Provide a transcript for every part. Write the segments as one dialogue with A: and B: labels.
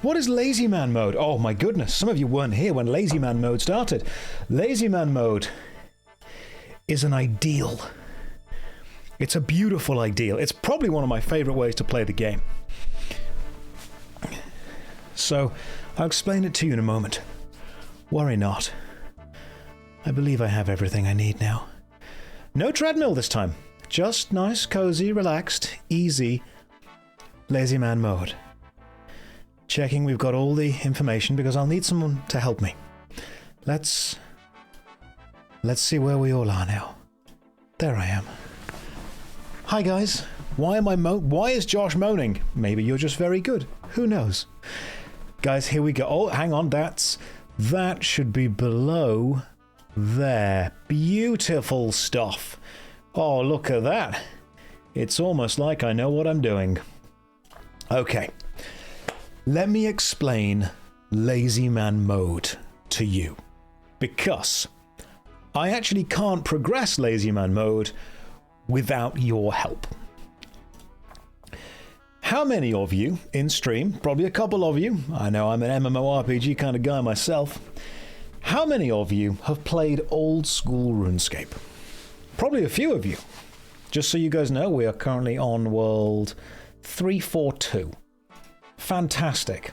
A: What is LazyManMode? Oh my goodness, some of you weren't here when LazyManMode started. LazyManMode is an ideal. It's a beautiful ideal. It's probably one of my favorite ways to play the game. So, I'll explain it to you in a moment. Worry not. I believe I have everything I need now. No treadmill this time. Just nice, cozy, relaxed, easy LazyManMode. Checking we've got all the information because I'll need someone to help me. Let's see where we all are now. There I am. Hi guys. Why is Josh moaning? Maybe you're just very good. Who knows? Guys, here we go. Oh, hang on. That should be below there. Beautiful stuff. Oh, look at that. It's almost like I know what I'm doing. Okay. Let me explain LazyManMode to you. Because I actually can't progress LazyManMode without your help. How many of you in stream, probably a couple of you, I know I'm an MMORPG kind of guy myself, how many of you have played old school RuneScape? Probably a few of you. Just so you guys know, we are currently on world 342. Fantastic.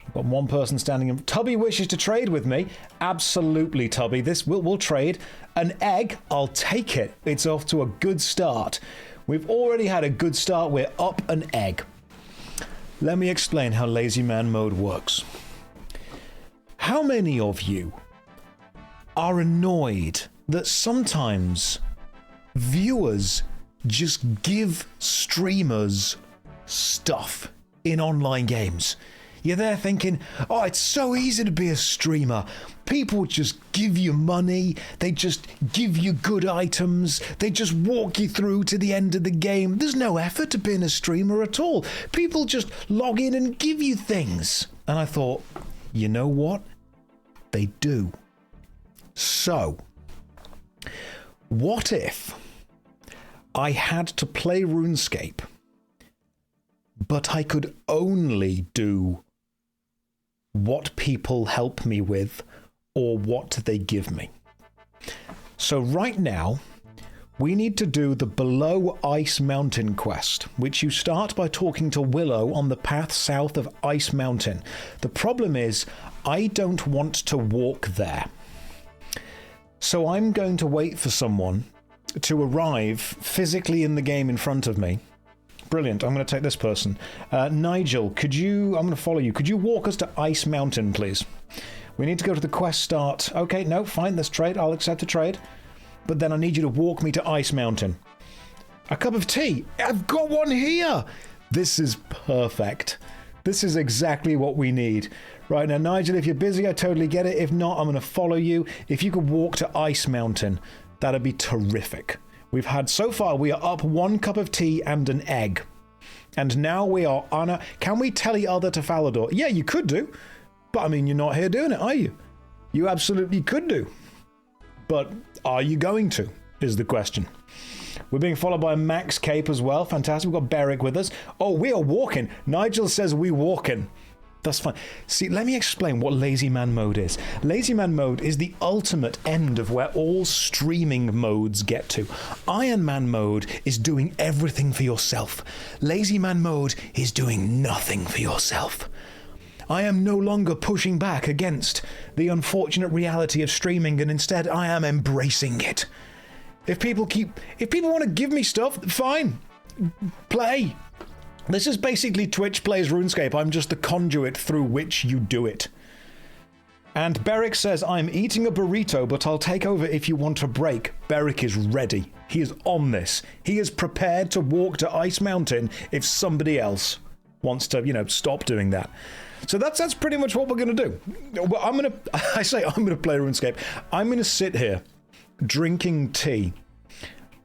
A: I've got one person standing in. Tubby wishes to trade with me. Absolutely, Tubby. We'll trade. An egg, I'll take it. It's off to a good start. We've already had a good start. We're up an egg. Let me explain how LazyManMode works. How many of you are annoyed that sometimes viewers just give streamers stuff in online games? You're there thinking, oh, it's so easy to be a streamer. People just give you money. They just give you good items. They just walk you through to the end of the game. There's no effort to being a streamer at all. People just log in and give you things. And I thought, you know what? They do. So, what if I had to play RuneScape, but I could only do what people help me with or what they give me? So right now, we need to do the Below Ice Mountain quest, which you start by talking to Willow on the path south of Ice Mountain. The problem is, I don't want to walk there. So I'm going to wait for someone to arrive physically in the game in front of me. Brilliant. I'm going to take this person. Nigel, I'm going to follow you. Could you walk us to Ice Mountain, please? We need to go to the quest start. Okay, no, fine. Let's trade. I'll accept the trade. But then I need you to walk me to Ice Mountain. A cup of tea. I've got one here. This is perfect. This is exactly what we need. Right, now, Nigel, if you're busy, I totally get it. If not, I'm going to follow you. If you could walk to Ice Mountain, that'd be terrific. We've had, so far, we are up 1 cup of tea and an egg. And now we are on a... Can we tell each other to Falador? Yeah, you could do. But, I mean, you're not here doing it, are you? You absolutely could do. But are you going to, is the question. We're being followed by Max Cape as well. Fantastic. We've got Beric with us. Oh, we are walking. Nigel says we walking. That's fine. See, let me explain what LazyManMode is. LazyManMode is the ultimate end of where all streaming modes get to. Iron Man mode is doing everything for yourself. LazyManMode is doing nothing for yourself. I am no longer pushing back against the unfortunate reality of streaming, and instead I am embracing it. If people want to give me stuff, fine. Play. This is basically Twitch plays RuneScape. I'm just the conduit through which you do it. And Beric says, I'm eating a burrito, but I'll take over if you want a break. Beric is ready. He is on this. He is prepared to walk to Ice Mountain if somebody else wants to, stop doing that. So that's pretty much what we're going to do. Well, I'm going to play RuneScape. I'm going to sit here drinking tea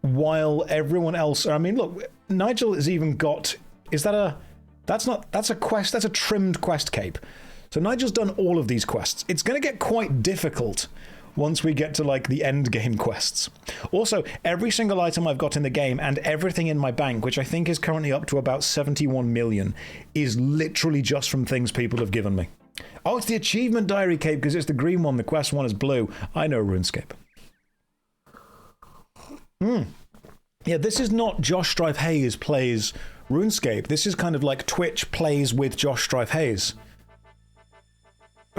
A: while everyone else... I mean, look, Nigel has even got... That's a quest, that's a trimmed quest cape. So Nigel's done all of these quests. It's going to get quite difficult once we get to, like, the end game quests. Also, every single item I've got in the game and everything in my bank, which I think is currently up to about 71 million, is literally just from things people have given me. Oh, it's the achievement diary cape because it's the green one. The quest one is blue. I know RuneScape. Yeah, this is not JoshStrifeHayes plays RuneScape. This is kind of like Twitch plays with JoshStrifeHayes.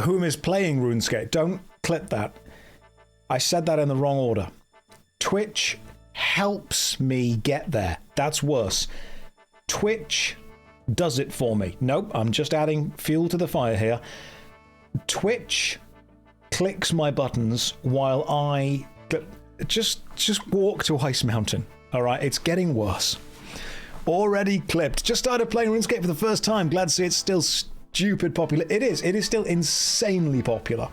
A: Whom is playing RuneScape? Don't clip that. I said that in the wrong order. Twitch helps me get there. That's worse. Twitch does it for me. Nope, I'm just adding fuel to the fire here. Twitch clicks my buttons while I just walk to Ice Mountain. All right, it's getting worse. Already clipped. Just started playing RuneScape for the first time. Glad to see it's still stupid popular. It is still insanely popular.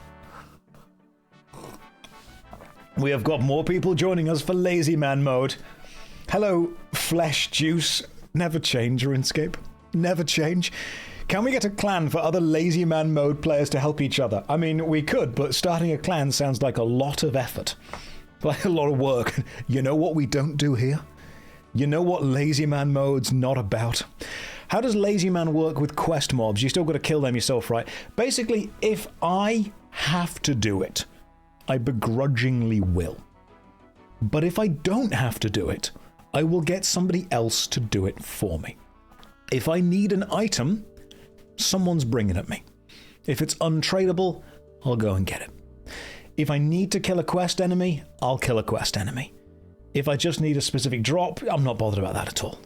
A: We have got more people joining us for LazyManMode. Hello, Flesh Juice. Never change, RuneScape. Never change. Can we get a clan for other LazyManMode players to help each other? I mean, we could, but starting a clan sounds like a lot of effort. Like a lot of work. You know what we don't do here? You know what LazyManMode's not about? How does LazyMan work with quest mobs? You still got to kill them yourself, right? Basically, if I have to do it, I begrudgingly will. But if I don't have to do it, I will get somebody else to do it for me. If I need an item, someone's bringing it me. If it's untradeable, I'll go and get it. If I need to kill a quest enemy, I'll kill a quest enemy. If I just need a specific drop, I'm not bothered about that at all.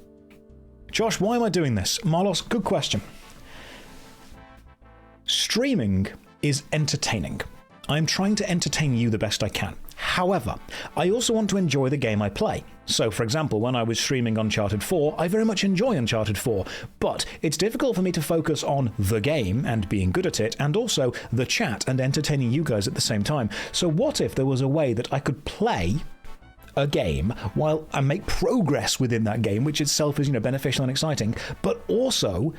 A: Josh, why am I doing this? Marlos, good question. Streaming is entertaining. I'm trying to entertain you the best I can. However, I also want to enjoy the game I play. So, for example, when I was streaming Uncharted 4, I very much enjoy Uncharted 4, but it's difficult for me to focus on the game and being good at it, and also the chat and entertaining you guys at the same time. So what if there was a way that I could play a game while I make progress within that game, which itself is, beneficial and exciting, but also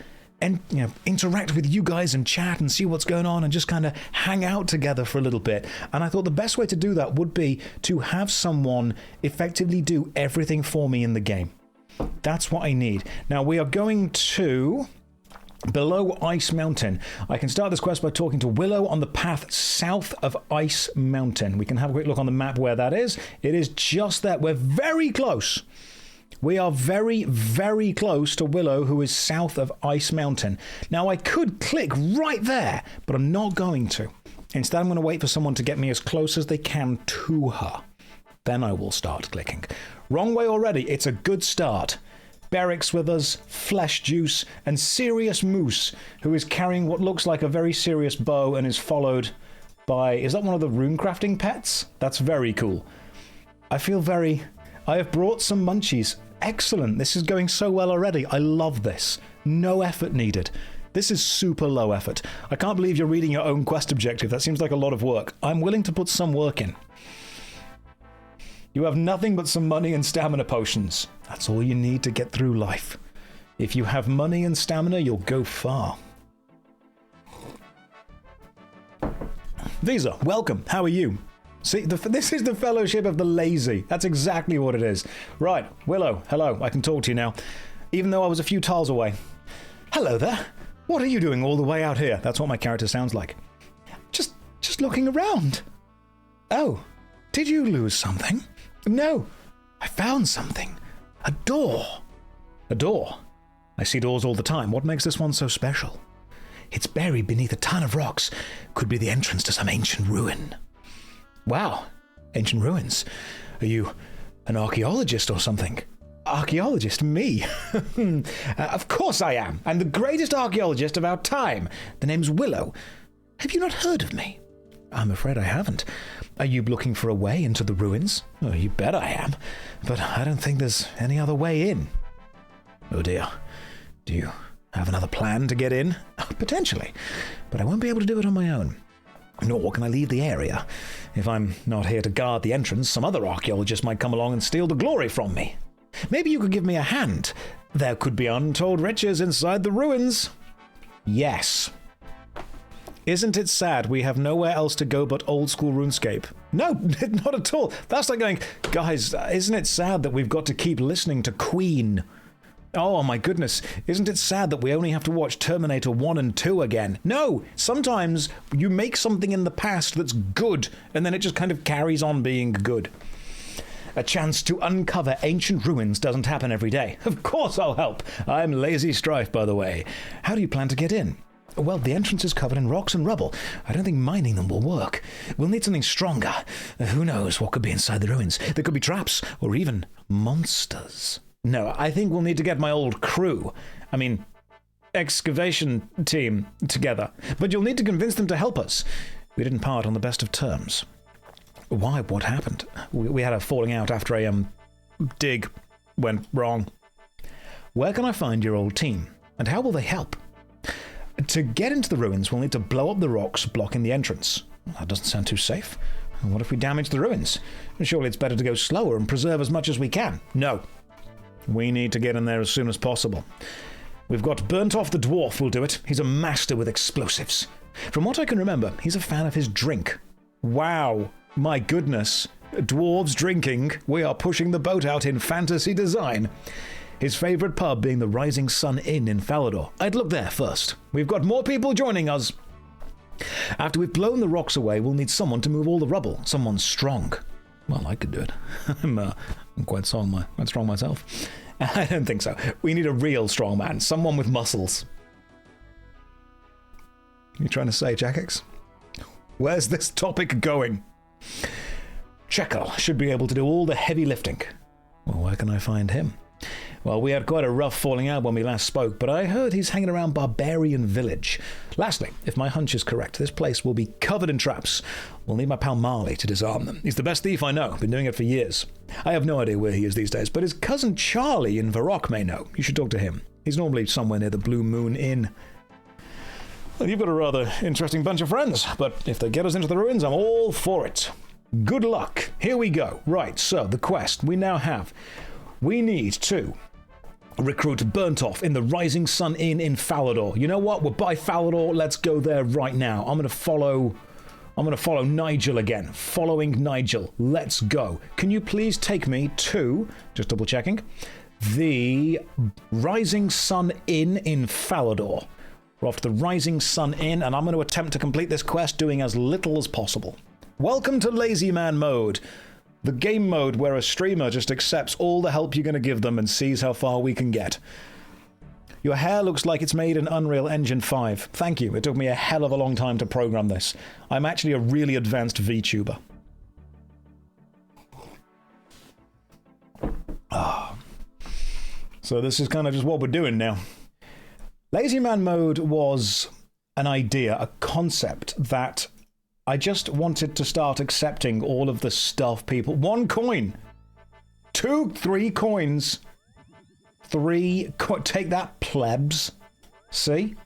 A: interact with you guys and chat and see what's going on and just kind of hang out together for a little bit. And I thought the best way to do that would be to have someone effectively do everything for me in the game. That's what I need. Now we are going to below Ice Mountain. I can start this quest by talking to Willow on the path south of Ice Mountain. We can have a quick look on the map where that is. It is just there. We're very close. We are very, very close to Willow, who is south of Ice Mountain. Now, I could click right there, but I'm not going to. Instead, I'm going to wait for someone to get me as close as they can to her. Then I will start clicking. Wrong way already. It's a good start. Beric's with us, Flesh Juice, and Serious Moose, who is carrying what looks like a very serious bow and is followed by... Is that one of the runecrafting pets? That's very cool. I have brought some munchies. Excellent. This is going so well already. I love this. No effort needed. This is super low effort. I can't believe you're reading your own quest objective. That seems like a lot of work. I'm willing to put some work in. You have nothing but some money and stamina potions. That's all you need to get through life. If you have money and stamina, you'll go far. Visa, welcome. How are you? See, this is the Fellowship of the Lazy. That's exactly what it is. Right, Willow, hello. I can talk to you now, even though I was a few tiles away. Hello there. What are you doing all the way out here? That's what my character sounds like. Just looking around. Oh, did you lose something? No, I found something. A door. A door? I see doors all the time. What makes this one so special? It's buried beneath a ton of rocks. Could be the entrance to some ancient ruin. Wow, ancient ruins. Are you an archaeologist or something? Archaeologist? Me? Of course I am. I'm the greatest archaeologist of our time. The name's Willow. Have you not heard of me? I'm afraid I haven't. Are you looking for a way into the ruins? Oh, you bet I am. But I don't think there's any other way in. Oh dear. Do you have another plan to get in? Potentially. But I won't be able to do it on my own. Nor can I leave the area. If I'm not here to guard the entrance, some other archaeologist might come along and steal the glory from me. Maybe you could give me a hand. There could be untold riches inside the ruins. Yes. Isn't it sad we have nowhere else to go but old school RuneScape? No, not at all. That's like going, guys, isn't it sad that we've got to keep listening to Queen? Oh my goodness, isn't it sad that we only have to watch Terminator 1 and 2 again? No, sometimes you make something in the past that's good, and then it just kind of carries on being good. A chance to uncover ancient ruins doesn't happen every day. Of course I'll help. I'm Lazy Strife, by the way. How do you plan to get in? Well, the entrance is covered in rocks and rubble. I don't think mining them will work. We'll need something stronger. Who knows what could be inside the ruins? There could be traps, or even monsters. No, I think we'll need to get my old crew. I mean, excavation team together. But you'll need to convince them to help us. We didn't part on the best of terms. Why? What happened? We had a falling out after a dig went wrong. Where can I find your old team? And how will they help? To get into the ruins, we'll need to blow up the rocks blocking the entrance. That doesn't sound too safe. What if we damage the ruins? Surely it's better to go slower and preserve as much as we can. No. We need to get in there as soon as possible. We've got Burnt Off the Dwarf will do it. He's a master with explosives. From what I can remember, he's a fan of his drink. Wow. My goodness. Dwarves drinking. We are pushing the boat out in fantasy design. His favourite pub being the Rising Sun Inn in Falador. I'd look there first. We've got more people joining us. After we've blown the rocks away, we'll need someone to move all the rubble. Someone strong. Well, I could do it. I'm quite strong myself. I don't think so. We need a real strong man. Someone with muscles. You trying to say, Jackax? Where's this topic going? Checkle should be able to do all the heavy lifting. Well, where can I find him? Well, we had quite a rough falling out when we last spoke, but I heard he's hanging around Barbarian Village. Lastly, if my hunch is correct, this place will be covered in traps. We'll need my pal Marley to disarm them. He's the best thief I know, been doing it for years. I have no idea where he is these days, but his cousin Charlie in Varrock may know. You should talk to him. He's normally somewhere near the Blue Moon Inn. Well, you've got a rather interesting bunch of friends, but if they get us into the ruins, I'm all for it. Good luck. Here we go. Right, so the quest we now have. We need to recruit Burnt Off in the Rising Sun Inn in Falador. You know what? We're by Falador. Let's go there right now. I'm going to follow Nigel again. Following Nigel. Let's go. Can you please take me to, just double checking, the Rising Sun Inn in Falador. We're off to the Rising Sun Inn, and I'm going to attempt to complete this quest doing as little as possible. Welcome to LazyManMode. The game mode where a streamer just accepts all the help you're going to give them and sees how far we can get. Your hair looks like it's made in Unreal Engine 5. Thank you. It took me a hell of a long time to program this. I'm actually a really advanced VTuber. So this is kind of just what we're doing now. LazyManMode was an idea, a concept that I just wanted to start accepting all of the stuff people... 1 coin! 2, 3 coins. 3... Take that, plebs. See?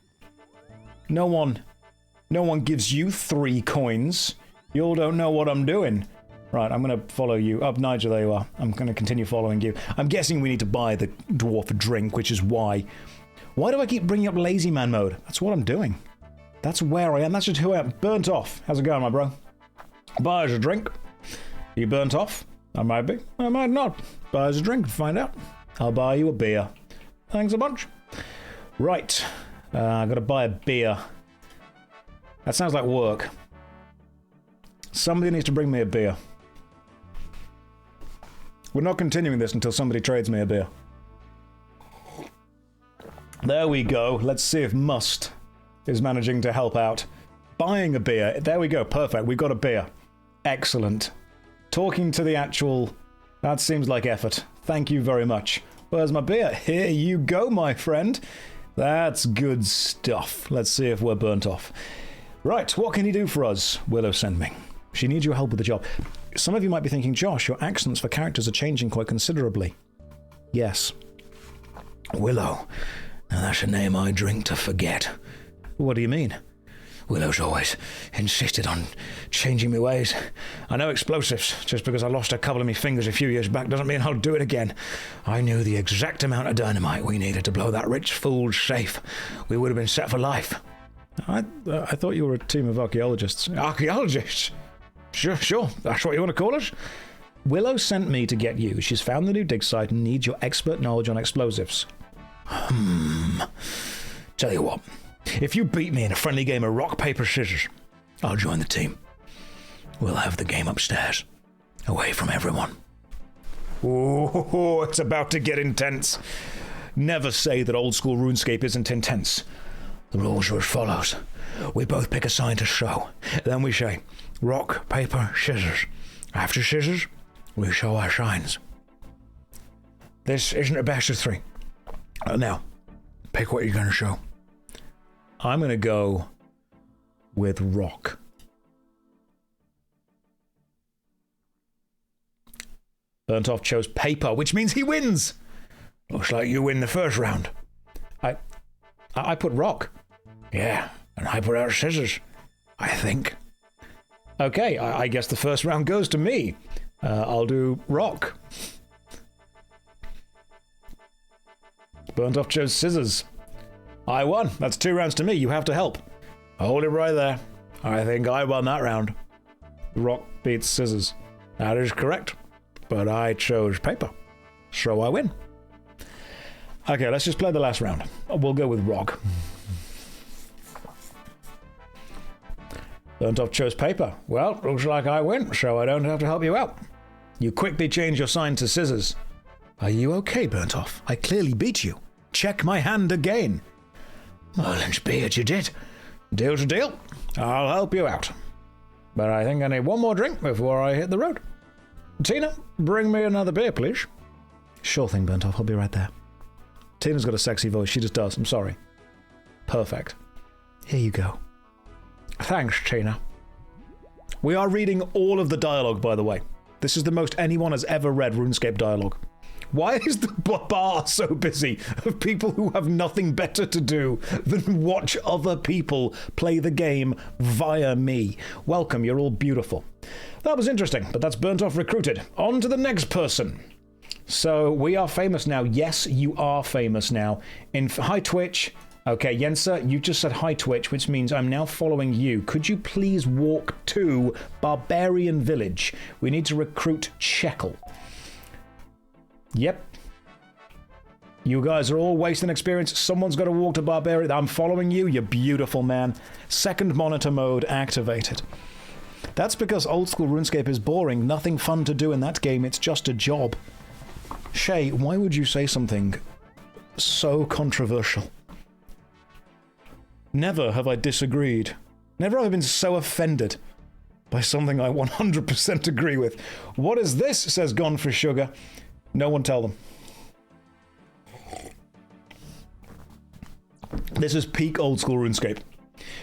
A: No one gives you 3 coins. You all don't know what I'm doing. Right, I'm going to follow you. Up, Nigel, there you are. I'm going to continue following you. I'm guessing we need to buy the dwarf a drink, which is why... Why do I keep bringing up LazyManMode? That's what I'm doing. That's where I am. That's just who I am. Burnt Off. How's it going, my bro? Buy us a drink. You burnt off? I might be. I might not. Buy us a drink and find out. I'll buy you a beer. Thanks a bunch. Right. I've got to buy a beer. That sounds like work. Somebody needs to bring me a beer. We're not continuing this until somebody trades me a beer. There we go. Let's see if Must is managing to help out. Buying a beer. There we go. Perfect. We've got a beer. Excellent. Talking to the actual... That seems like effort. Thank you very much. Where's my beer? Here you go, my friend. That's good stuff. Let's see if we're burnt off. Right, what can you do for us? Willow sent me. She needs your help with the job. Some of you might be thinking, Josh, your accents for characters are changing quite considerably. Yes. Willow. Now that's a name I drink to forget. What do you mean? Willow's always insisted on changing my ways. I know explosives. Just because I lost a couple of my fingers a few years back doesn't mean I'll do it again. I knew the exact amount of dynamite we needed to blow that rich fool's safe. We would have been set for life. I thought you were a team of archaeologists. Archaeologists? Sure. That's what you want to call it? Willow sent me to get you. She's found the new dig site and needs your expert knowledge on explosives. Tell you what. If you beat me in a friendly game of rock, paper, scissors, I'll join the team. We'll have the game upstairs, away from everyone. Oh, it's about to get intense. Never say that old school RuneScape isn't intense. The rules are as follows. We both pick a sign to show. Then we say, rock, paper, scissors. After scissors, we show our signs. This isn't a best of three. Now, pick what you're going to show. I'm going to go with rock. Burnt Off chose paper, which means he wins. Looks like you win the first round. I put rock. Yeah, and I put out scissors, I think. Okay, I guess the first round goes to me. I'll do rock. Burnt Off chose scissors. I won. That's 2 rounds to me. You have to help. Hold it right there. I think I won that round. Rock beats scissors. That is correct. But I chose paper. So I win. Okay, let's just play the last round. We'll go with rock. Burnt Off chose paper. Well, looks like I win, so I don't have to help you out. You quickly change your sign to scissors. Are you okay, Burnt Off? I clearly beat you. Check my hand again. Merlin's beard, you did. Deal's a deal. I'll help you out. But I think I need one more drink before I hit the road. Tina, bring me another beer, please. Sure thing, Burnt Off. I'll be right there. Tina's got a sexy voice. She just does. I'm sorry. Perfect. Here you go. Thanks, Tina. We are reading all of the dialogue, by the way. This is the most anyone has ever read RuneScape dialogue. Why is the bar so busy of people who have nothing better to do than watch other people play the game via me? Welcome, you're all beautiful. That was interesting, but that's Burnt Off recruited. On to the next person. So, we are famous now. Yes, you are famous now. Hi, Twitch. Okay, Yensa, you just said hi, Twitch, which means I'm now following you. Could you please walk to Barbarian Village? We need to recruit Checkle. Yep. You guys are all wasting experience. Someone's got to walk to Barbarian. I'm following you, you beautiful man. Second monitor mode activated. That's because old school RuneScape is boring. Nothing fun to do in that game. It's just a job. Shay, why would you say something so controversial? Never have I disagreed. Never have I been so offended by something I 100% agree with. What is this? Says Gone for Sugar. No one tell them. This is peak old school RuneScape.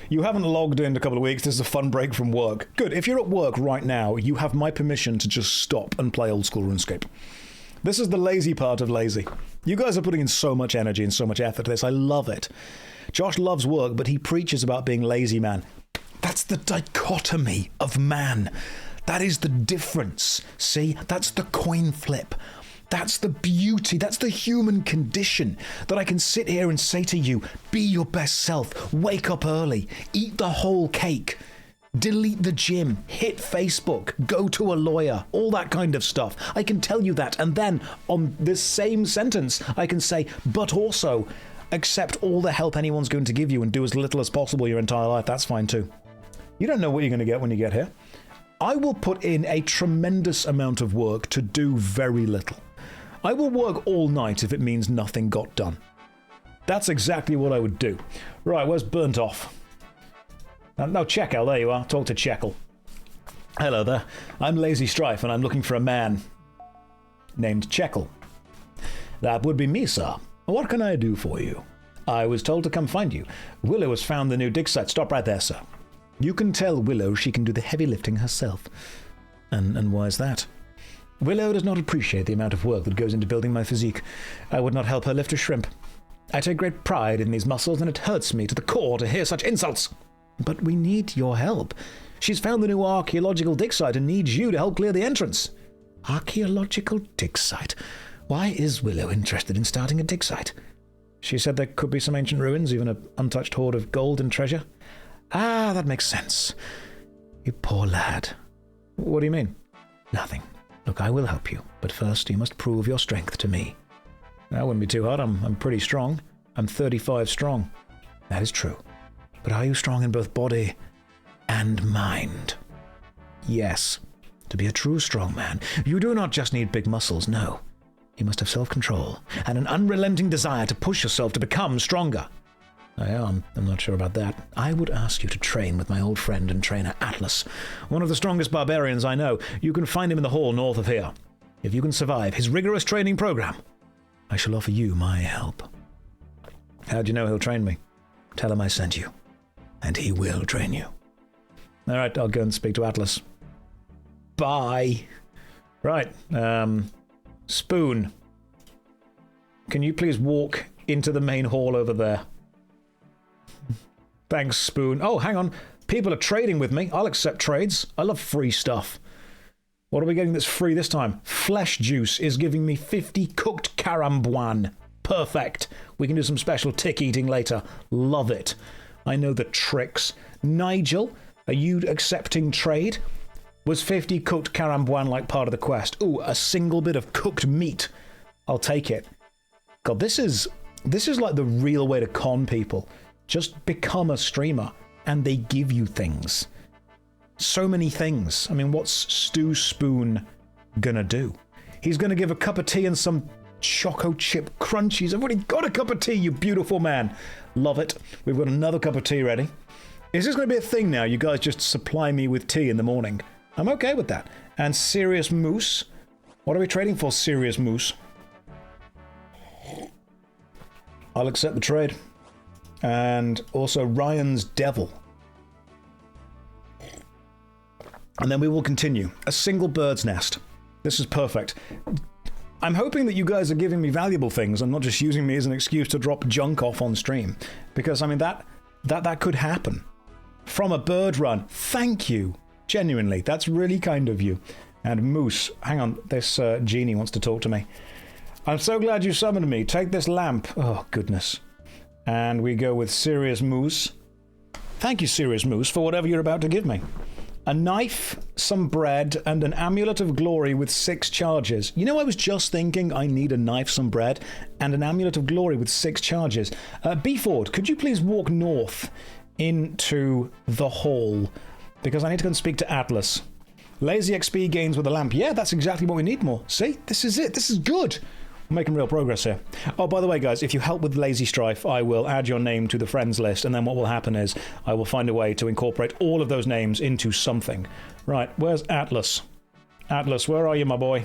A: You haven't logged in a couple of weeks. This is a fun break from work. Good. If you're at work right now, you have my permission to just stop and play old school RuneScape. This is the lazy part of lazy. You guys are putting in so much energy and so much effort to this. I love it. Josh loves work, but he preaches about being lazy, man. That's the dichotomy of man. That is the difference. See? That's the coin flip. That's the beauty. That's the human condition. That I can sit here and say to you, be your best self. Wake up early. Eat the whole cake. Delete the gym. Hit Facebook. Go to a lawyer. All that kind of stuff. I can tell you that. And then on this same sentence, I can say, but also accept all the help anyone's going to give you and do as little as possible your entire life. That's fine too. You don't know what you're going to get when you get here. I will put in a tremendous amount of work to do very little. I will work all night if it means nothing got done. That's exactly what I would do. Right, where's Burnt Off? No, Checkle, there you are. Talk to Checkle. Hello there. I'm LazyStrife and I'm looking for a man named Checkle. That would be me, sir. What can I do for you? I was told to come find you. Willow has found the new dig site. Stop right there, sir. You can tell Willow she can do the heavy lifting herself. And why is that? Willow does not appreciate the amount of work that goes into building my physique. I would not help her lift a shrimp. I take great pride in these muscles, and it hurts me to the core to hear such insults. But we need your help. She's found the new archaeological dig site and needs you to help clear the entrance. Archaeological dig site? Why is Willow interested in starting a dig site? She said there could be some ancient ruins, even an untouched hoard of gold and treasure. Ah, that makes sense. You poor lad. What do you mean? Nothing. Look, I will help you, but first you must prove your strength to me. That wouldn't be too hard. I'm pretty strong. I'm 35 strong. That is true. But are you strong in both body and mind? Yes. To be a true strong man, you do not just need big muscles, no. You must have self-control and an unrelenting desire to push yourself to become stronger. I'm not sure about that. I would ask you to train with my old friend and trainer Atlas, one of the strongest barbarians I know. You can find him in the hall north of here. If you can survive his rigorous training program, I shall offer you my help. How do you know he'll train me? Tell him I sent you, and he will train you. All right, I'll go and speak to Atlas. Bye. Right, Spoon. Can you please walk into the main hall over there? Thanks, Spoon. Oh, hang on. People are trading with me. I'll accept trades. I love free stuff. What are we getting that's free this time? Flesh Juice is giving me 50 cooked caramboine. Perfect. We can do some special tick eating later. Love it. I know the tricks. Nigel, are you accepting trade? Was 50 cooked caramboine like part of the quest? Ooh, a single bit of cooked meat. I'll take it. God, this is like the real way to con people. Just become a streamer, and they give you things. So many things. I mean, what's Stu Spoon gonna do? He's gonna give a cup of tea and some choco chip crunchies. I've already got a cup of tea, you beautiful man. Love it. We've got another cup of tea ready. Is this gonna be a thing now? You guys just supply me with tea in the morning. I'm okay with that. And Serious Moose. What are we trading for, Serious Moose? I'll accept the trade. And also Ryan's Devil. And then we will continue. A single bird's nest. This is perfect. I'm hoping that you guys are giving me valuable things and not just using me as an excuse to drop junk off on stream. Because, I mean, that could happen. From a bird run. Thank you. Genuinely. That's really kind of you. And Moose. Hang on. This genie wants to talk to me. I'm so glad you summoned me. Take this lamp. Oh, goodness. And we go with Serious Moose. Thank you, Serious Moose, for whatever you're about to give me. A knife, some bread, and an amulet of glory with 6 charges. You know, I was just thinking I need a knife, some bread, and an amulet of glory with 6 charges. Beeford, could you please walk north into the hall? Because I need to go and speak to Atlas. Lazy XP gains with a lamp. Yeah, that's exactly what we need more. See? This is it. This is good. We're making real progress here. Oh, by the way, guys, if you help with Lazy Strife, I will add your name to the friends list, and then what will happen is I will find a way to incorporate all of those names into something. Right, where's Atlas? Atlas, where are you, my boy?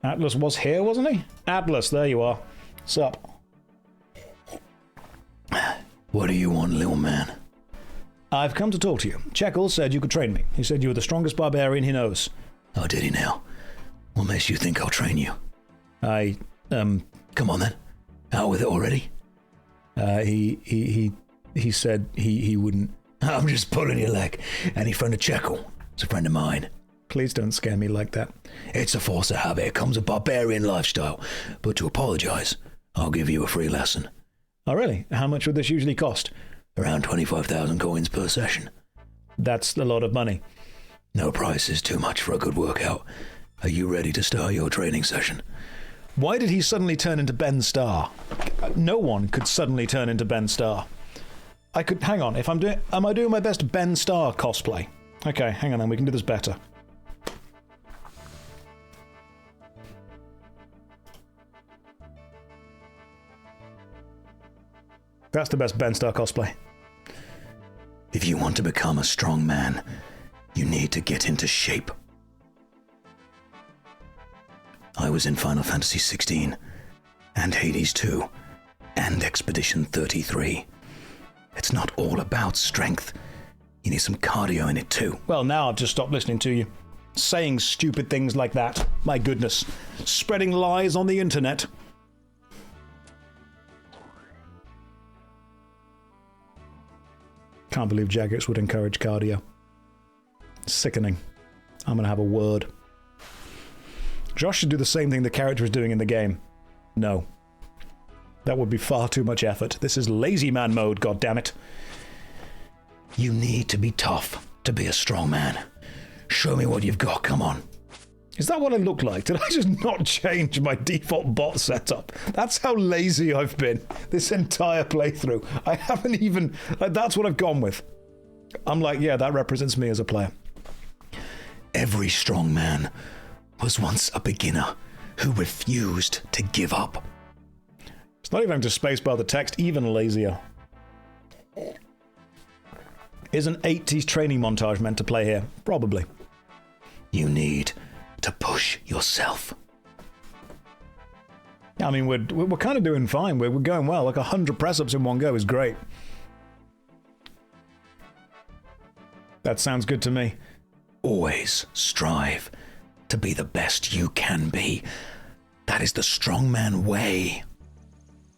A: Atlas was here, wasn't he? Atlas, there you are. Sup?
B: What do you want, little man?
A: I've come to talk to you. Checkle said you could train me. He said you were the strongest barbarian he knows.
B: Oh, did he now? What makes you think I'll train you? Come on then. Out with it already?
A: He said he wouldn't.
B: I'm just pulling your leg. Any friend of Checkle? It's a friend of mine.
A: Please don't scare me like that.
B: It's a force of habit. It comes with barbarian lifestyle. But to apologize, I'll give you a free lesson.
A: Oh, really? How much would this usually cost?
B: Around 25,000 coins per session.
A: That's a lot of money.
B: No price is too much for a good workout. Are you ready to start your training session?
A: Why did he suddenly turn into Ben Starr? No one could suddenly turn into Ben Starr. Hang on, am I doing my best Ben Starr cosplay? Okay, hang on then, we can do this better. That's the best Ben Starr cosplay.
B: If you want to become a strong man, you need to get into shape. I was in Final Fantasy 16, and Hades 2, and Expedition 33. It's not all about strength. You need some cardio in it too.
A: Well, now I've just stopped listening to you. Saying stupid things like that. My goodness. Spreading lies on the internet. Can't believe Jagex would encourage cardio. Sickening. I'm gonna have a word. Josh should do the same thing the character is doing in the game. No. That would be far too much effort. This is lazy man mode, goddammit.
B: You need to be tough to be a strong man. Show me what you've got, come on.
A: Is that what I look like? Did I just not change my default bot setup? That's how lazy I've been this entire playthrough. I haven't even... that's what I've gone with. I'm like, yeah, that represents me as a player.
B: Every strong man was once a beginner who refused to give up.
A: It's not even having to spacebar the text, even lazier. Is an 80s training montage meant to play here? Probably.
B: You need to push yourself.
A: I mean, we're kind of doing fine. We're going well. Like 100 press-ups in one go is great. That sounds good to me.
B: Always strive to be the best you can be. That is the strongman way.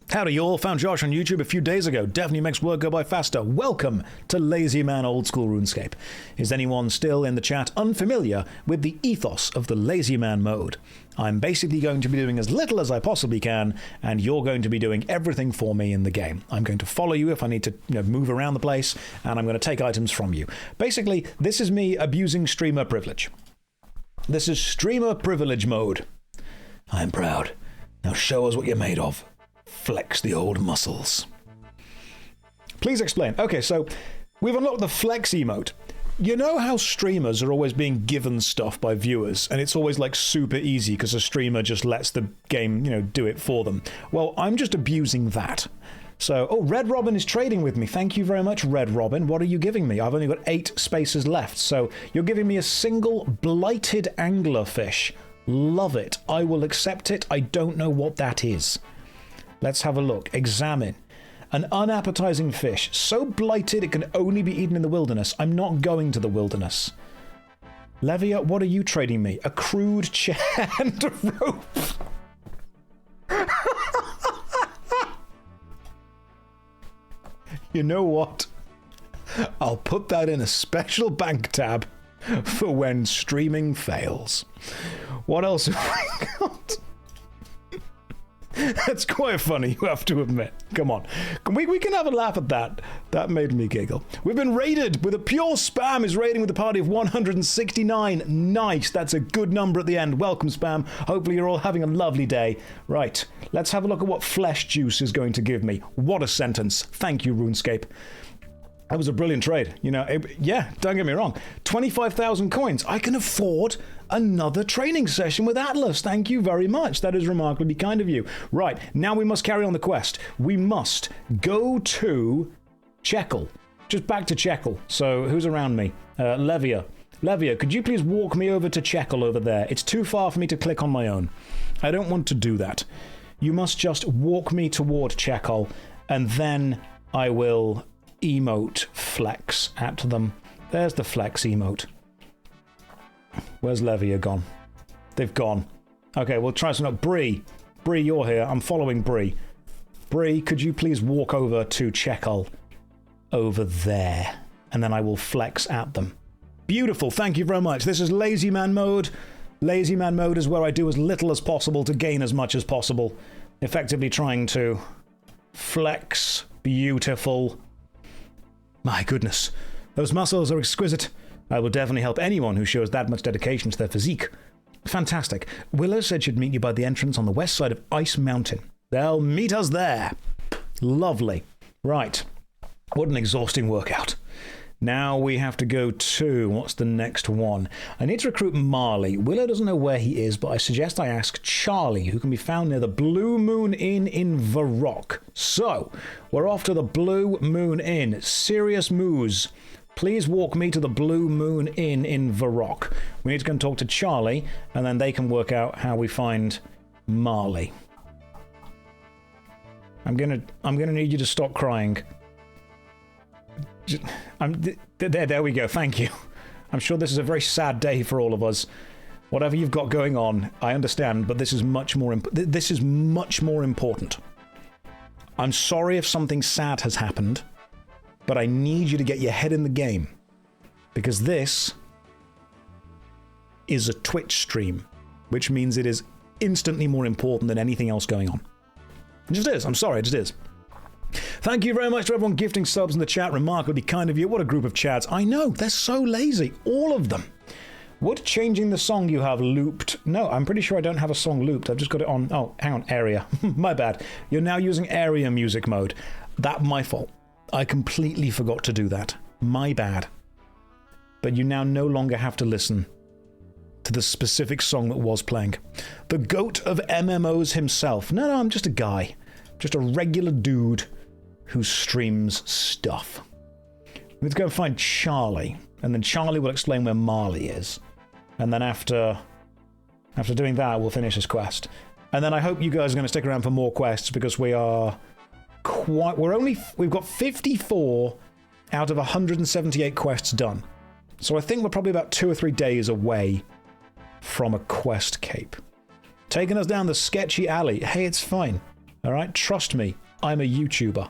A: Howdy, y'all. Found Josh on YouTube a few days ago. Definitely makes work go by faster. Welcome to Lazy Man Old School RuneScape. Is anyone still in the chat unfamiliar with the ethos of the Lazy Man mode? I'm basically going to be doing as little as I possibly can, and you're going to be doing everything for me in the game. I'm going to follow you if I need to move around the place, and I'm going to take items from you. Basically, this is me abusing streamer privilege. This is streamer privilege mode.
B: I'm proud. Now show us what you're made of. Flex the old muscles.
A: Please explain. Okay, so we've unlocked the flex emote. You know how streamers are always being given stuff by viewers, and it's always like super easy because a streamer just lets the game, do it for them. Well, I'm just abusing that. So, oh, Red Robin is trading with me. Thank you very much, Red Robin. What are you giving me? I've only got 8 spaces left, so you're giving me a single blighted anglerfish. Love it. I will accept it. I don't know what that is. Let's have a look. Examine. An unappetizing fish, so blighted it can only be eaten in the wilderness. I'm not going to the wilderness. Levia, what are you trading me? A crude chair and a rope. You know what? I'll put that in a special bank tab for when streaming fails. What else have we got? That's quite funny, you have to admit. Come on. We can have a laugh at that. That made me giggle. We've been raided with a pure spam is raiding with a party of 169. Nice. That's a good number at the end. Welcome, spam. Hopefully you're all having a lovely day. Right. Let's have a look at what flesh juice is going to give me. What a sentence. Thank you, RuneScape. That was a brilliant trade. Yeah, don't get me wrong. 25,000 coins. I can afford another training session with Atlas. Thank you very much. That is remarkably kind of you. Right, now we must carry on the quest. We must go to Checkle. Just back to Checkle. So, who's around me? Levia. Levia, could you please walk me over to Checkle over there? It's too far for me to click on my own. I don't want to do that. You must just walk me toward Checkle, and then I will emote flex at them. There's the flex emote. Where's Levia gone? They've gone. Okay, we'll try some. Bree, you're here. I'm following Bree. Bree, could you please walk over to Checkle over there? And then I will flex at them. Beautiful. Thank you very much. This is Lazy Man Mode. Lazy Man Mode is where I do as little as possible to gain as much as possible. Effectively trying to flex. Beautiful. My goodness, those muscles are exquisite. I will definitely help anyone who shows that much dedication to their physique. Fantastic. Willow said she'd meet you by the entrance on the west side of Ice Mountain. They'll meet us there. Lovely. Right. What an exhausting workout. Now we have to go to, what's the next one? I need to recruit Marley. Willow doesn't know where he is, but I suggest I ask Charlie, who can be found near the Blue Moon Inn in Varrock. So, we're off to the Blue Moon Inn. Serious moose. Please walk me to the Blue Moon Inn in Varrock. We need to go and talk to Charlie, and then they can work out how we find Marley. I'm gonna need you to stop crying. There we go. Thank you. I'm sure this is a very sad day for all of us. Whatever you've got going on, I understand, but this is much more important. I'm sorry if something sad has happened, but I need you to get your head in the game, because this is a Twitch stream, which means it is instantly more important than anything else going on. It just is. I'm sorry, it just is. Thank you very much to everyone gifting subs in the chat. Remarkably kind of you. What a group of chads. I know, they're so lazy. All of them. Would changing the song you have looped? No, I'm pretty sure I don't have a song looped. I've just got it on... Oh, hang on, area. My bad. You're now using area music mode. That's my fault. I completely forgot to do that. My bad. But you now no longer have to listen to the specific song that was playing. The goat of MMOs himself. No, I'm just a guy. Just a regular dude who streams stuff. Let's go and find Charlie. And then Charlie will explain where Marley is. And then after doing that, we'll finish this quest. And then I hope you guys are going to stick around for more quests, because we've got 54 out of 178 quests done. So I think we're probably about 2 or 3 days away from a quest cape. Taking us down the sketchy alley. Hey, it's fine. All right? Trust me, I'm a YouTuber.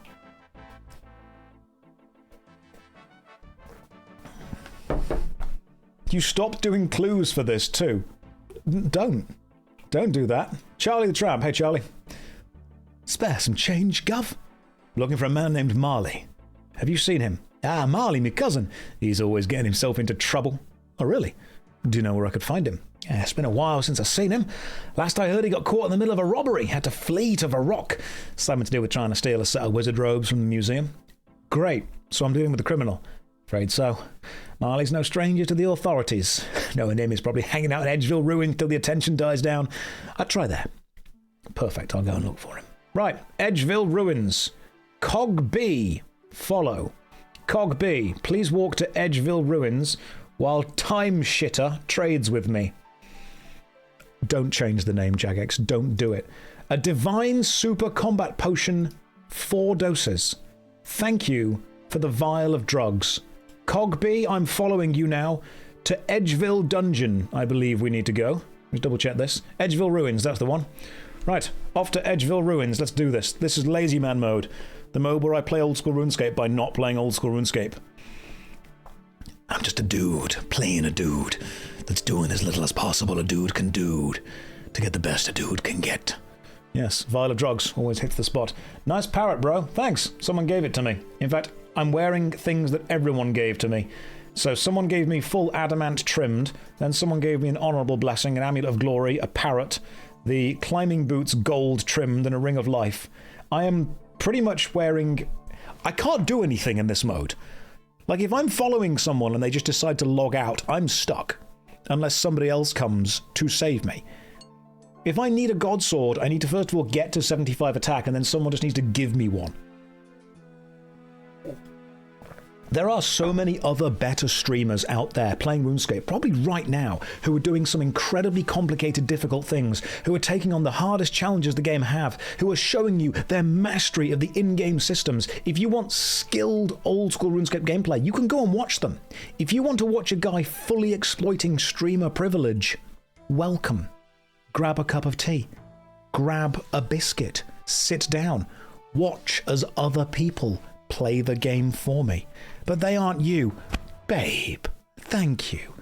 A: You stopped doing clues for this too. Don't do that. Charlie the Tramp. Hey, Charlie. Spare some change, Gov. Looking for a man named Marley. Have you seen him? Ah, Marley, me cousin. He's always getting himself into trouble. Oh, really? Do you know where I could find him? Yeah, it's been a while since I've seen him. Last I heard, he got caught in the middle of a robbery. Had to flee to Varrock. Something to do with trying to steal a set of wizard robes from the museum. Great. So I'm dealing with a criminal. Afraid so. Marley's no stranger to the authorities. Knowing him, he's probably hanging out in Edgeville Ruin till the attention dies down. I'd try there. Perfect. I'll go and look for him. Right. Edgeville Ruins. Cog B. Follow. Cog B. Please walk to Edgeville Ruins while Time Shitter trades with me. Don't change the name, Jagex. Don't do it. A divine super combat potion, 4 doses. Thank you for the vial of drugs. Cog B, I'm following you now to Edgeville Dungeon, I believe we need to go. Let's double check this. Edgeville Ruins, that's the one. Right, off to Edgeville Ruins. Let's do this. This is LazyManMode, the mode where I play old school RuneScape by not playing old school RuneScape.
B: I'm just a dude, playing a dude, that's doing as little as possible a dude can do to get the best a dude can get.
A: Yes, vial of drugs always hits the spot. Nice parrot, bro. Thanks. Someone gave it to me. In fact, I'm wearing things that everyone gave to me. So someone gave me full adamant trimmed, then someone gave me an honourable blessing, an amulet of glory, a parrot, the climbing boots gold trimmed, and a ring of life. I am pretty much wearing... I can't do anything in this mode. Like, if I'm following someone and they just decide to log out, I'm stuck. Unless somebody else comes to save me. If I need a god sword, I need to first of all get to 75 attack, and then someone just needs to give me one. There are so many other better streamers out there playing RuneScape, probably right now, who are doing some incredibly complicated, difficult things, who are taking on the hardest challenges the game have, who are showing you their mastery of the in-game systems. If you want skilled, old-school RuneScape gameplay, you can go and watch them. If you want to watch a guy fully exploiting streamer privilege, welcome. Grab a cup of tea. Grab a biscuit. Sit down. Watch as other people play the game for me. But they aren't you. Babe, thank you.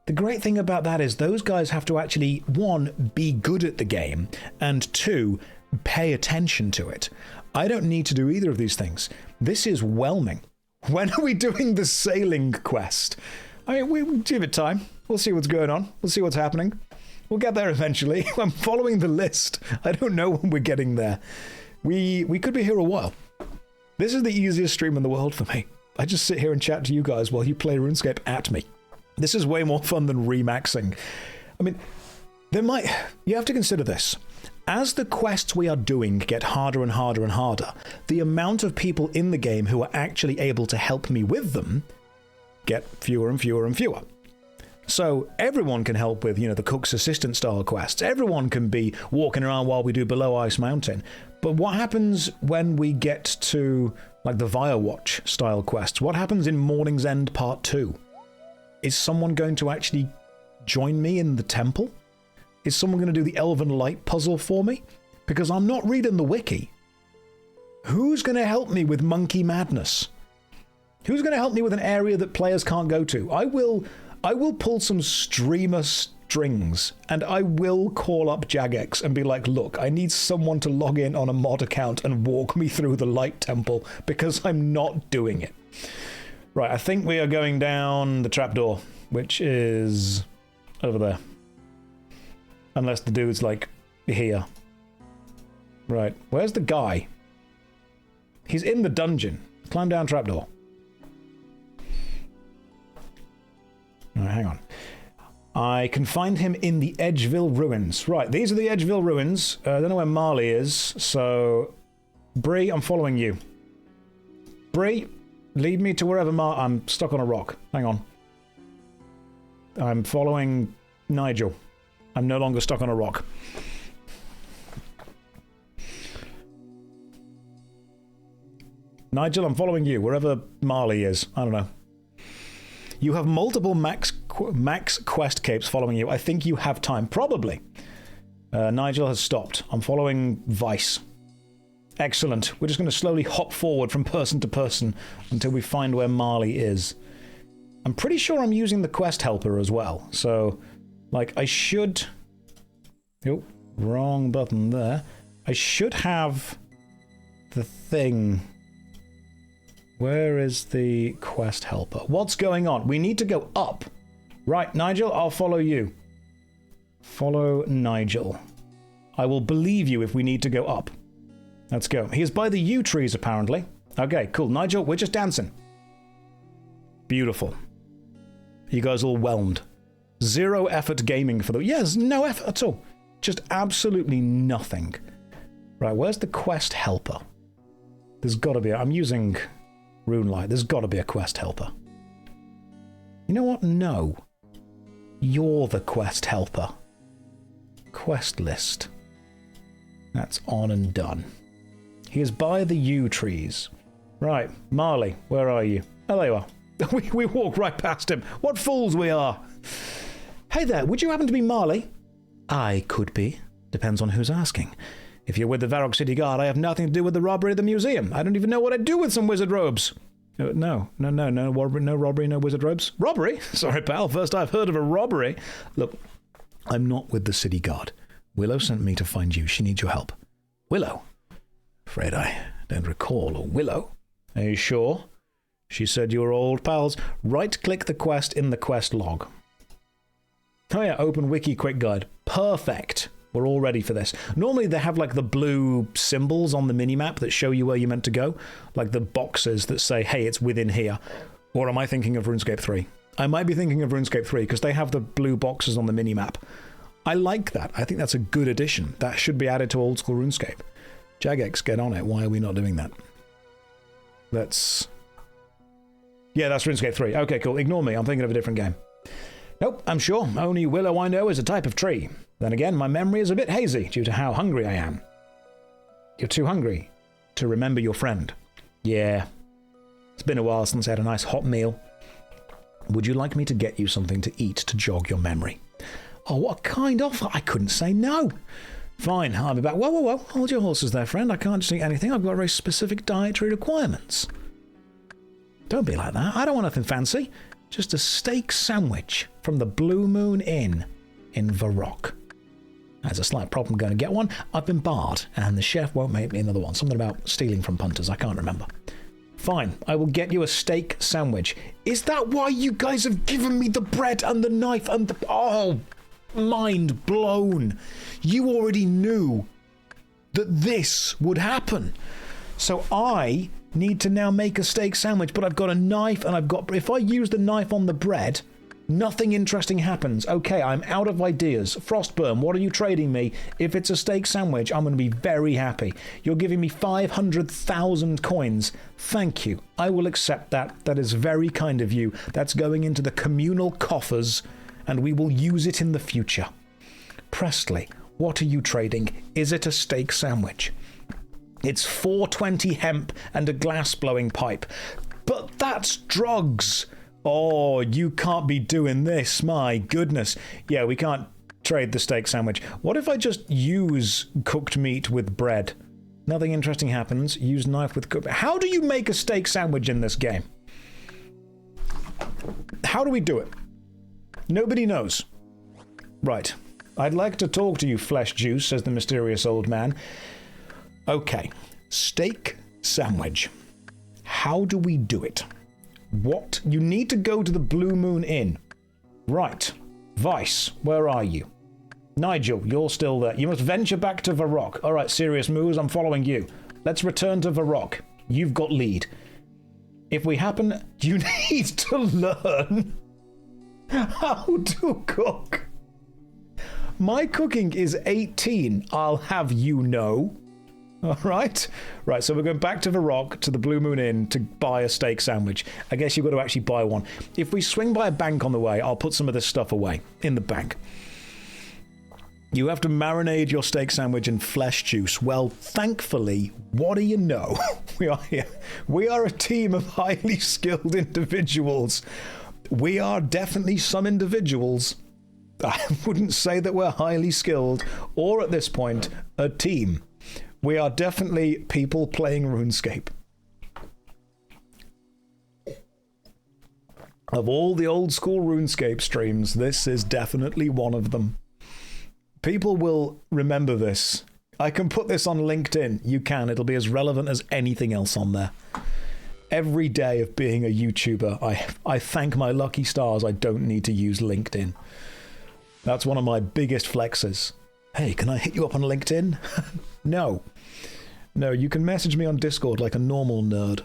A: The great thing about that is those guys have to actually, 1, be good at the game, and 2, pay attention to it. I don't need to do either of these things. This is whelming. When are we doing the sailing quest? I mean, we'll give it time. We'll see what's going on. We'll see what's happening. We'll get there eventually. I'm following the list. I don't know when we're getting there. We could be here a while. This is the easiest stream in the world for me. I just sit here and chat to you guys while you play RuneScape at me. This is way more fun than remaxing. I mean, you have to consider this. As the quests we are doing get harder and harder and harder, the amount of people in the game who are actually able to help me with them get fewer and fewer and fewer. So everyone can help with, the cook's assistant style quests. Everyone can be walking around while we do Below Ice Mountain. But what happens when we get to, like, the Firewatch style quests? What happens in Morning's End Part 2? Is someone going to actually join me in the temple? Is someone going to do the Elven Light puzzle for me? Because I'm not reading the wiki. Who's going to help me with Monkey Madness? Who's going to help me with an area that players can't go to? I will pull some streamer strings, and I will call up Jagex and be like, look, I need someone to log in on a mod account and walk me through the Light Temple, because I'm not doing it. Right, I think we are going down the trapdoor, which is over there. Unless the dude's, like, here. Right, where's the guy? He's in the dungeon. Climb down trapdoor. Right, hang on. I can find him in the Edgeville Ruins. Right, these are the Edgeville Ruins. I don't know where Marley is, so... Bree, I'm following you. Bree, lead me to wherever I'm stuck on a rock. Hang on. I'm following Nigel. I'm no longer stuck on a rock. Nigel, I'm following you, wherever Marley is. I don't know. You have multiple max quest capes following you. I think you have time. Probably. Nigel has stopped. I'm following Vice. Excellent. We're just going to slowly hop forward from person to person until we find where Marley is. I'm pretty sure I'm using the quest helper as well. So, like, I should... Oh, wrong button there. I should have the thing... Where is the quest helper? What's going on? We need to go up. Right, Nigel, I'll follow you. Follow Nigel. I will believe you if we need to go up. Let's go. He is by the yew trees, apparently. Okay, cool. Nigel, we're just dancing. Beautiful. You guys all whelmed. Zero effort gaming for the... Yes, no effort at all. Just absolutely nothing. Right, where's the quest helper? There's got to be... I'm using... Runelight. There's got to be a quest helper. You know what? No. You're the quest helper. Quest list. That's on and done. He is by the yew trees. Right. Marley, where are you? Oh, there you are. We walk right past him. What fools we are. Hey there, would you happen to be Marley? I could be. Depends on who's asking. If you're with the Varrock City Guard, I have nothing to do with the robbery of the museum. I don't even know what I'd do with some wizard robes. No robbery, no wizard robes. Robbery? Sorry, pal, first I've heard of a robbery. Look, I'm not with the City Guard. Willow sent me to find you. She needs your help. Willow? Afraid I don't recall a Willow. Are you sure? She said you were old pals. Right-click the quest in the quest log. Oh yeah, open wiki quick guide. Perfect. We're all ready for this. Normally they have like the blue symbols on the minimap that show you where you're meant to go. Like the boxes that say, hey, it's within here. Or am I thinking of RuneScape 3? I might be thinking of RuneScape 3 because they have the blue boxes on the minimap. I like that. I think that's a good addition. That should be added to old school RuneScape. Jagex, get on it. Why are we not doing that? Yeah, that's RuneScape 3. Okay, cool. Ignore me. I'm thinking of a different game. Nope, I'm sure. Only willow I know is a type of tree. Then again, my memory is a bit hazy due to how hungry I am. You're too hungry to remember your friend. Yeah. It's been a while since I had a nice hot meal. Would you like me to get you something to eat to jog your memory? Oh, what a kind offer. I couldn't say no. Fine, I'll be back. Whoa. Hold your horses there, friend. I can't just eat anything. I've got very specific dietary requirements. Don't be like that. I don't want nothing fancy. Just a steak sandwich from the Blue Moon Inn in Varrock. There's a slight problem going to get one. I've been barred, and the chef won't make me another one. Something about stealing from punters. I can't remember. Fine, I will get you a steak sandwich. Is that why you guys have given me the bread and the knife and the... Oh, mind blown. You already knew that this would happen. So I need to now make a steak sandwich, but I've got a knife and I've got... If I use the knife on the bread, nothing interesting happens. Okay, I'm out of ideas. Frostburn, what are you trading me? If it's a steak sandwich, I'm going to be very happy. You're giving me 500,000 coins. Thank you. I will accept that. That is very kind of you. That's going into the communal coffers, and we will use it in the future. Presley, what are you trading? Is it a steak sandwich? It's 420 hemp and a glass-blowing pipe. But that's drugs. Oh, you can't be doing this. My goodness. Yeah, we can't trade the steak sandwich. What if I just use cooked meat with bread? Nothing interesting happens. Use knife with cooked... How do you make a steak sandwich in this game? How do we do it? Nobody knows. Right. I'd like to talk to you, Flesh Juice, says the mysterious old man. Okay. Steak sandwich. How do we do it? What? You need to go to the Blue Moon Inn. Right. Vice, where are you? Nigel, you're still there. You must venture back to Varrock. All right, Serious Moves, I'm following you. Let's return to Varrock. You've got lead. If we happen, you need to learn how to cook. My cooking is 18, I'll have you know. All right? Right, so we're going back to Varrock, to the Blue Moon Inn, to buy a steak sandwich. I guess you've got to actually buy one. If we swing by a bank on the way, I'll put some of this stuff away in the bank. You have to marinate your steak sandwich in flesh juice. Well, thankfully, what do you know? We are here. We are a team of highly skilled individuals. We are definitely some individuals. I wouldn't say that we're highly skilled, or at this point, a team. We are definitely people playing RuneScape. Of all the old school RuneScape streams, this is definitely one of them. People will remember this. I can put this on LinkedIn. You can. It'll be as relevant as anything else on there. Every day of being a YouTuber, I thank my lucky stars I don't need to use LinkedIn. That's one of my biggest flexes. Hey, can I hit you up on LinkedIn? No. No, you can message me on Discord like a normal nerd.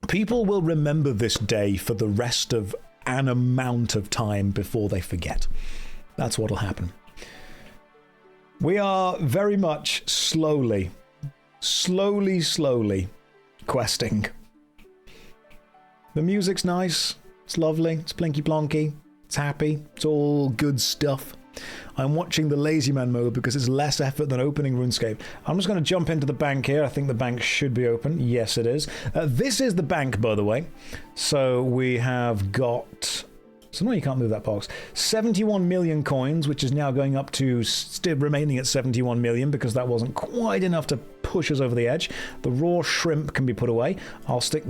A: People will remember this day for the rest of an amount of time before they forget. That's what'll happen. We are very much slowly questing. The music's nice. It's lovely. It's plinky plonky. It's happy. It's all good stuff. I'm watching the LazyManMode because it's less effort than opening RuneScape. I'm just going to jump into the bank here. I think the bank should be open. Yes, it is. This is the bank, by the way. So we have got... So no, you can't move that box. 71 million coins, which is now going up to... Still remaining at 71 million because that wasn't quite enough to push us over the edge. The raw shrimp can be put away. I'll stick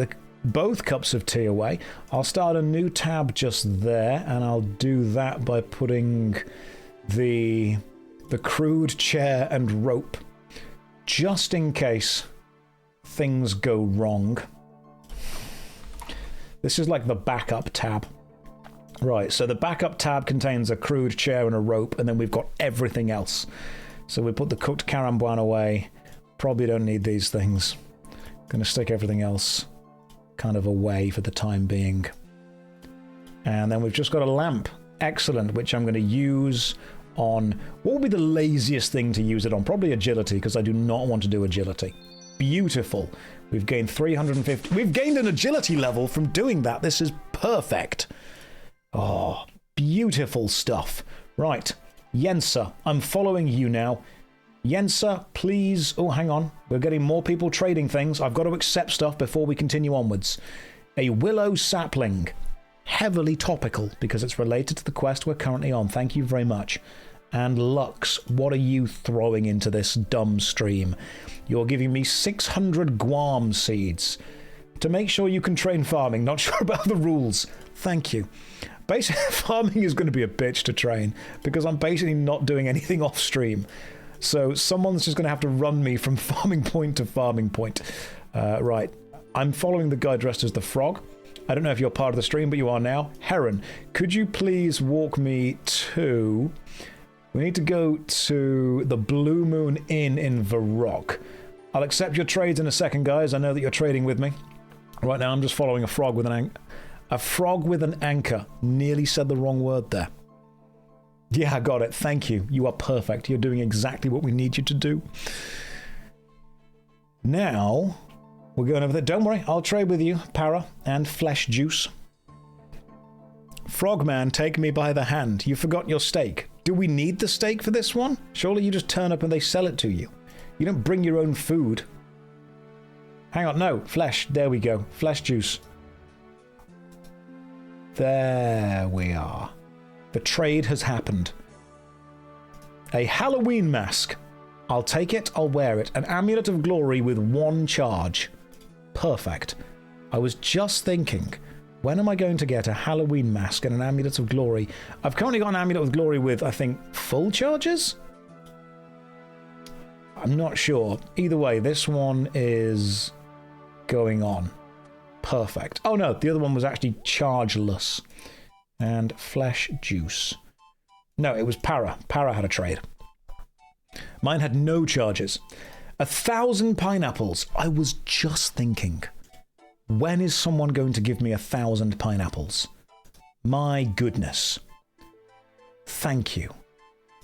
A: both cups of tea away. I'll start a new tab just there, and I'll do that by putting the crude chair and rope, just in case things go wrong. This is like the backup tab. Right, so the backup tab contains a crude chair and a rope, and then we've got everything else. So we put the cooked caramboine away. Probably don't need these things. Gonna stick everything else kind of away for the time being. And then we've just got a lamp. Excellent, which I'm going to use on... What would be the laziest thing to use it on? Probably agility, because I do not want to do agility. Beautiful. We've gained 350... We've gained an agility level from doing that. This is perfect. Oh, beautiful stuff. Right. Yensa, I'm following you now. Yensa, please... Oh, hang on. We're getting more people trading things. I've got to accept stuff before we continue onwards. A willow sapling. Heavily topical, because it's related to the quest we're currently on. Thank you very much. And Lux, what are you throwing into this dumb stream? You're giving me 600 guam seeds. To make sure you can train farming. Not sure about the rules. Thank you. Basically, farming is going to be a bitch to train, because I'm basically not doing anything off stream. So someone's just going to have to run me from farming point to farming point. Right. I'm following the guy dressed as the frog. I don't know if you're part of the stream, but you are now. Heron, could you please walk me to... We need to go to the Blue Moon Inn in Varrock. I'll accept your trades in a second, guys. I know that you're trading with me. Right now, I'm just following a frog with an anchor. A frog with an anchor. Nearly said the wrong word there. Yeah, I got it. Thank you. You are perfect. You're doing exactly what we need you to do. Now, we're going over there. Don't worry, I'll trade with you, Para and Flesh Juice. Frogman, take me by the hand. You forgot your steak. Do we need the steak for this one? Surely you just turn up and they sell it to you. You don't bring your own food. Hang on, no. Flesh. There we go. Flesh Juice. There we are. The trade has happened. A Halloween mask. I'll take it, I'll wear it. An amulet of glory with 1 charge. Perfect. I was just thinking, When am I going to get a Halloween mask and an Amulet of Glory? I've currently got an Amulet of Glory with, I think, full charges? I'm not sure. Either way, this one is going on. Perfect. Oh no, the other one was actually chargeless. And flesh juice. No, it was Para. Para had a trade. Mine had no charges. 1,000 pineapples. I was just thinking, when is someone going to give me 1,000 pineapples? My goodness. Thank you.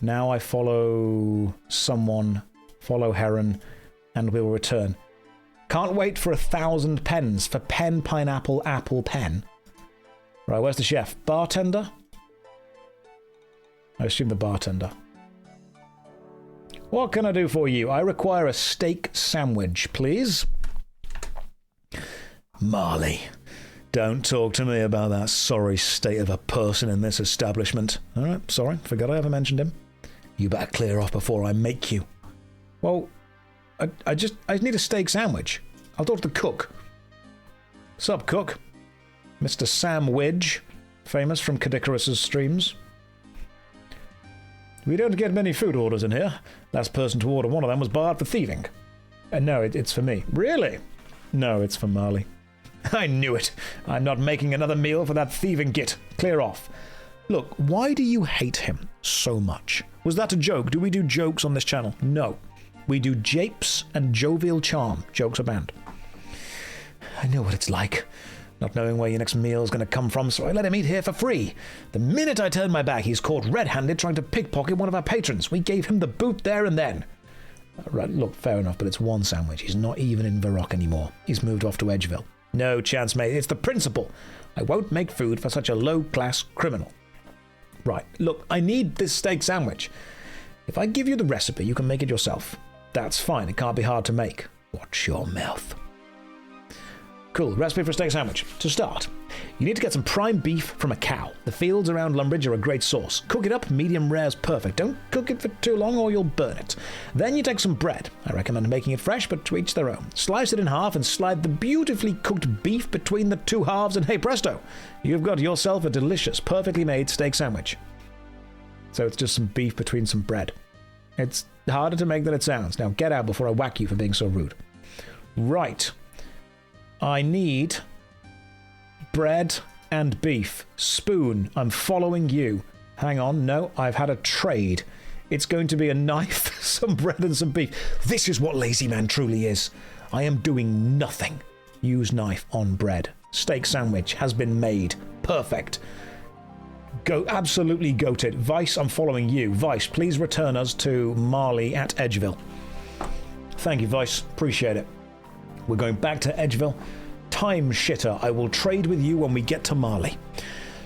A: Now I follow someone, follow Heron, and we'll return. Can't wait for 1,000 pens for pen, pineapple, apple, pen. Right, where's the chef? Bartender? I assume the bartender. What can I do for you? I require a steak sandwich, please. Marley, don't talk to me about that sorry state of a person in this establishment. All right, sorry, forgot I ever mentioned him. You better clear off before I make you. Well, I just need a steak sandwich. I'll talk to the cook. Sup, cook? Mr. Sam Widge, famous from Cadicarus's streams. We don't get many food orders in here. Last person to order one of them was barred for thieving. No, it's for me. Really? No, it's for Marley. I knew it. I'm not making another meal for that thieving git. Clear off. Look, why do you hate him so much? Was that a joke? Do we do jokes on this channel? No. We do japes and jovial charm. Jokes are banned. I know what it's like. Not knowing where your next meal is going to come from, so I let him eat here for free. The minute I turned my back, he's caught red-handed trying to pickpocket one of our patrons. We gave him the boot there and then. Right, look, fair enough, but it's one sandwich. He's not even in Varrock anymore. He's moved off to Edgeville. No chance, mate. It's the principle. I won't make food for such a low-class criminal. Right, look, I need this steak sandwich. If I give you the recipe, you can make it yourself. That's fine. It can't be hard to make. Watch your mouth. Cool, recipe for a steak sandwich. To start, you need to get some prime beef from a cow. The fields around Lumbridge are a great source. Cook it up, medium rare is perfect. Don't cook it for too long or you'll burn it. Then you take some bread. I recommend making it fresh, but to each their own. Slice it in half and slide the beautifully cooked beef between the two halves and hey presto, you've got yourself a delicious, perfectly made steak sandwich. So it's just some beef between some bread. It's harder to make than it sounds. Now get out before I whack you for being so rude. Right. I need bread and beef. Spoon, I'm following you. Hang on, no, I've had a trade. It's going to be a knife, some bread and some beef. This is what Lazy Man truly is. I am doing nothing. Use knife on bread. Steak sandwich has been made. Perfect. Go, absolutely goated. Vice, I'm following you. Vice, please return us to Marley at Edgeville. Thank you, Vice. Appreciate it. We're going back to Edgeville. Time shitter, I will trade with you when we get to Marley.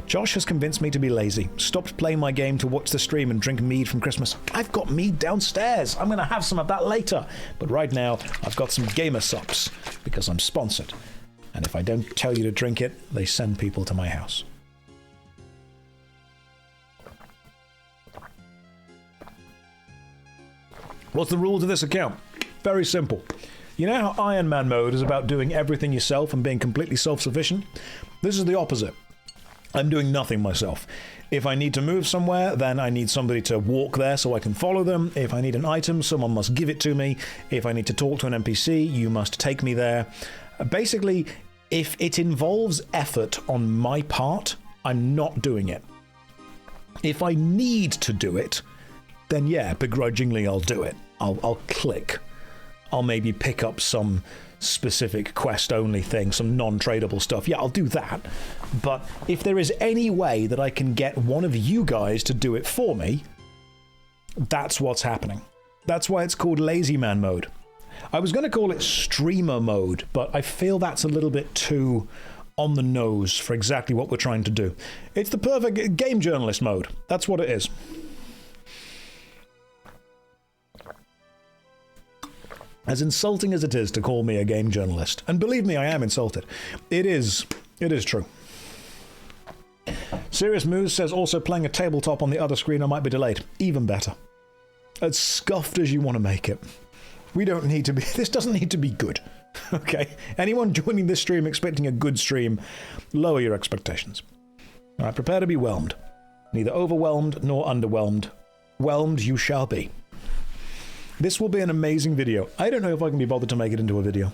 A: Josh has convinced me to be lazy. Stopped playing my game to watch the stream and drink mead from Christmas. I've got mead downstairs. I'm going to have some of that later. But right now, I've got some gamer sops because I'm sponsored. And if I don't tell you to drink it, they send people to my house. What's the rules of this account? Very simple. You know how Iron Man mode is about doing everything yourself and being completely self-sufficient? This is the opposite. I'm doing nothing myself. If I need to move somewhere, then I need somebody to walk there so I can follow them. If I need an item, someone must give it to me. If I need to talk to an NPC, you must take me there. Basically, if it involves effort on my part, I'm not doing it. If I need to do it, then yeah, begrudgingly I'll do it. I'll click. I'll maybe pick up some specific quest-only thing, some non-tradable stuff. Yeah, I'll do that. But if there is any way that I can get one of you guys to do it for me, that's what's happening. That's why it's called Lazy Man mode. I was going to call it streamer mode, but I feel that's a little bit too on the nose for exactly what we're trying to do. It's the perfect game journalist mode. That's what it is. As insulting as it is to call me a game journalist, and believe me, I am insulted, it is true. Serious Moose says also playing a tabletop on the other screen I might be delayed. Even better. As scuffed as you want to make it. We don't need to be, this doesn't need to be good. Okay? Anyone joining this stream expecting a good stream, lower your expectations. All right, prepare to be whelmed. Neither overwhelmed nor underwhelmed. Whelmed you shall be. This will be an amazing video. I don't know if I can be bothered to make it into a video.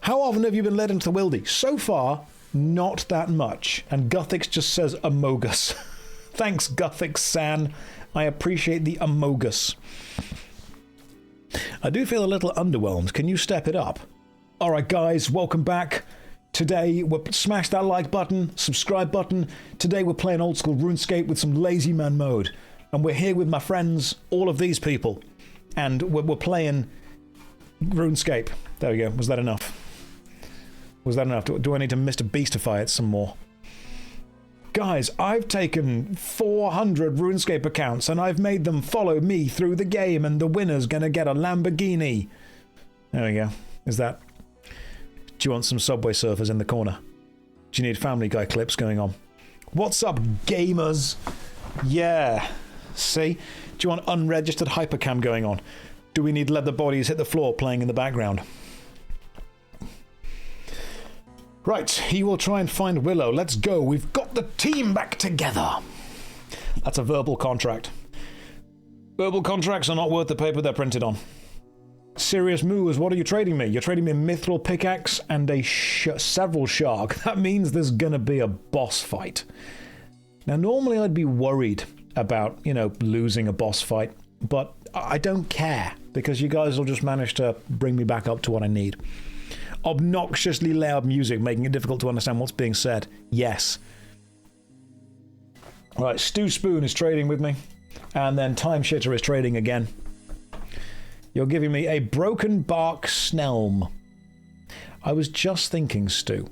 A: How often have you been led into the wildy? So far, not that much. And Guthix just says Amogus. Thanks, Guthix-san. I appreciate the Amogus. I do feel a little underwhelmed. Can you step it up? Alright guys, welcome back. Today, smash that like button, subscribe button. Today we're playing old school RuneScape with some LazyManMode. And we're here with my friends, all of these people. And we're playing RuneScape. There we go. Was that enough? Was that enough? Do I need to Mr. Beastify it some more? Guys, I've taken 400 RuneScape accounts and I've made them follow me through the game, and the winner's gonna get a Lamborghini. There we go. Is that... Do you want some Subway Surfers in the corner? Do you need Family Guy clips going on? What's up, gamers? Yeah. See? Do you want unregistered hypercam going on? Do we need Let the Bodies Hit the Floor playing in the background? Right, he will try and find Willow. Let's go. We've got the team back together. That's a verbal contract. Verbal contracts are not worth the paper they're printed on. Serious moves, what are you trading me? You're trading me a mithril pickaxe and a several shark. That means there's gonna be a boss fight. Now, normally I'd be worried about, you know, losing a boss fight, but I don't care, because you guys will just manage to bring me back up to what I need. Obnoxiously loud music, making it difficult to understand what's being said. Yes. Right, Stu Spoon is trading with me, and then Time Shitter is trading again. You're giving me a broken bark snelm. I was just thinking, Stu,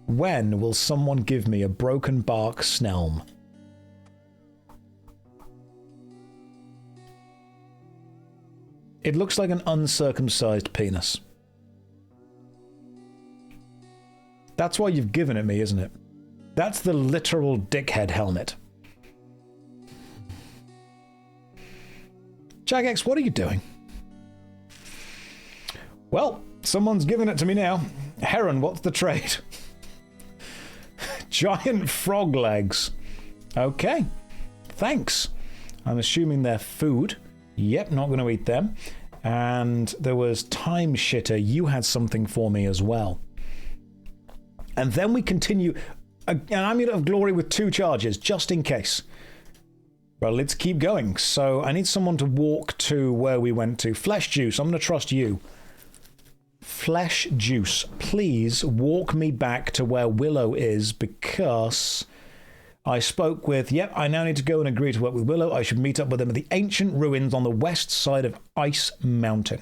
A: when will someone give me a broken bark snelm? It looks like an uncircumcised penis. That's why you've given it me, isn't it? That's the literal dickhead helmet. Jagex, what are you doing? Well, someone's given it to me now. Heron, what's the trade? Giant frog legs. Okay. Thanks. I'm assuming they're food. Yep, not going to eat them. And there was Time Shitter. You had something for me as well. And then we continue. An Amulet of Glory with 2 charges, just in case. Well, let's keep going. So I need someone to walk to where we went to. Flesh Juice, I'm going to trust you. Flesh Juice, please walk me back to where Willow is, because I spoke with... Yep, I now need to go and agree to work with Willow. I should meet up with them at the ancient ruins on the west side of Ice Mountain.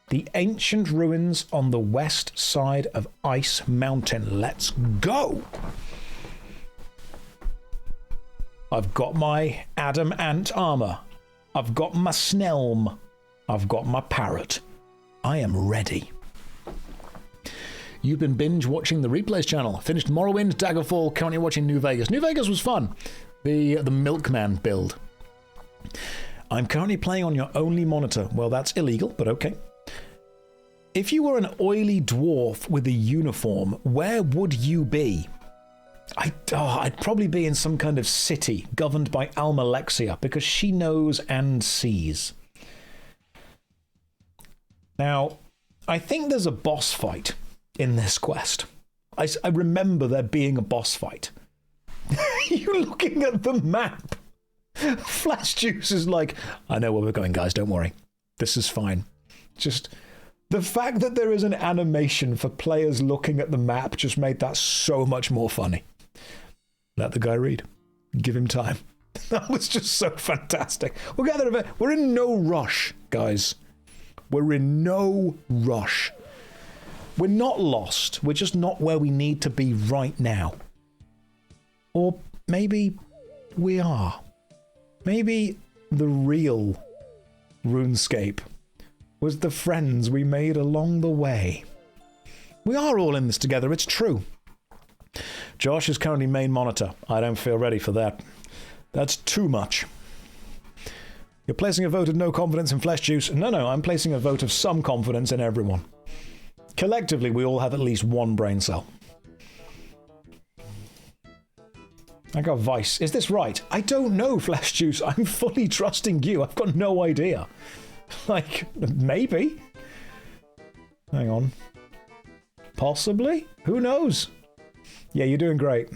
A: The ancient ruins on the west side of Ice Mountain. Let's go! I've got my Adam Ant armor. I've got my Snelm. I've got my parrot. I am ready. You've been binge watching the Replays channel. Finished Morrowind, Daggerfall, currently watching New Vegas. New Vegas was fun. The Milkman build. I'm currently playing on your only monitor. Well, that's illegal, but okay. If you were an oily dwarf with a uniform, where would you be? I'd probably be in some kind of city governed by Almalexia, because she knows and sees. Now, I think there's a boss fight in this quest. I remember there being a boss fight. You're looking at the map. Flash Juice is like, I know where we're going, guys, don't worry. This is fine. Just the fact that there is an animation for players looking at the map just made that so much more funny. Let the guy read. Give him time. That was just so fantastic. We'll get there. We're in no rush, guys. We're in no rush. We're not lost. We're just not where we need to be right now. Or maybe we are. Maybe the real RuneScape was the friends we made along the way. We are all in this together, it's true. Josh is currently main monitor. I don't feel ready for that. That's too much. You're placing a vote of no confidence in Flesh Juice. No, I'm placing a vote of some confidence in everyone. Collectively, we all have at least one brain cell. I got Vice. Is this right? I don't know, Flash Juice. I'm fully trusting you. I've got no idea. Like, maybe. Hang on. Possibly? Who knows? Yeah, you're doing great.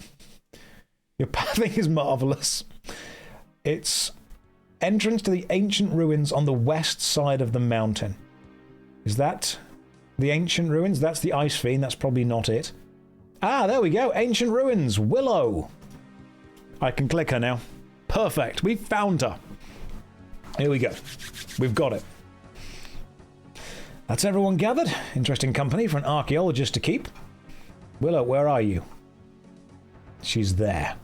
A: Your pathing is marvelous. It's entrance to the ancient ruins on the west side of the mountain. Is that the ancient ruins? That's the Ice Fiend. That's probably not it. Ah, there we go. Ancient ruins. Willow. I can click her now. Perfect. We found her. Here we go. We've got it. That's everyone gathered. Interesting company for an archaeologist to keep. Willow, where are you? She's there.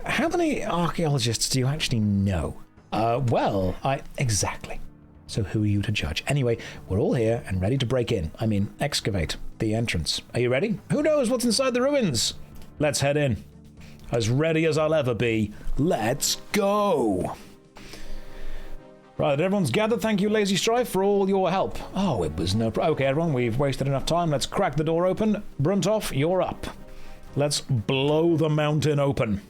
A: How many archaeologists do you actually know? Well, exactly. So who are you to judge? Anyway, we're all here and ready to break in. I mean, excavate the entrance. Are you ready? Who knows what's inside the ruins? Let's head in. As ready as I'll ever be. Let's go! Right, everyone's gathered. Thank you, LazyStrife, for all your help. Oh, it was no problem. Okay, everyone, we've wasted enough time. Let's crack the door open. Bruntoff, you're up. Let's blow the mountain open.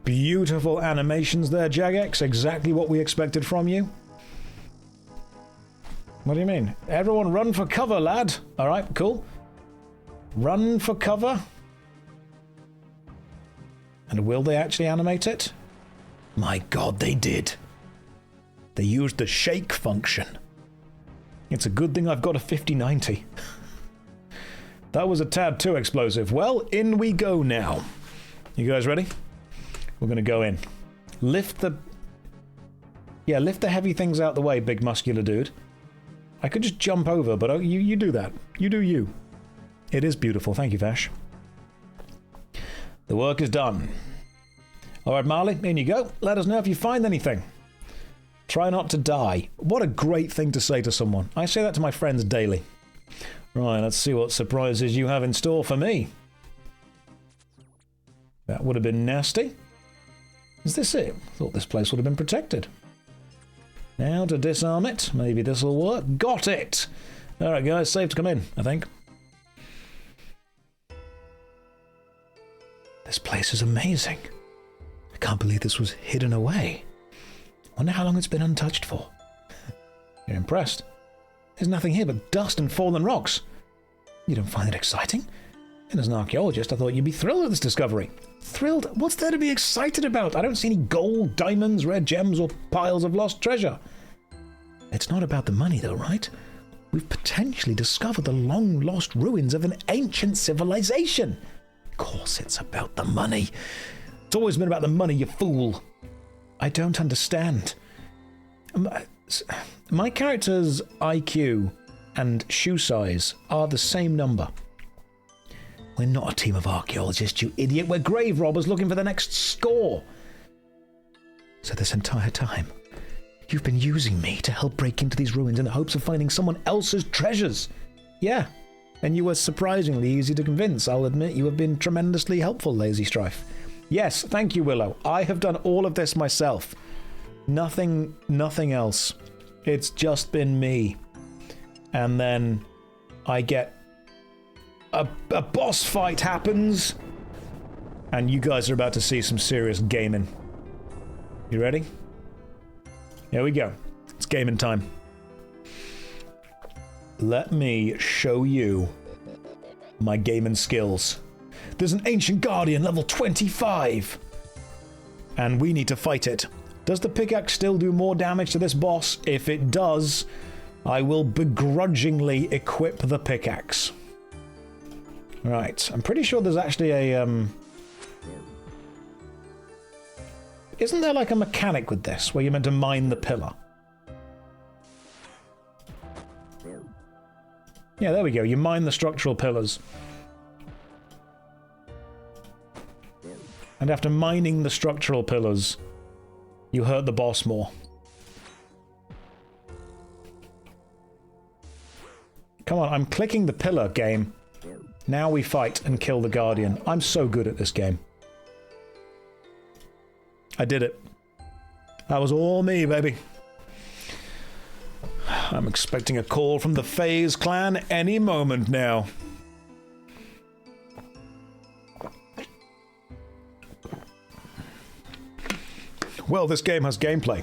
A: Beautiful animations there, Jagex. Exactly what we expected from you. What do you mean? Everyone run for cover, lad. All right, cool. Run for cover. And will they actually animate it? My god, they did. They used the shake function. It's a good thing I've got a 5090. That was a tad too explosive. Well, in we go now. You guys ready? We're going to go in. Lift the heavy things out the way, big muscular dude. I could just jump over, but you do that. You do you. It is beautiful. Thank you, Vash. The work is done. All right, Marley, in you go. Let us know if you find anything. Try not to die. What a great thing to say to someone. I say that to my friends daily. Right, let's see what surprises you have in store for me. That would have been nasty. Is this it? I thought this place would have been protected. Now to disarm it. Maybe this will work. Got it! Alright guys, safe to come in, I think. This place is amazing. I can't believe this was hidden away. Wonder how long it's been untouched for. You're impressed. There's nothing here but dust and fallen rocks. You don't find it exciting? And as an archaeologist, I thought you'd be thrilled at this discovery. Thrilled? What's there to be excited about? I don't see any gold, diamonds, rare gems, or piles of lost treasure. It's not about the money, though, right? We've potentially discovered the long-lost ruins of an ancient civilization. Of course it's about the money. It's always been about the money, you fool. I don't understand. My character's IQ and shoe size are the same number. We're not a team of archaeologists, you idiot. We're grave robbers looking for the next score. So this entire time, you've been using me to help break into these ruins in the hopes of finding someone else's treasures. Yeah, and you were surprisingly easy to convince. I'll admit you have been tremendously helpful, LazyStrife. Yes, thank you, Willow. I have done all of this myself. Nothing else. It's just been me. And then I get... A boss fight happens, and you guys are about to see some serious gaming. You ready? Here we go. It's gaming time. Let me show you my gaming skills. There's an Ancient Guardian, level 25. And we need to fight it. Does the pickaxe still do more damage to this boss? If it does, I will begrudgingly equip the pickaxe. Right, I'm pretty sure there's actually a, Isn't there like a mechanic with this, where you're meant to mine the pillar? Yeah, there we go, you mine the structural pillars. And after mining the structural pillars, you hurt the boss more. Come on, I'm clicking the pillar, game. Now we fight and kill the Guardian. I'm so good at this game. I did it. That was all me, baby. I'm expecting a call from the FaZe clan any moment now. Well, this game has gameplay.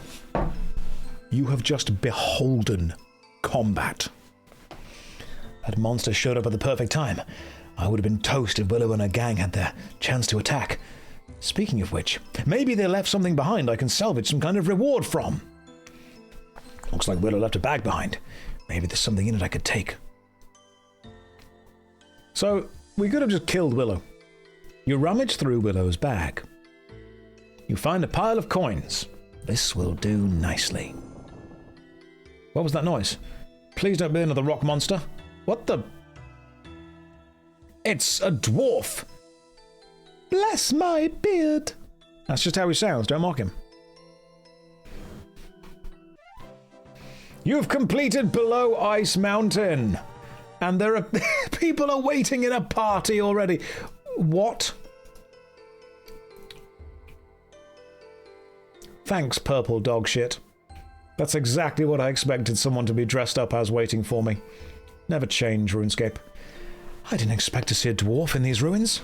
A: You have just beholden combat. That monster showed up at the perfect time. I would have been toast if Willow and her gang had their chance to attack. Speaking of which, maybe they left something behind I can salvage some kind of reward from. Looks like Willow left a bag behind. Maybe there's something in it I could take. So, we could have just killed Willow. You rummage through Willow's bag. You find a pile of coins. This will do nicely. What was that noise? Please don't be another rock monster. What the... It's a dwarf! Bless my beard! That's just how he sounds, don't mock him. You've completed Below Ice Mountain! And there are... people are waiting in a party already. What? Thanks, purple dog shit. That's exactly what I expected someone to be dressed up as waiting for me. Never change, RuneScape. I didn't expect to see a dwarf in these ruins.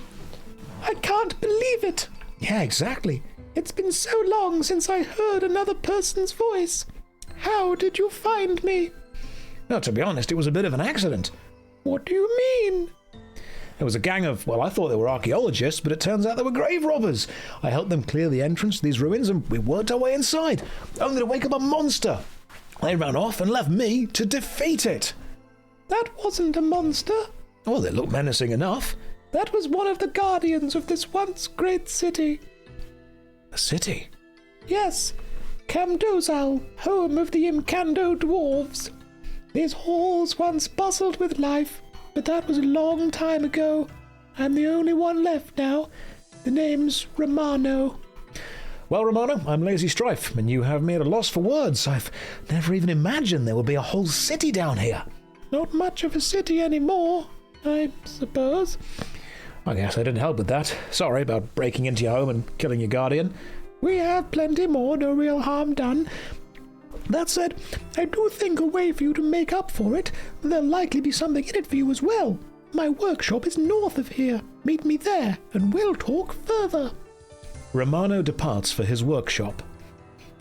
A: I can't believe it. Yeah, exactly. It's been so long since I heard another person's voice. How did you find me? No, to be honest, it was a bit of an accident. What do you mean? There was a gang of, well, I thought they were archaeologists, but it turns out they were grave robbers. I helped them clear the entrance to these ruins and we worked our way inside, only to wake up a monster. They ran off and left me to defeat it. That wasn't a monster. Well, it looked menacing enough. That was one of the guardians of this once great city. A city? Yes. Camdozal, home of the Imcando dwarves. These halls once bustled with life, but that was a long time ago. I'm the only one left now. The name's Romano. Well, Romano, I'm LazyStrife, and you have me at a loss for words. I've never even imagined there would be a whole city down here. Not much of a city anymore, I suppose. I guess I didn't help with that. Sorry about breaking into your home and killing your guardian. We have plenty more, no real harm done. That said, I do think a way for you to make up for it. There'll likely be something in it for you as well. My workshop is north of here. Meet me there, and we'll talk further. Romano departs for his workshop.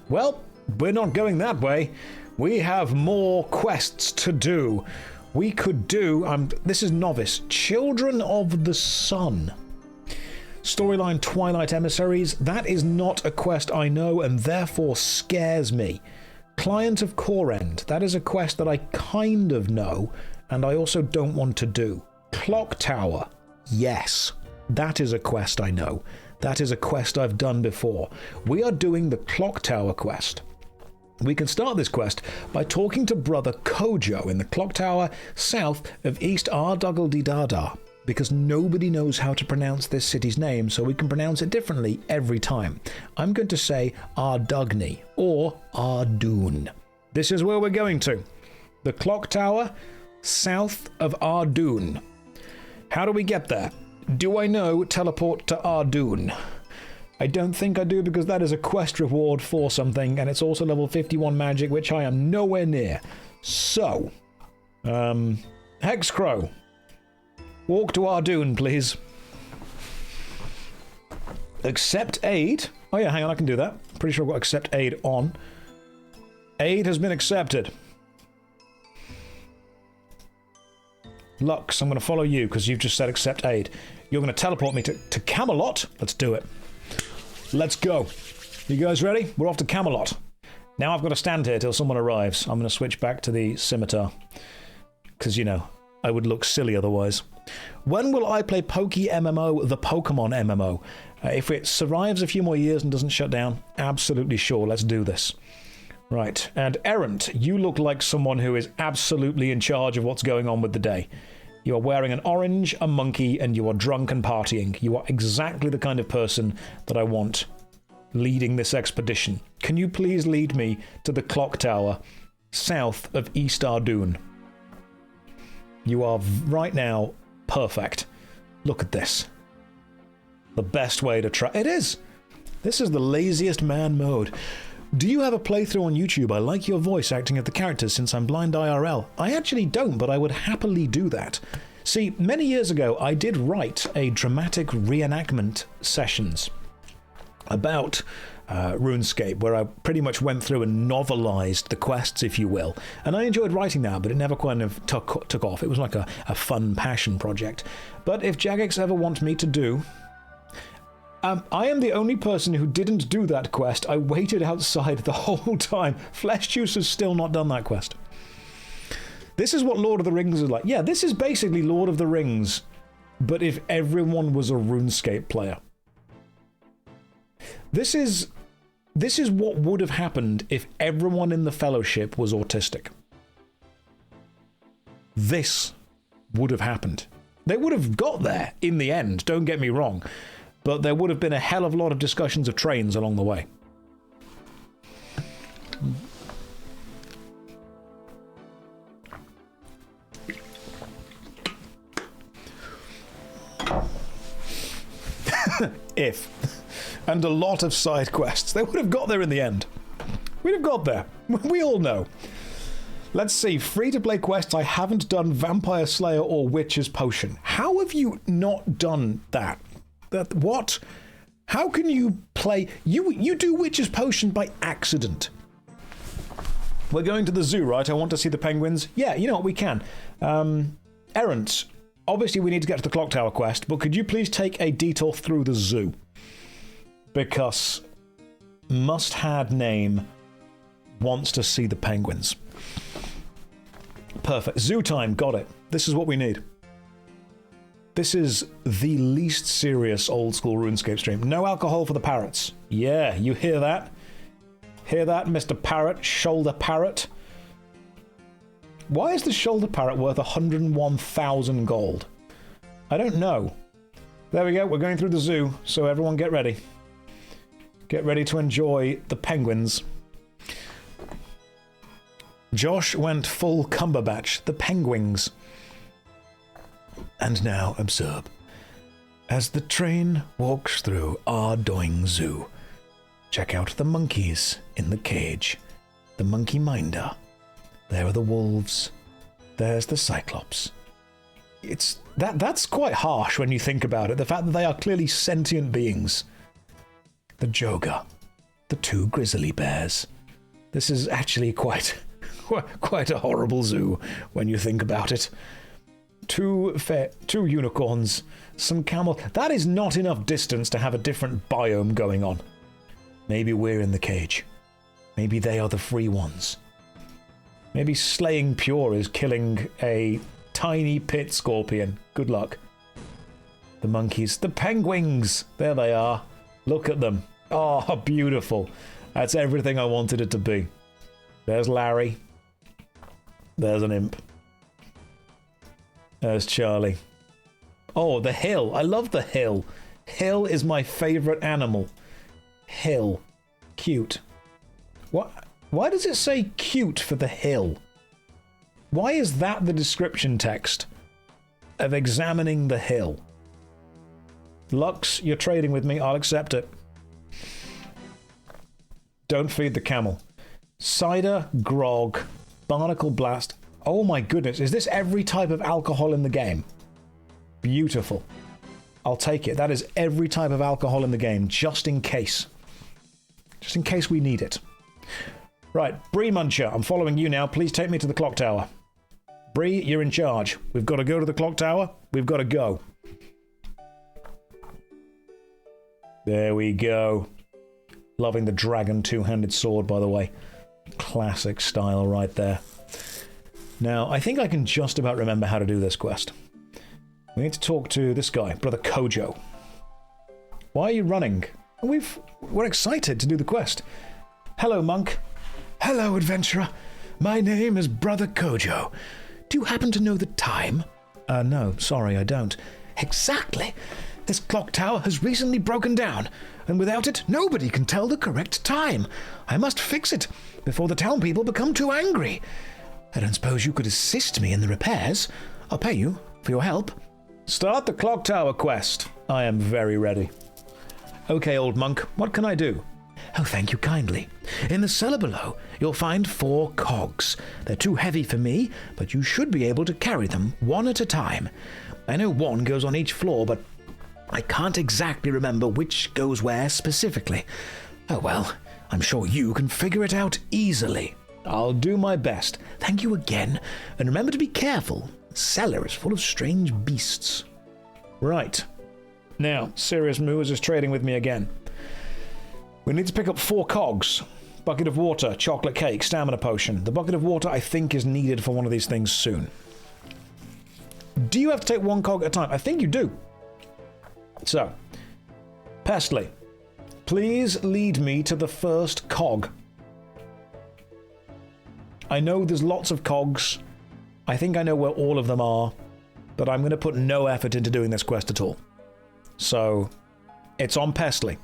A: Well, we're not going that way. We have more quests to do. We could do... this is Novice. Children of the Sun. Storyline Twilight Emissaries. That is not a quest I know and therefore scares me. Client of Kourend. That is a quest that I kind of know and I also don't want to do. Clock Tower. Yes. That is a quest I know. That is a quest I've done before. We are doing the Clock Tower quest. We can start this quest by talking to Brother Kojo in the Clock Tower south of East Arduggle-Dee-Dada, because nobody knows how to pronounce this city's name, so we can pronounce it differently every time. I'm going to say Ardugni or Ardoon. This is where we're going to. The Clock Tower south of Ardoon. How do we get there? Do I know teleport to Ardoon? I don't think I do, because that is a quest reward for something, and it's also level 51 magic, which I am nowhere near. So, Hexcrow, walk to Ardoon, please. Accept aid. Oh yeah, hang on, I can do that. Pretty sure I've got accept aid on. Aid has been accepted. Lux, I'm going to follow you, because you've just said accept aid. You're going to teleport me to Camelot. Let's do it. Let's go. You guys ready? We're off to Camelot. Now I've got to stand here till someone arrives. I'm going to switch back to the scimitar. Because, you know, I would look silly otherwise. When will I play Poke MMO, the Pokemon MMO? If it survives a few more years and doesn't shut down, absolutely sure. Let's do this. Right. And Errant, you look like someone who is absolutely in charge of what's going on with the day. You are wearing an orange, a monkey, and you are drunk and partying. You are exactly the kind of person that I want leading this expedition. Can you please lead me to the Clock Tower, south of East Ardoon? You are right now perfect. Look at this. The best way to try... It is! This is the laziest man mode. Do you have a playthrough on YouTube? I like your voice acting of the characters since I'm blind IRL. I actually don't, but I would happily do that. See, many years ago, I did write a dramatic reenactment sessions about RuneScape, where I pretty much went through and novelized the quests, if you will. And I enjoyed writing that, but it never kind of took off. It was like a fun passion project. But if Jagex ever want me to do... I am the only person who didn't do that quest. I waited outside the whole time. Flesh Juice has still not done that quest. This is what Lord of the Rings is like. Yeah, this is basically Lord of the Rings, but if everyone was a RuneScape player. This is what would have happened if everyone in the Fellowship was autistic. This would have happened. They would have got there in the end, don't get me wrong, but there would have been a hell of a lot of discussions of trains along the way. If. And a lot of side quests. They would have got there in the end. We'd have got there. We all know. Let's see. Free-to-play quests. I haven't done Vampire Slayer or Witch's Potion. How have you not done that? What? How can you play... You do Witch's Potion by accident. We're going to the zoo, right? I want to see the penguins. Yeah, you know what? We can. Errant. Obviously, we need to get to the Clock Tower quest, but could you please take a detour through the zoo? Because must-had name wants to see the penguins. Perfect. Zoo time. Got it. This is what we need. This is the least serious old-school RuneScape stream. No alcohol for the parrots. Yeah, you hear that? Hear that, Mr. Parrot? Shoulder Parrot? Why is the shoulder parrot worth 101,000 gold? I don't know. There we go. We're going through the zoo, so everyone get ready. Get ready to enjoy the penguins. Josh went full Cumberbatch. The penguins. And now observe. As the train walks through Ardoing Zoo, check out the monkeys in the cage. The monkey minder. There are the wolves. There's the Cyclops. That's quite harsh when you think about it. The fact that they are clearly sentient beings. The Joga. The two grizzly bears. This is actually quite a horrible zoo when you think about it. Two unicorns, some camel. That is not enough distance to have a different biome going on. Maybe we're in the cage. Maybe they are the free ones. Maybe slaying Pure is killing a tiny pit scorpion. Good luck. The monkeys. The penguins! There they are. Look at them. Oh, beautiful. That's everything I wanted it to be. There's Larry. There's an imp. There's Charlie. Oh, the hill. I love the hill. Hill is my favourite animal. Hill. Cute. What? Why does it say cute for the hill? Why is that the description text of examining the hill? Lux, you're trading with me. I'll accept it. Don't feed the camel. Cider, grog, barnacle blast. Oh my goodness, is this every type of alcohol in the game? Beautiful. I'll take it. That is every type of alcohol in the game, just in case. Just in case we need it. Right, Bree Muncher, I'm following you now. Please take me to the clock tower. Bree, you're in charge. We've got to go to the clock tower. We've got to go. There we go. Loving the dragon two-handed sword, by the way. Classic style right there. Now, I think I can just about remember how to do this quest. We need to talk to this guy, Brother Kojo. Why are you running? We're excited to do the quest. Hello, monk. Hello, adventurer. My name is Brother Kojo. Do you happen to know the time? No, sorry, I don't. Exactly. This clock tower has recently broken down, and without it, nobody can tell the correct time. I must fix it before the town people become too angry. I don't suppose you could assist me in the repairs. I'll pay you for your help. Start the clock tower quest. I am very ready. Okay, old monk, what can I do?
B: Oh, thank you kindly. In the cellar below, you'll find 4 cogs. They're too heavy for me, but you should be able to carry them one at a time. I know one goes on each floor, but I can't exactly remember which goes where specifically. Oh well, I'm sure you can figure it out easily.
A: I'll do my best.
B: Thank you again, and remember to be careful. The cellar is full of strange beasts.
A: Right. Now, Serious Moves is trading with me again. We need to pick up 4 cogs. Bucket of water, chocolate cake, stamina potion. The bucket of water, I think, is needed for one of these things soon. Do you have to take 1 cog at a time? I think you do. So, Pestly, please lead me to the first cog. I know there's lots of cogs. I think I know where all of them are, but I'm going to put no effort into doing this quest at all. So, it's on Pestly.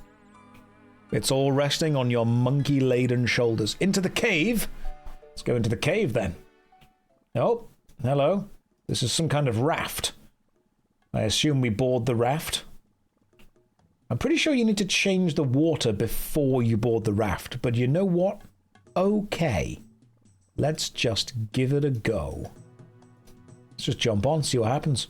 A: It's all resting on your monkey-laden shoulders. Into the cave! Let's go into the cave, then. Oh, hello. This is some kind of raft. I assume we board the raft. I'm pretty sure you need to change the water before you board the raft, but you know what? Okay. Let's just give it a go. Let's just jump on, see what happens.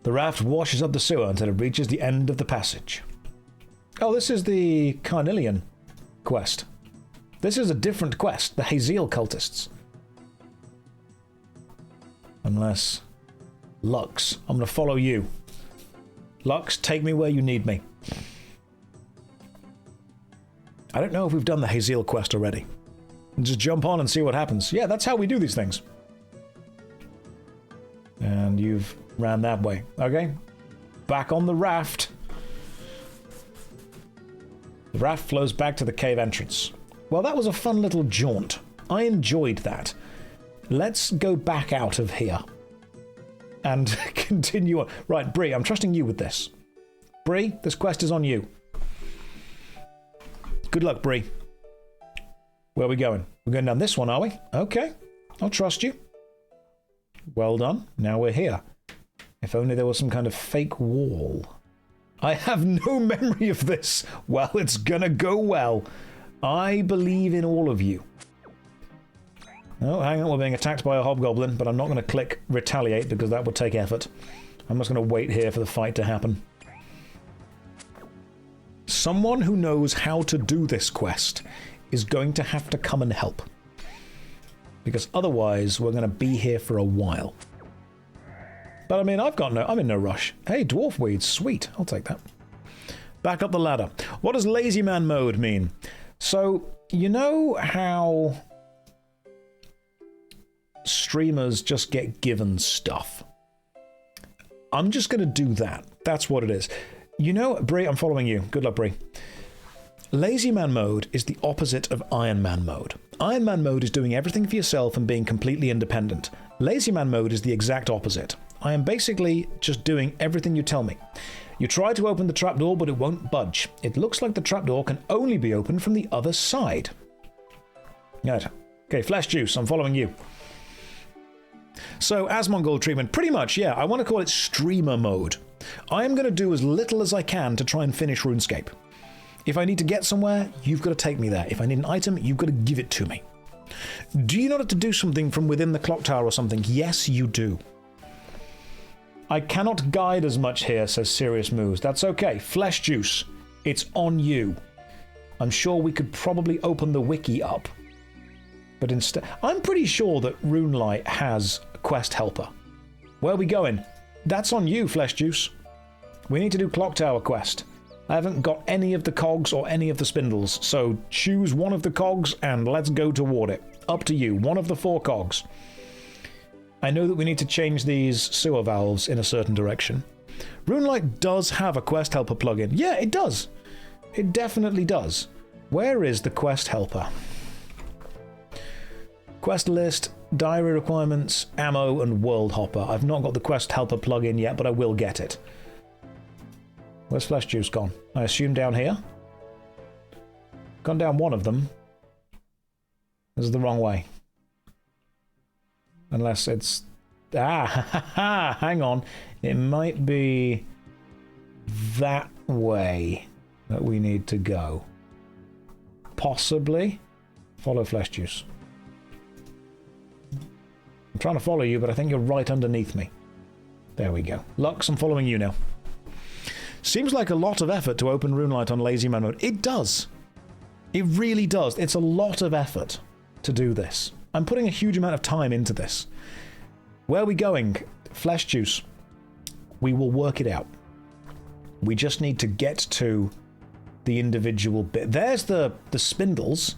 A: The raft washes up the sewer until it reaches the end of the passage. Oh, this is the Carnelian quest. This is a different quest, the Haziel cultists. Unless... Lux, I'm going to follow you. Lux, take me where you need me. I don't know if we've done the Haziel quest already. Just jump on and see what happens. Yeah, that's how we do these things. And you've ran that way. Okay. Back on the raft. The raft flows back to the cave entrance. Well, that was a fun little jaunt. I enjoyed that. Let's go back out of here. And continue on. Right, Bree, I'm trusting you with this. Bree, this quest is on you. Good luck, Bree. Where are we going? We're going down this one, are we? Okay. I'll trust you. Well done. Now we're here. If only there was some kind of fake wall. I have no memory of this. Well, it's gonna go well. I believe in all of you. Oh, hang on. We're being attacked by a hobgoblin, but I'm not going to click retaliate because that would take effort. I'm just going to wait here for the fight to happen. Someone who knows how to do this quest is going to have to come and help. Because otherwise, we're going to be here for a while. But I mean, I'm in no rush. Hey, dwarf weeds, sweet. I'll take that. Back up the ladder. What does LazyManMode mean? So, you know how streamers just get given stuff? I'm just going to do that. That's what it is. You know, Bree, I'm following you. Good luck, Bree. LazyManMode is the opposite of IronManMode. IronManMode is doing everything for yourself and being completely independent. LazyManMode is the exact opposite. I am basically just doing everything you tell me. You try to open the trapdoor, but it won't budge. It looks like the trapdoor can only be opened from the other side. Right. Okay, Flesh Juice, I'm following you. So, Asmongold treatment, pretty much, yeah, I want to call it streamer mode. I am going to do as little as I can to try and finish RuneScape. If I need to get somewhere, you've got to take me there. If I need an item, you've got to give it to me. Do you not have to do something from within the clock tower or something? Yes, you do. I cannot guide as much here, says Serious Moves. That's okay. Flesh Juice, it's on you. I'm sure we could probably open the wiki up. But instead, I'm pretty sure that RuneLight has a quest helper. Where are we going? That's on you, Flesh Juice. We need to do Clock Tower quest. I haven't got any of the cogs or any of the spindles, so choose one of the cogs and let's go toward it. Up to you, one of the 4 cogs. I know that we need to change these sewer valves in a certain direction. RuneLight does have a quest helper plugin. Yeah, it does. It definitely does. Where is the quest helper? Quest list, diary requirements, ammo, and world hopper. I've not got the quest helper plugin yet, but I will get it. Where's Flesh Juice gone? I assume down here? Gone down one of them. This is the wrong way. Unless it's... hang on. It might be that way. that we need to go. Possibly follow flesh juice. I'm trying to follow you, but I think you're right underneath me. There we go. Lux, I'm following you now. Seems like a lot of effort to open RuneLight on LazyManMode. It does. It really does. It's a lot of effort to do this. I'm putting a huge amount of time into this. Where are we going? Flesh juice. We will work it out. We just need to get to the individual bit. There's the spindles.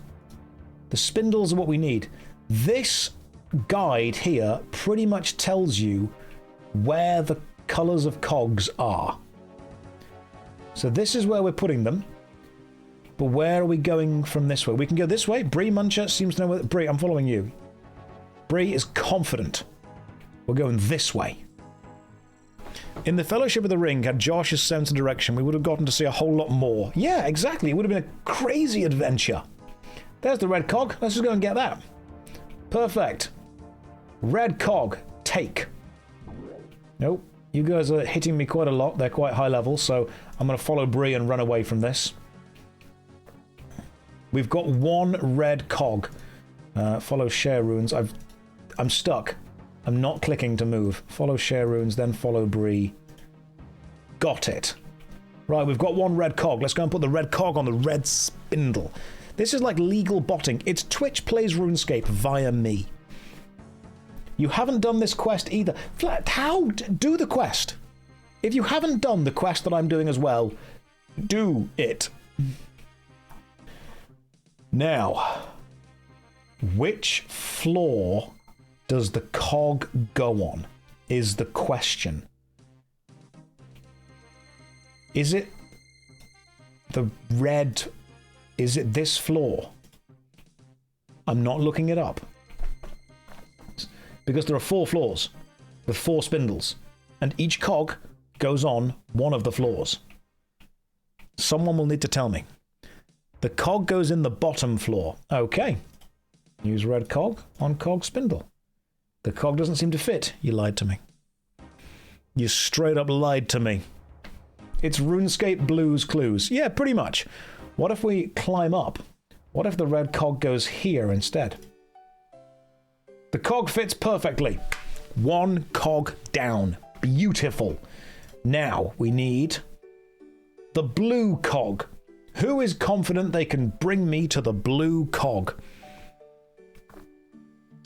A: The spindles are what we need. This guide here pretty much tells you where the colours of cogs are. So this is where we're putting them. But where are we going from this way? We can go this way. Bree Muncher seems to know where... Bree, I'm following you. Bree is confident. We're going this way. In the Fellowship of the Ring, had Josh's sense of direction, we would have gotten to see a whole lot more. Yeah, exactly. It would have been a crazy adventure. There's the red cog. Let's just go and get that. Perfect. Red cog. Take. Nope. You guys are hitting me quite a lot. They're quite high level, so I'm going to follow Bree and run away from this. We've got one red cog. Follow share runes. I'm stuck. I'm not clicking to move. Follow share runes, then follow Bree. Got it. Right, we've got one red cog. Let's go and put the red cog on the red spindle. This is like legal botting. It's Twitch plays RuneScape via me. You haven't done this quest either. How? Do the quest. If you haven't done the quest that I'm doing as well, do it. Now, which floor does the cog go on, is the question. Is it the red... Is it this floor? I'm not looking it up. Because there are 4 floors with 4 spindles, and each cog goes on one of the floors. Someone will need to tell me. The cog goes in the bottom floor. Okay. Use red cog on cog spindle. The cog doesn't seem to fit. You lied to me. You straight up lied to me. It's RuneScape Blues Clues. Yeah, pretty much. What if we climb up? What if the red cog goes here instead? The cog fits perfectly. 1 cog down. Beautiful. Now we need the blue cog. Who is confident they can bring me to the blue cog?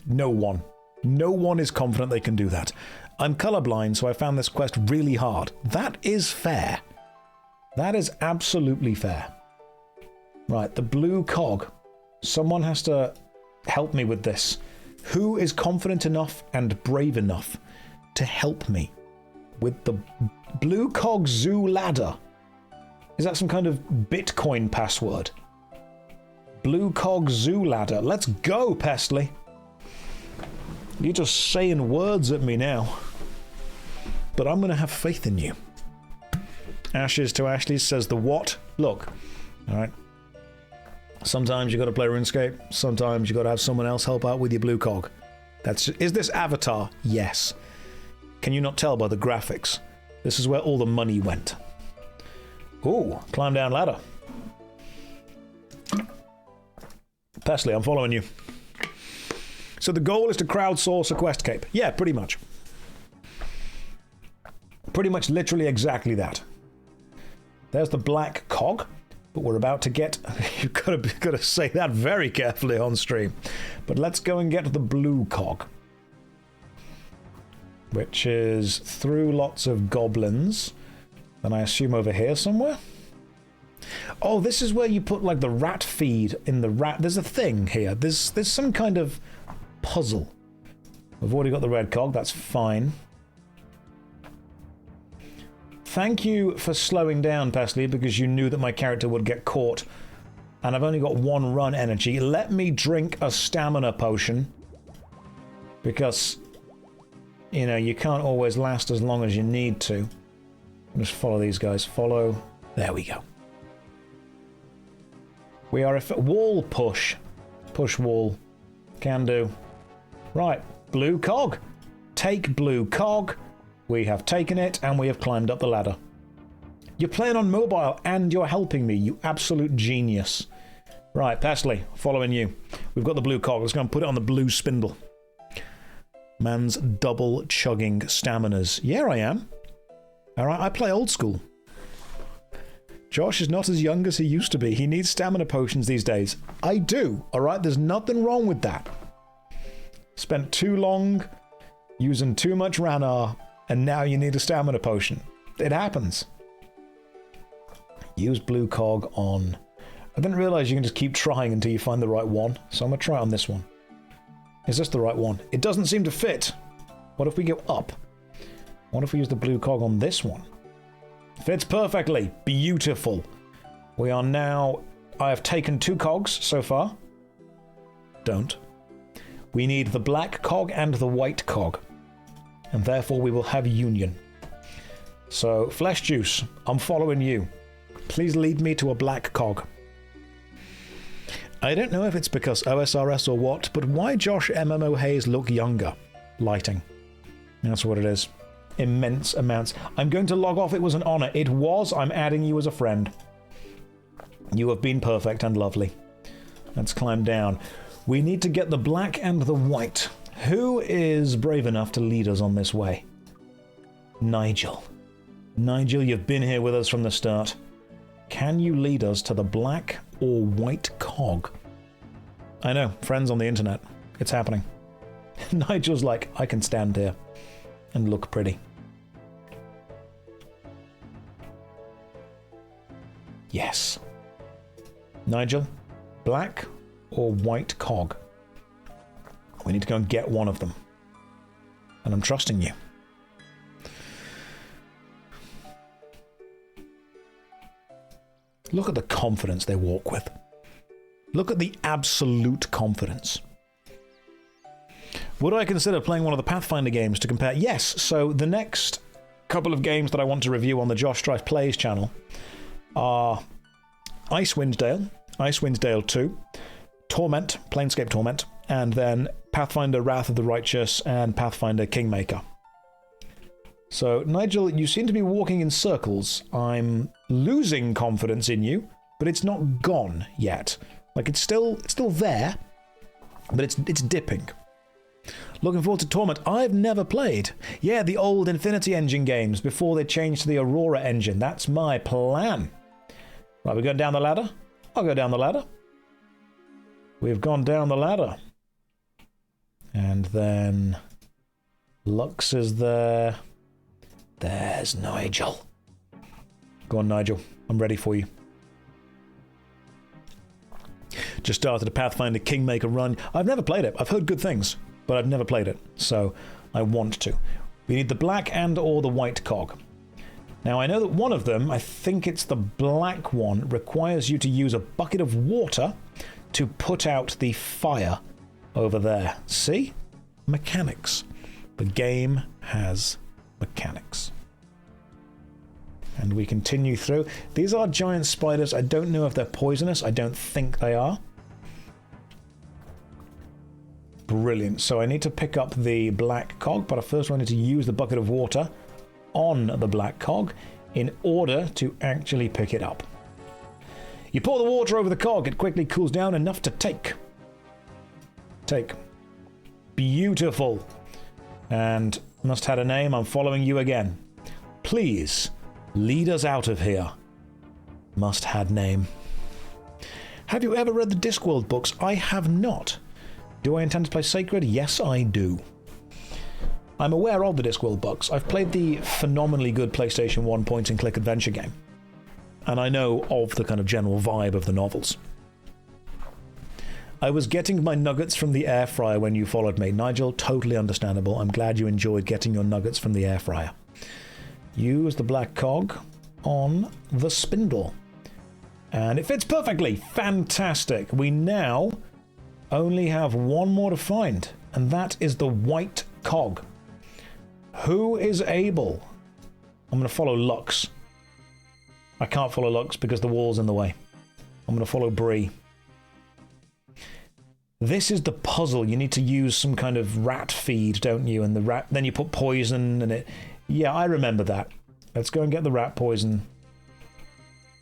A: No one. No one is confident they can do that. I'm colorblind, so I found this quest really hard. That is fair. That is absolutely fair. Right, the blue cog. Someone has to help me with this. Who is confident enough and brave enough to help me with the blue cog zoo ladder? Is that some kind of Bitcoin password? Blue cog zoo ladder. Let's go, Pestly. You're just saying words at me now. But I'm going to have faith in you. Ashes to Ashley says the what? Look. Alright. Sometimes you got to play RuneScape. Sometimes you got to have someone else help out with your blue cog. Is this Avatar? Yes. Can you not tell by the graphics? This is where all the money went. Ooh, climb down ladder. Pestly, I'm following you. So the goal is to crowdsource a quest cape. Yeah, pretty much. Pretty much literally exactly that. There's the black cog, but we're about to get... You've got to say that very carefully on stream. But let's go and get the blue cog. Which is through lots of goblins. And I assume over here somewhere? Oh, this is where you put like the rat feed in the rat... There's a thing here. There's some kind of puzzle. We've already got the red cog. That's fine. Thank you for slowing down, Pestly, because you knew that my character would get caught. And I've only got 1 run energy. Let me drink a stamina potion. Because, you know, you can't always last as long as you need to. Just follow these guys. Follow. There we go. We are a wall push. Push wall. Can do. Right. Blue cog. Take blue cog. We have taken it and we have climbed up the ladder. You're playing on mobile and you're helping me, you absolute genius. Right, Pestley, following you. We've got the blue cog. Let's go and put it on the blue spindle. Man's double chugging staminas. Yeah, I am. Alright, I play old school. Josh is not as young as he used to be. He needs stamina potions these days. I do, alright? There's nothing wrong with that. Spent too long using too much Ranar, and now you need a stamina potion. It happens. Use blue cog on... I didn't realise you can just keep trying until you find the right one, so I'm going to try it on this one. Is this the right one? It doesn't seem to fit. What if we go up? What if we use the blue cog on this one? Fits perfectly. Beautiful. We are now... I have taken 2 cogs so far. Don't. We need the black cog and the white cog. And therefore we will have union. So, flesh juice, I'm following you. Please lead me to a black cog. I don't know if it's because OSRS or what, but why Josh MMO-Hayes look younger? Lighting. That's what it is. Immense amounts. I'm going to log off. It was an honor. It was. I'm adding you as a friend. You have been perfect and lovely. Let's climb down. We need to get the black and the white. Who is brave enough to lead us on this way? Nigel. Nigel, you've been here with us from the start. Can you lead us to the black or white cog? I know, friends on the internet. It's happening. Nigel's like, I can stand here and look pretty. Yes. Nigel, black or white cog? We need to go and get one of them. And I'm trusting you. Look at the confidence they walk with. Look at the absolute confidence. Would I consider playing one of the Pathfinder games to compare? Yes, so the next couple of games that I want to review on the JoshStrifePlays channel are Icewind Dale 2, Torment, Planescape Torment, and then Pathfinder Wrath of the Righteous and Pathfinder Kingmaker. So, Nigel, you seem to be walking in circles. I'm losing confidence in you, but it's not gone yet. Like, it's still there, but it's dipping. Looking forward to Torment. I've never played. Yeah, the old Infinity Engine games before they changed to the Aurora engine. That's my plan. Right, we're going down the ladder? I'll go down the ladder. We've gone down the ladder. And then Lux is there. There's Nigel. Go on, Nigel. I'm ready for you. Just started a Pathfinder Kingmaker run. I've never played it. I've heard good things, but I've never played it, so I want to. We need the black and or the white cog. Now, I know that one of them, I think it's the black one, requires you to use a bucket of water to put out the fire over there. See? Mechanics. The game has mechanics. And we continue through. These are giant spiders. I don't know if they're poisonous. I don't think they are. Brilliant. So I need to pick up the black cog, but first I need to use the bucket of water on the black cog in order to actually pick it up. You pour the water over the cog. It quickly cools down enough to take. Beautiful. And must have a name. I'm following you again. Please lead us out of here. Must have name. Have you ever read the Discworld books? I have not. Do I intend to play Sacred? Yes, I do. I'm aware of the Discworld books. I've played the phenomenally good PlayStation 1 point-and-click adventure game. And I know of the kind of general vibe of the novels. I was getting my nuggets from the air fryer when you followed me. Nigel, totally understandable. I'm glad you enjoyed getting your nuggets from the air fryer. Use the black cog on the spindle. And it fits perfectly. Fantastic. We now only have one more to find, and that is the white cog. Who is able? I'm going to follow Lux. I can't follow Lux because the wall's in the way. I'm going to follow Bree. This is the puzzle. You need to use some kind of rat feed, don't you? And the rat, then you put poison and it... Yeah, I remember that. Let's go and get the rat poison.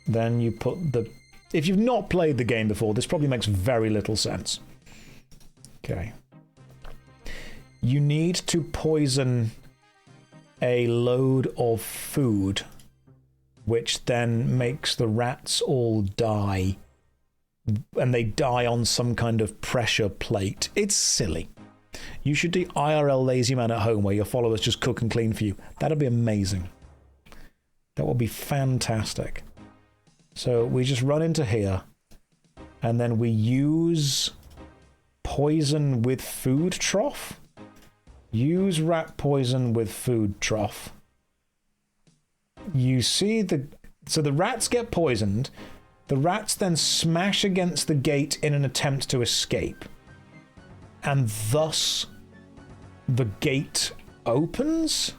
A: Then you put the... If you've not played the game before, this probably makes very little sense. Okay. You need to poison a load of food, which then makes the rats all die. And they die on some kind of pressure plate. It's silly. You should do IRL Lazy Man at home, where your followers just cook and clean for you. That'd be amazing. That would be fantastic. So we just run into here, and then we use poison with food trough. Use rat poison with food trough. You see the... So the rats get poisoned. The rats then smash against the gate in an attempt to escape. And thus, the gate opens?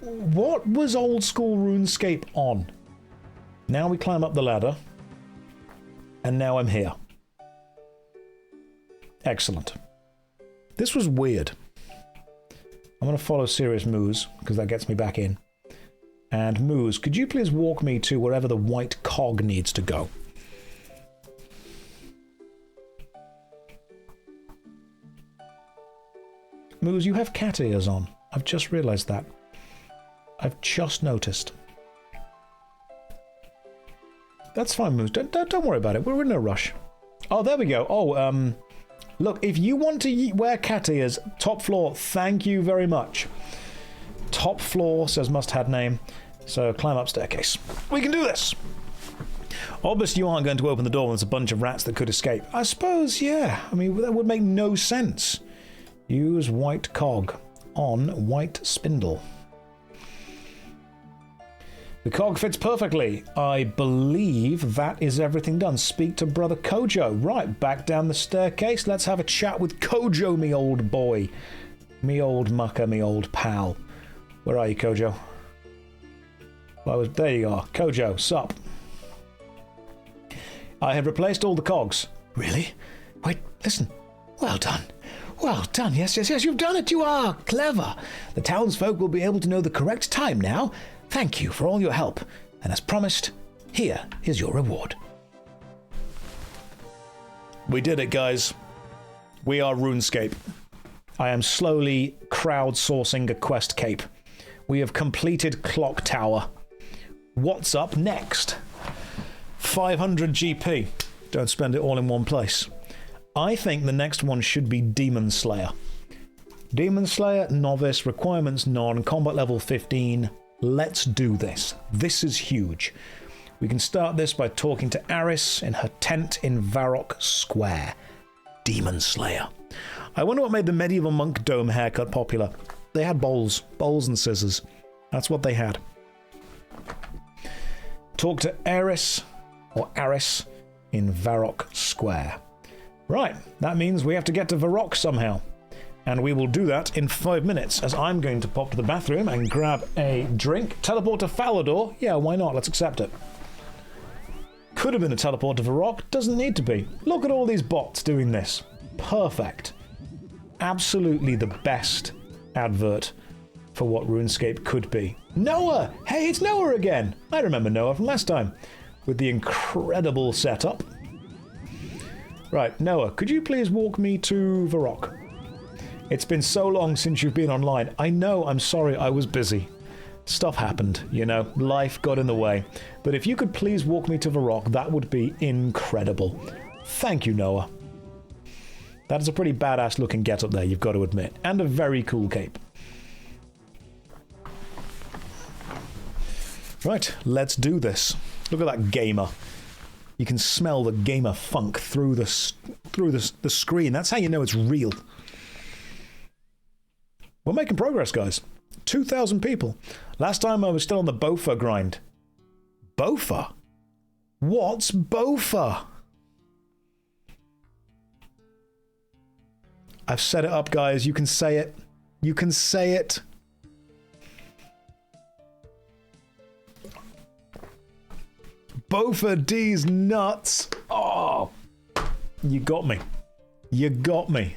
A: What was old school RuneScape on? Now we climb up the ladder. And now I'm here. Excellent. This was weird. I'm going to follow Serious Moose, because that gets me back in. And Moose, could you please walk me to wherever the white cog needs to go? Moose, you have cat ears on. I've just realised that. I've just noticed. That's fine, Moose. Don't worry about it. We're in no rush. Oh, there we go. Oh, look, if you want to wear cat ears, top floor, thank you very much. Top floor, says Must Had Name. So climb up staircase. We can do this! Obviously, you aren't going to open the door when there's a bunch of rats that could escape. I suppose, yeah. I mean, that would make no sense. Use white cog on white spindle. The cog fits perfectly. I believe that is everything done. Speak to Brother Kojo. Right, back down the staircase. Let's have a chat with Kojo, me old boy. Me old mucker, me old pal. Where are you, Kojo? Well, there you are. Kojo, sup? I have replaced all the cogs. Really? Wait, listen. Well done. Well done. Yes, you've done it. You are clever. The townsfolk will be able to know the correct time now. Thank you for all your help. And as promised, here is your reward. We did it, guys. We are RuneScape. I am slowly crowdsourcing a quest cape. We have completed Clock Tower. What's up next? 500 GP. Don't spend it all in one place. I think the next one should be Demon Slayer. Demon Slayer, Novice, requirements none, combat level 15. Let's do this. This is huge. We can start this by talking to Aris in her tent in Varrock Square. Demon Slayer. I wonder what made the medieval monk dome haircut popular. They had bowls and scissors. That's what they had. Talk to Aris in Varrock Square. Right, that means we have to get to Varrock somehow. And we will do that in 5 minutes, as I'm going to pop to the bathroom and grab a drink. Teleport to Falador? Yeah, why not? Let's accept it. Could have been a teleport to Varrock. Doesn't need to be. Look at all these bots doing this. Perfect. Absolutely the best advert for what RuneScape could be. Noah! Hey, it's Noah again! I remember Noah from last time, with the incredible setup. Right, Noah, could you please walk me to Varrock? It's been so long since you've been online. I know, I'm sorry, I was busy. Stuff happened, you know, life got in the way. But if you could please walk me to Varrock, that would be incredible. Thank you, Noah. That is a pretty badass looking get-up there, you've got to admit. And a very cool cape. Right, let's do this. Look at that gamer. You can smell the gamer funk through the screen. That's how you know it's real. We're making progress, guys. 2,000 people. Last time I was still on the Bofa grind. Bofa? What's Bofa? I've set it up, guys. You can say it. You can say it. Bofa D's nuts. Oh, you got me. You got me.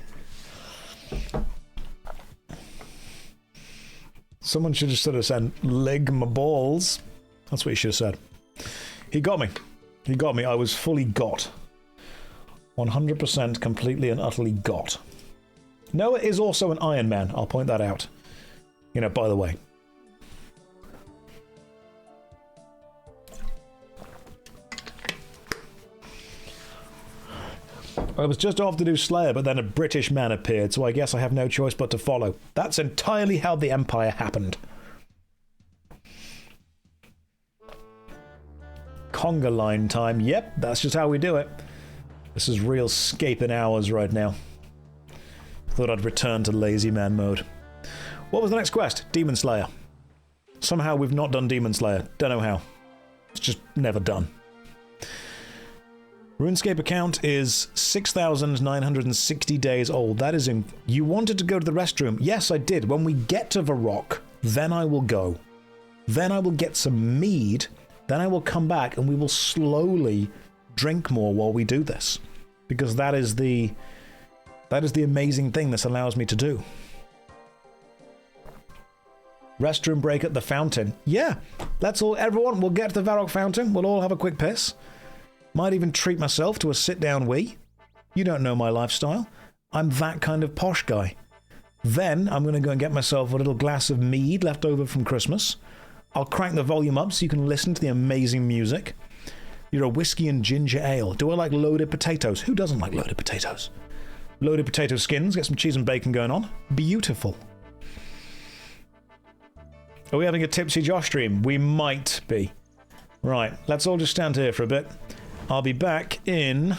A: Someone should have sort of said, leg my balls. That's what he should have said. He got me. He got me. I was fully got. 100% completely and utterly got. Noah is also an Iron Man. I'll point that out. You know, by the way. I was just off to do Slayer, but then a British man appeared, so I guess I have no choice but to follow. That's entirely how the Empire happened. Conga line time. Yep, that's just how we do it. This is real scaping hours right now. Thought I'd return to lazy man mode. What was the next quest? Demon Slayer. Somehow we've not done Demon Slayer. Don't know how. It's just never done. RuneScape account is 6,960 days old. That is in... You wanted to go to the restroom. Yes, I did. When we get to Varrock, then I will go. Then I will get some mead. Then I will come back and we will slowly drink more while we do this. Because that is the amazing thing this allows me to do. Restroom break at the fountain. Yeah, let's all... Everyone, we'll get to the Varrock fountain. We'll all have a quick piss. Might even treat myself to a sit-down wee. You don't know my lifestyle. I'm that kind of posh guy. Then I'm going to go and get myself a little glass of mead left over from Christmas. I'll crank the volume up so you can listen to the amazing music. You're a whiskey and ginger ale. Do I like loaded potatoes? Who doesn't like loaded potatoes? Loaded potato skins, get some cheese and bacon going on. Beautiful. Are we having a tipsy Josh stream? We might be. Right, let's all just stand here for a bit. I'll be back in...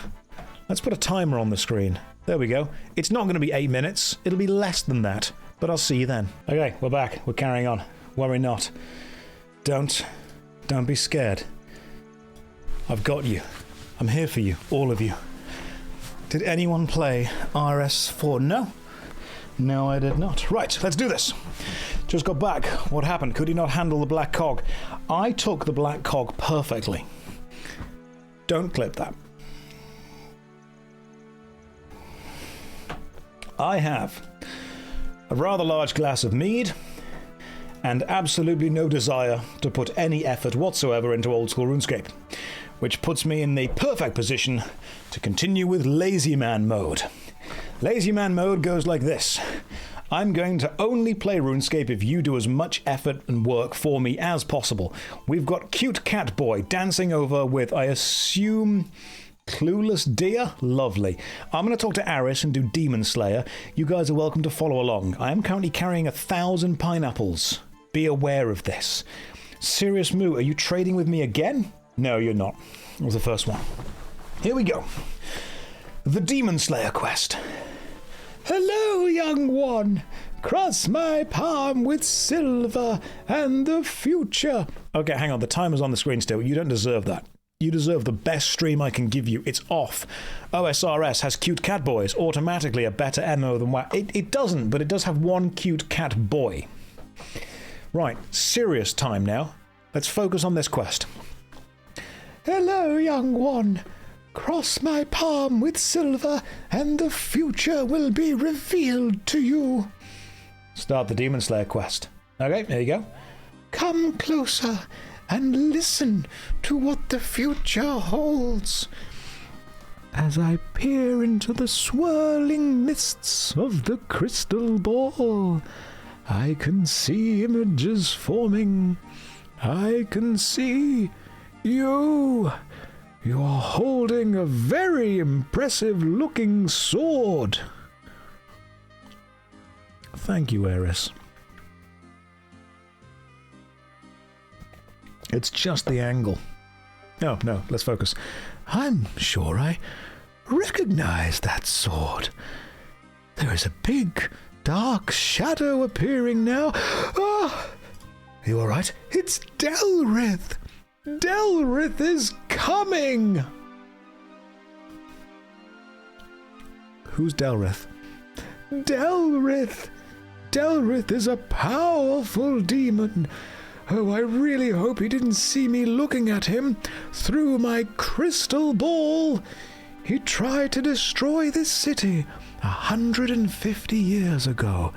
A: Let's put a timer on the screen. There we go. It's not going to be 8 minutes. It'll be less than that. But I'll see you then. Okay, we're back. We're carrying on. Worry not. Don't be scared. I've got you. I'm here for you. All of you. Did anyone play RS4? No. No, I did not. Right, let's do this. Just got back. What happened? Could he not handle the black cog? I took the black cog perfectly. Don't clip that. I have a rather large glass of mead and absolutely no desire to put any effort whatsoever into old school RuneScape, which puts me in the perfect position to continue with lazy man mode. Lazy man mode goes like this. I'm going to only play RuneScape if you do as much effort and work for me as possible. We've got cute cat boy dancing over with, I assume, clueless deer? Lovely. I'm going to talk to Aris and do Demon Slayer. You guys are welcome to follow along. I am currently carrying 1,000 pineapples. Be aware of this. Serious Moo, are you trading with me again? No, you're not. It was the first one. Here we go. The Demon Slayer quest. Hello, young one. Cross my palm with silver and the future. Okay, hang on. The timer's on the screen still. You don't deserve that. You deserve the best stream I can give you. It's off. OSRS has cute cat boys. Automatically a better MO than WoW. It doesn't, but it does have one cute cat boy. Right, serious time now. Let's focus on this quest. Hello, young one. Cross my palm with silver, and the future will be revealed to you. Start the Demon Slayer quest. Okay, there you go. Come closer and listen to what the future holds. As I peer into the swirling mists of the crystal ball, I can see images forming. I can see you. You're holding a very impressive-looking sword. Thank you, Eris. It's just the angle. No, let's focus. I'm sure I recognize that sword. There is a big, dark shadow appearing now. Ah! Are you all right? It's Delrith. Delrith is coming! Who's Delrith? Delrith! Delrith is a powerful demon. Oh, I really hope he didn't see me looking at him through my crystal ball. He tried to destroy this city 150 years ago.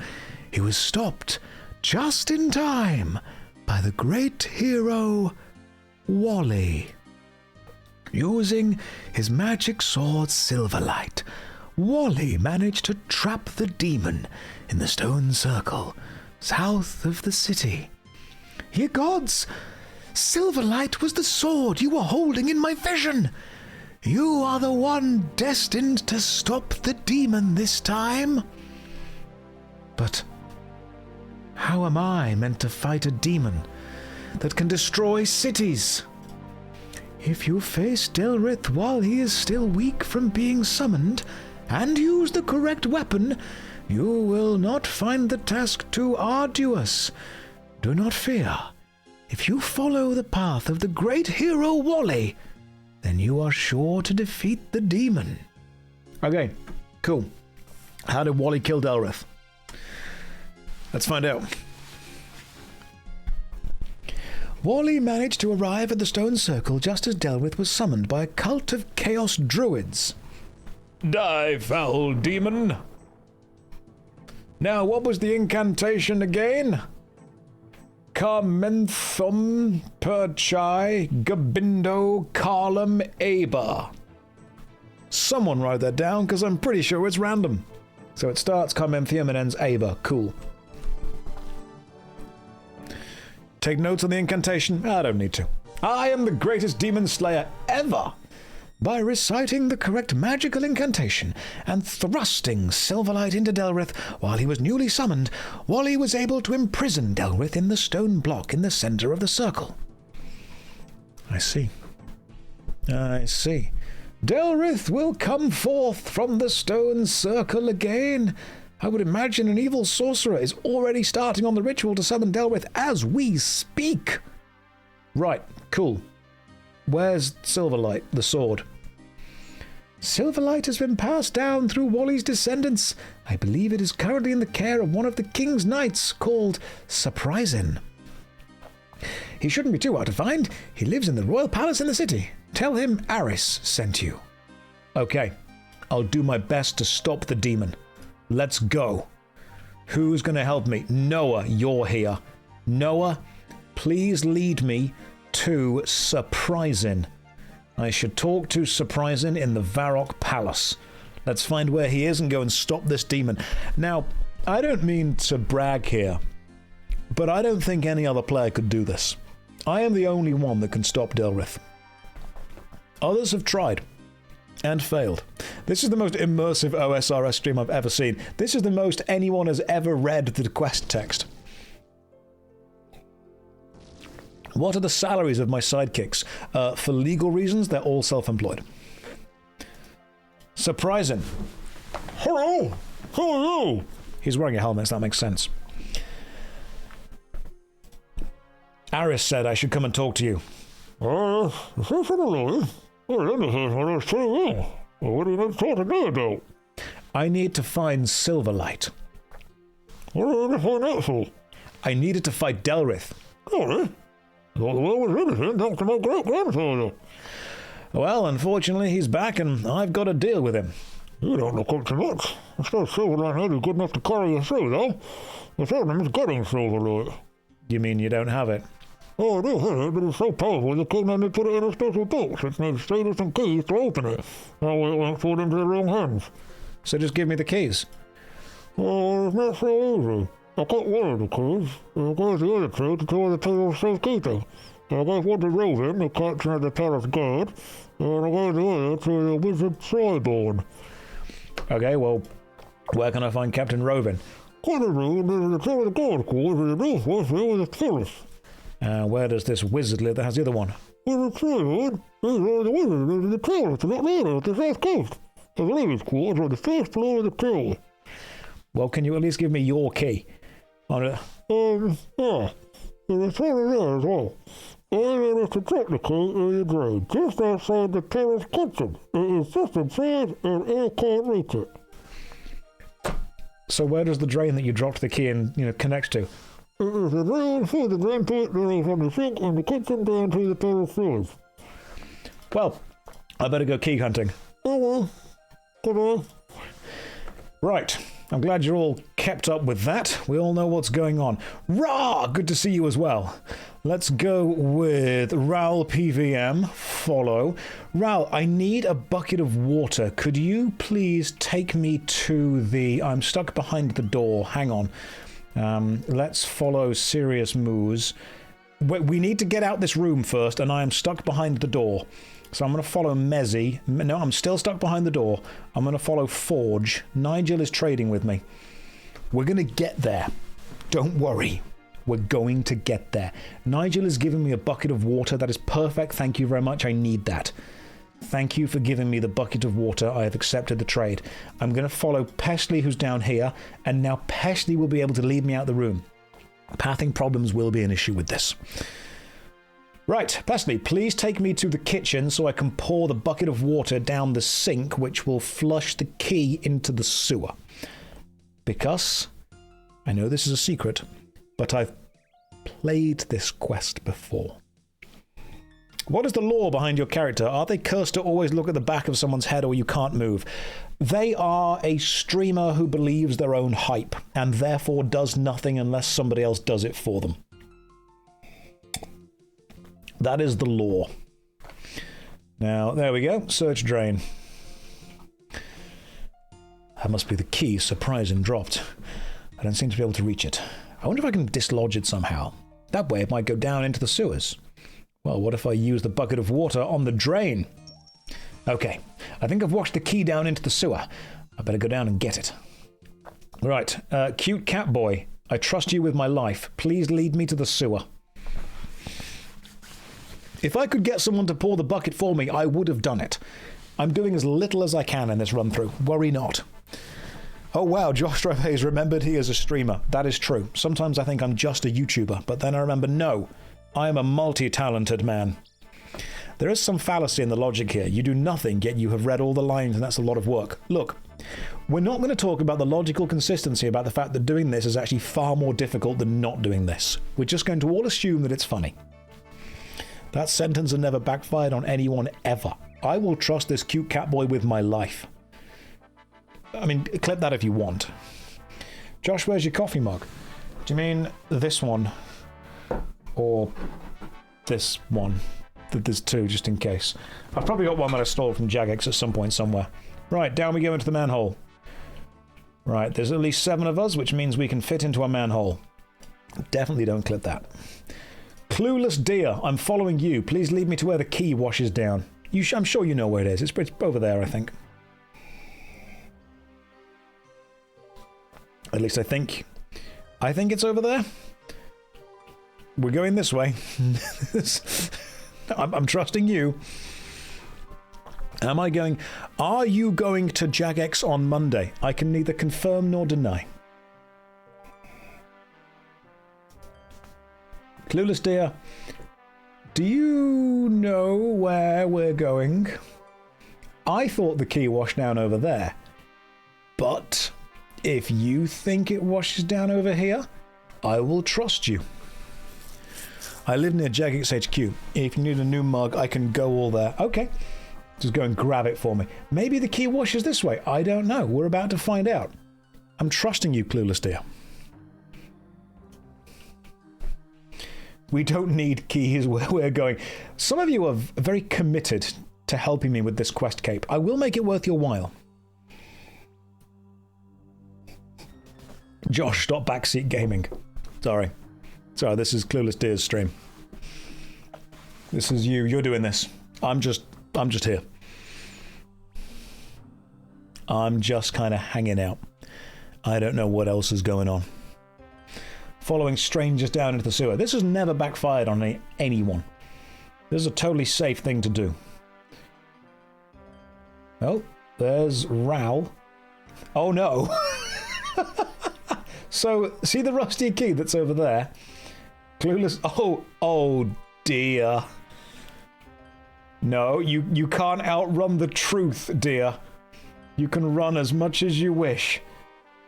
A: He was stopped just in time by the great hero Wally. Using his magic sword Silverlight, Wally managed to trap the demon in the stone circle south of the city. Ye gods! Silverlight was the sword you were holding in my vision! You are the one destined to stop the demon this time. But how am I meant to fight a demon that can destroy cities? If you face Delrith while he is still weak from being summoned, and use the correct weapon, you will not find the task too arduous. Do not fear. If you follow the path of the great hero Wally, then you are sure to defeat the demon. Okay, cool. How did Wally kill Delrith? Let's find out. Wally managed to arrive at the stone circle just as Delrith was summoned by a cult of chaos druids. Die, foul demon! Now, what was the incantation again? Carmenthum Perchai Gabindo Carlum Aber. Someone write that down, because I'm pretty sure it's random. So it starts Carmenthium and ends Aber. Cool. Take notes on the incantation? I don't need to. I am the greatest demon slayer ever! By reciting the correct magical incantation and thrusting Silverlight into Delrith while he was newly summoned, Wally was able to imprison Delrith in the stone block in the center of the circle. I see. Delrith will come forth from the stone circle again. I would imagine an evil sorcerer is already starting on the ritual to summon Delrith as we speak. Right, cool. Where's Silverlight, the sword? Silverlight has been passed down through Wally's descendants. I believe it is currently in the care of one of the king's knights called Surprisin. He shouldn't be too hard to find. He lives in the royal palace in the city. Tell him Aris sent you. Okay, I'll do my best to stop the demon. Let's go. Who's going to help me? Noah, you're here. Noah, please lead me to Surprisin. I should talk to Surprisin in the Varrock Palace. Let's find where he is and go and stop this demon. Now, I don't mean to brag here, but I don't think any other player could do this. I am the only one that can stop Delrith. Others have tried and failed. This is the most immersive OSRS stream I've ever seen. This is the most anyone has ever read the quest text. What are the salaries of my sidekicks? For legal reasons, they're all self-employed. Surprising. Hello! Who are you? He's wearing a helmet, so that makes sense. Aris said I should come and talk to you.
C: What do you need to talk to me about?
A: I need to find Silverlight.
C: What do you need to find out for?
A: I needed to fight Delrith.
C: Sorry? Not the way was anything, talk to my great-grandfather.
A: Well, unfortunately, he's back, and I've got to deal with him.
C: You don't look up to much. I suppose Silverlight had is good enough to carry you through, though. The problem is getting Silverlight.
A: You mean you don't have it?
C: Oh, I do have it, but it's so powerful the king had to put it in a special box. It needs status and keys to open it. That way it won't fall into the wrong hands.
A: So just give me the keys.
C: Oh, it's not so easy. I got one of the keys. I gave the other two to two of the people of safekeeping. I gave one to Rovin, the captain of the palace guard, and I gave the other to the wizard Triborn.
A: Okay, well, where can I find Captain Rovin?
C: Captain Rovin is the top of the guard quarters in the northwest here with the palace.
A: Where does this wizard live that has the other one?
C: Wizard Triborn? He's one of the wizards in the palace, not there, at the south coast. I believe his quarters are on the first floor of the tower.
A: Well, can you at least give me your key?
C: Yeah. There's a tower there as well. I managed to drop the key in the drain, just outside the palace kitchen. It is just inside, and I can't reach it.
A: So where does the drain that you dropped the key in, connect to?
C: It is a drain through the drain pit, then it's from the sink in the kitchen down to the palace floors.
A: Well, I better go key hunting.
C: Oh well. Goodbye.
A: Right. I'm glad you're all kept up with that. We all know what's going on. Rah! Good to see you as well. Let's go with Ral PVM. Follow. Ral, I need a bucket of water. Could you please take me to the... I'm stuck behind the door. Hang on. Let's follow Serious Moose. We need to get out this room first, and I am stuck behind the door. So I'm going to follow Mezzy. No, I'm still stuck behind the door. I'm going to follow Forge. Nigel is trading with me. We're going to get there. Don't worry. We're going to get there. Nigel has given me a bucket of water. That is perfect. Thank you very much. I need that. Thank you for giving me the bucket of water. I have accepted the trade. I'm going to follow Pestley, who's down here. And now Pestley will be able to lead me out the room. Pathing problems will be an issue with this. Right, Pestley, please take me to the kitchen so I can pour the bucket of water down the sink, which will flush the key into the sewer. Because, I know this is a secret, but I've played this quest before. What is the lore behind your character? Are they cursed to always look at the back of someone's head or you can't move? They are a streamer who believes their own hype, and therefore does nothing unless somebody else does it for them. That is the lore. Now, there we go. Search drain. That must be the key. Surprising dropped. I don't seem to be able to reach it. I wonder if I can dislodge it somehow. That way it might go down into the sewers. Well, what if I use the bucket of water on the drain? Okay. I think I've washed the key down into the sewer. I better go down and get it. Right. Cute cat boy. I trust you with my life. Please lead me to the sewer. If I could get someone to pour the bucket for me, I would have done it. I'm doing as little as I can in this run-through. Worry not. Oh wow, JoshStrifeHayes remembered he is a streamer. That is true. Sometimes I think I'm just a YouTuber, but then I remember, no, I am a multi-talented man. There is some fallacy in the logic here. You do nothing, yet you have read all the lines, and that's a lot of work. Look, we're not going to talk about the logical consistency about the fact that doing this is actually far more difficult than not doing this. We're just going to all assume that it's funny. That sentence has never backfired on anyone ever. I will trust this cute cat boy with my life. I mean, clip that if you want. Josh, where's your coffee mug? Do you mean this one? Or this one? There's two, just in case. I've probably got one that I stole from Jagex at some point somewhere. Right, down we go into the manhole. Right, there's at least 7 of us, which means we can fit into a manhole. Definitely don't clip that. Clueless deer, I'm following you. Please lead me to where the key washes down. I'm sure you know where it is. It's over there, I think. At least I think. I think it's over there. We're going this way. I'm trusting you. Are you going to Jagex on Monday? I can neither confirm nor deny. Clueless dear, do you know where we're going? I thought the key washed down over there. But if you think it washes down over here, I will trust you. I live near Jagex HQ. If you need a new mug, I can go all there. Okay. Just go and grab it for me. Maybe the key washes this way. I don't know. We're about to find out. I'm trusting you, Clueless dear. We don't need keys where we're going. Some of you are very committed to helping me with this quest cape. I will make it worth your while. Josh, stop backseat gaming. Sorry, this is Clueless Deer's stream. This is you. You're doing this. I'm just here. I'm just kind of hanging out. I don't know what else is going on. Following strangers down into the sewer. This has never backfired on anyone. This is a totally safe thing to do. Oh, there's Ral. Oh no. So, see the rusty key that's over there? Clueless. Oh dear. No, you can't outrun the truth, dear. You can run as much as you wish,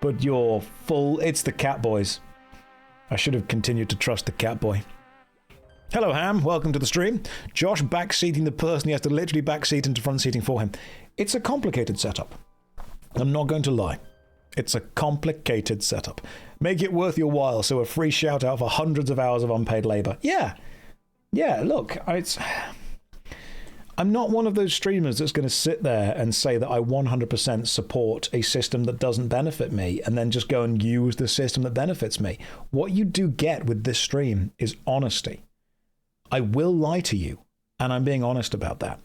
A: but you're full. It's the cat boys. I should have continued to trust the cat boy. Hello, Ham. Welcome to the stream. Josh backseating the person he has to literally backseat into front seating for him. It's a complicated setup. I'm not going to lie. It's a complicated setup. Make it worth your while, so a free shout out for hundreds of hours of unpaid labor. Yeah. Yeah, look, I'm not one of those streamers that's going to sit there and say that I 100% support a system that doesn't benefit me and then just go and use the system that benefits me. What you do get with this stream is honesty. I will lie to you, and I'm being honest about that.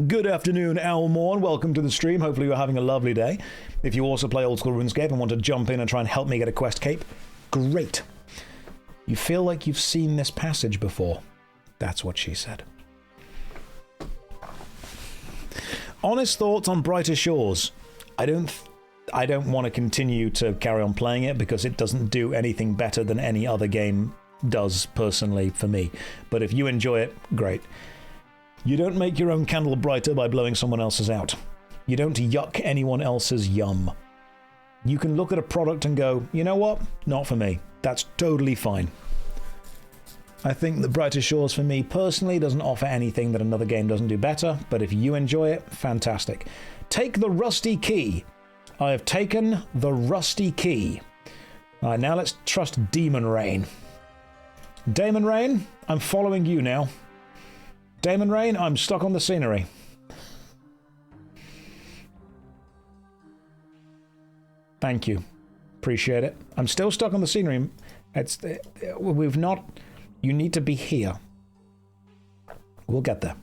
A: Good afternoon, Elmorn. Welcome to the stream. Hopefully you're having a lovely day. If you also play old school RuneScape and want to jump in and try and help me get a quest cape, great. You feel like you've seen this passage before. That's what she said. Honest thoughts on Brighter Shores. I don't want to continue to carry on playing it because it doesn't do anything better than any other game does personally for me. But if you enjoy it, great. You don't make your own candle brighter by blowing someone else's out. You don't yuck anyone else's yum. You can look at a product and go, you know what? Not for me. That's totally fine. I think that Brighter Shores for me personally doesn't offer anything that another game doesn't do better, but if you enjoy it, fantastic. Take the rusty key. I have taken the rusty key. Alright, now let's trust Demon Rain. Damon Rain, I'm following you now. Damon Rain, I'm stuck on the scenery. Thank you. Appreciate it. I'm still stuck on the scenery. We've not... You need to be here. We'll get there.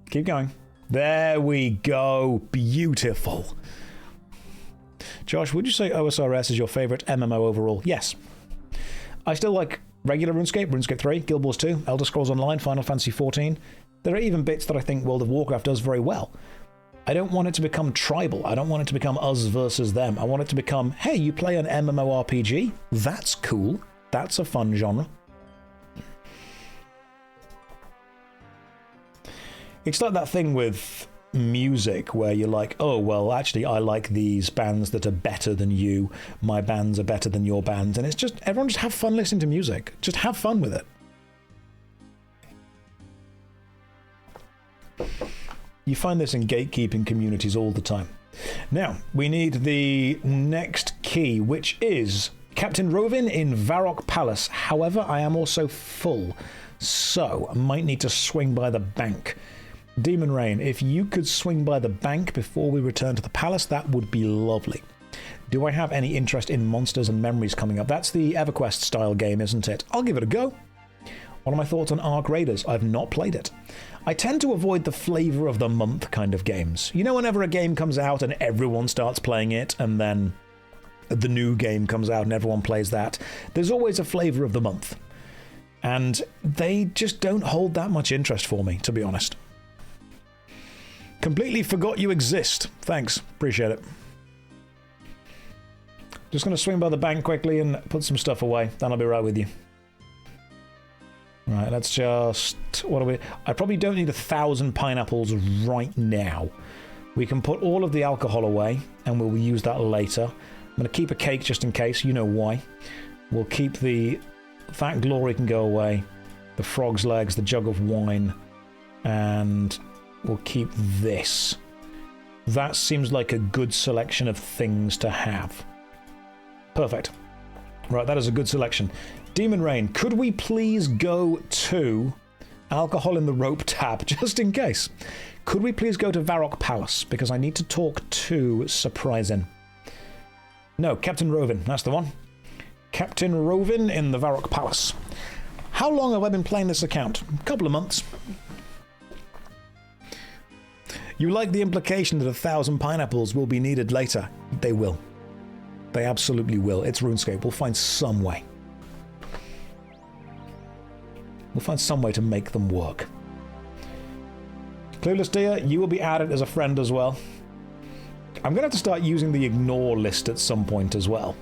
A: Keep going. There we go. Beautiful. Josh, would you say OSRS is your favorite MMO overall? Yes. I still like regular RuneScape, RuneScape 3, Guild Wars 2, Elder Scrolls Online, Final Fantasy 14. There are even bits that I think World of Warcraft does very well. I don't want it to become tribal. I don't want it to become us versus them. I want it to become, hey, you play an MMORPG? That's cool. That's a fun genre. It's like that thing with music where you're like, oh, well, actually, I like these bands that are better than you. My bands are better than your bands. And it's just, everyone just have fun listening to music. Just have fun with it. You find this in gatekeeping communities all the time. Now, we need the next key, which is Captain Rovin in Varrock Palace. However, I am also full, so I might need to swing by the bank. Demon Rain, if you could swing by the bank before we return to the palace, that would be lovely. Do I have any interest in Monsters and Memories coming up? That's the EverQuest style game, isn't it? I'll give it a go. What are my thoughts on Ark Raiders? I've not played it. I tend to avoid the flavor of the month kind of games. You know, whenever a game comes out and everyone starts playing it, and then the new game comes out and everyone plays that, there's always a flavor of the month. And they just don't hold that much interest for me, to be honest. Completely forgot you exist. Thanks. Appreciate it. Just going to swing by the bank quickly and put some stuff away. Then I'll be right with you. Right, let's just... What are we... I probably don't need 1,000 pineapples right now. We can put all of the alcohol away, and we'll use that later. I'm going to keep a cake just in case. You know why. We'll keep the... Fat Glory can go away. The frog's legs, the jug of wine, and... We'll keep this. That seems like a good selection of things to have. Perfect. Right, that is a good selection. Demon Rain, could we please go to Alcohol in the Rope tab, just in case? Could we please go to Varrock Palace? Because I need to talk to Surprisin. No, Captain Rovin, that's the one. Captain Rovin in the Varrock Palace. How long have I been playing this account? A couple of months. You like the implication that 1,000 pineapples will be needed later. They will. They absolutely will. It's RuneScape. We'll find some way. We'll find some way to make them work. Clueless Deer, you will be added as a friend as well. I'm going to have to start using the ignore list at some point as well.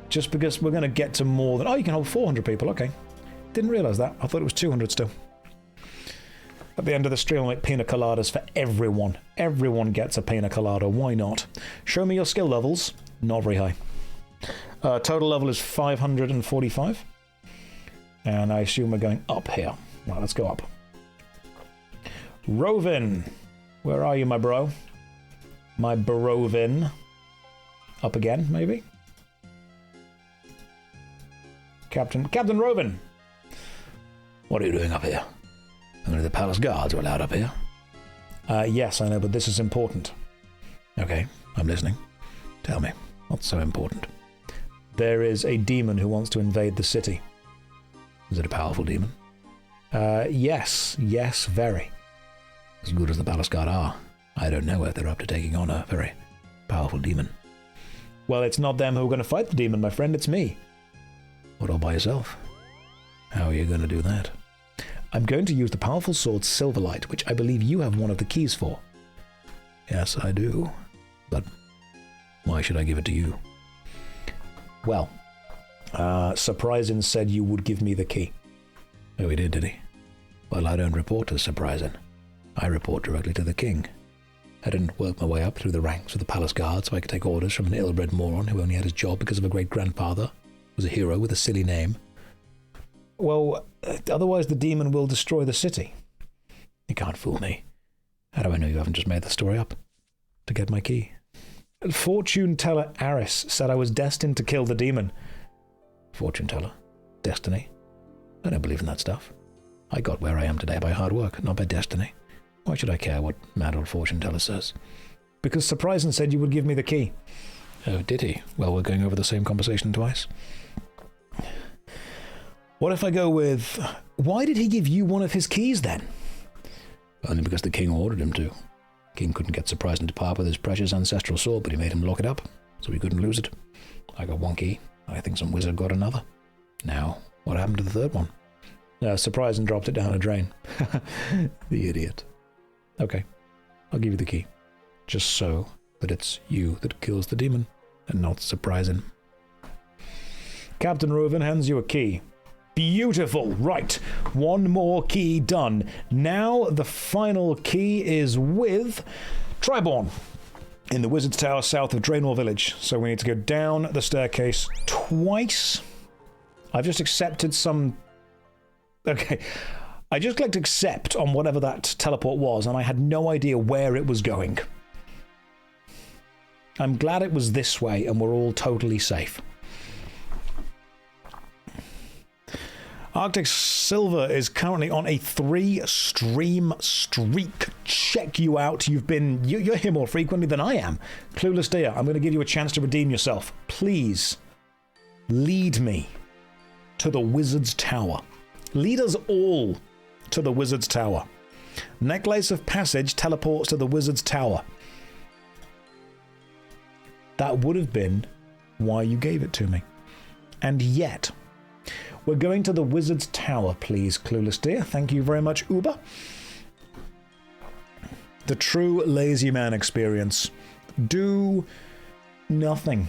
A: Just because we're going to get to more than... Oh, you can hold 400 people. Okay. Didn't realise that. I thought it was 200 still. At the end of the stream, I'll make pina coladas for everyone. Everyone gets a pina colada. Why not? Show me your skill levels. Not very high. Total level is 545. And I assume we're going up here. Right, let's go up. Rovin. Where are you, my bro? My Barovin. Up again, maybe? Captain Rovin!
B: What are you doing up here? Only the palace guards are allowed up here.
A: Yes, I know, but this is important.
B: Okay, I'm listening. Tell me, what's so important?
A: There is a demon who wants to invade the city.
B: Is it a powerful demon?
A: Yes, very.
B: As good as the palace guard are, I don't know if they're up to taking on a very powerful demon.
A: Well, it's not them who are going to fight the demon, my friend, it's me.
B: What, all by yourself? How are you going to do that?
A: I'm going to use the powerful sword Silverlight, which I believe you have one of the keys for.
B: Yes, I do. But why should I give it to you?
A: Well, Surprisin said you would give me the key.
B: Oh, he did he? Well, I don't report to Surprisin. I report directly to the king. I didn't work my way up through the ranks of the palace guard so I could take orders from an ill-bred moron who only had his job because of a great-grandfather, was a hero with a silly name.
A: Well, otherwise the demon will destroy the city.
B: You can't fool me. How do I know you haven't just made the story up? To get my key?
A: Fortune teller Aris said I was destined to kill the demon.
B: Fortune teller? Destiny? I don't believe in that stuff. I got where I am today by hard work, not by destiny. Why should I care what mad old fortune teller says?
A: Because Surprisin said you would give me the key.
B: Oh, did he? Well, we're going over the same conversation twice.
A: What if I go with... Why did he give you one of his keys, then?
B: Only because the king ordered him to. King couldn't get Surprisin to part with his precious ancestral sword, but he made him lock it up, so he couldn't lose it. I got one key. I think some wizard got another. Now, what happened to the third one?
A: Surprisin dropped it down a drain.
B: The idiot.
A: Okay, I'll give you the key.
B: Just so that it's you that kills the demon, and not Surprisin.
A: Captain Rovin hands you a key. Beautiful. Right. One more key done. Now the final key is with Triborn in the Wizard's Tower south of Draenor Village. So we need to go down the staircase twice. I've just accepted some... Okay. I just clicked accept on whatever that teleport was, and I had no idea where it was going. I'm glad it was this way, and we're all totally safe. Arctic Silver is currently on a 3-stream streak. Check you out. You're here more frequently than I am. Clueless Deer, I'm going to give you a chance to redeem yourself. Please, lead me to the Wizard's Tower. Lead us all to the Wizard's Tower. Necklace of Passage teleports to the Wizard's Tower. That would have been why you gave it to me. And yet... We're going to the Wizard's Tower, please, Clueless Deer. Thank you very much, Uber. The true lazy man experience. Do nothing.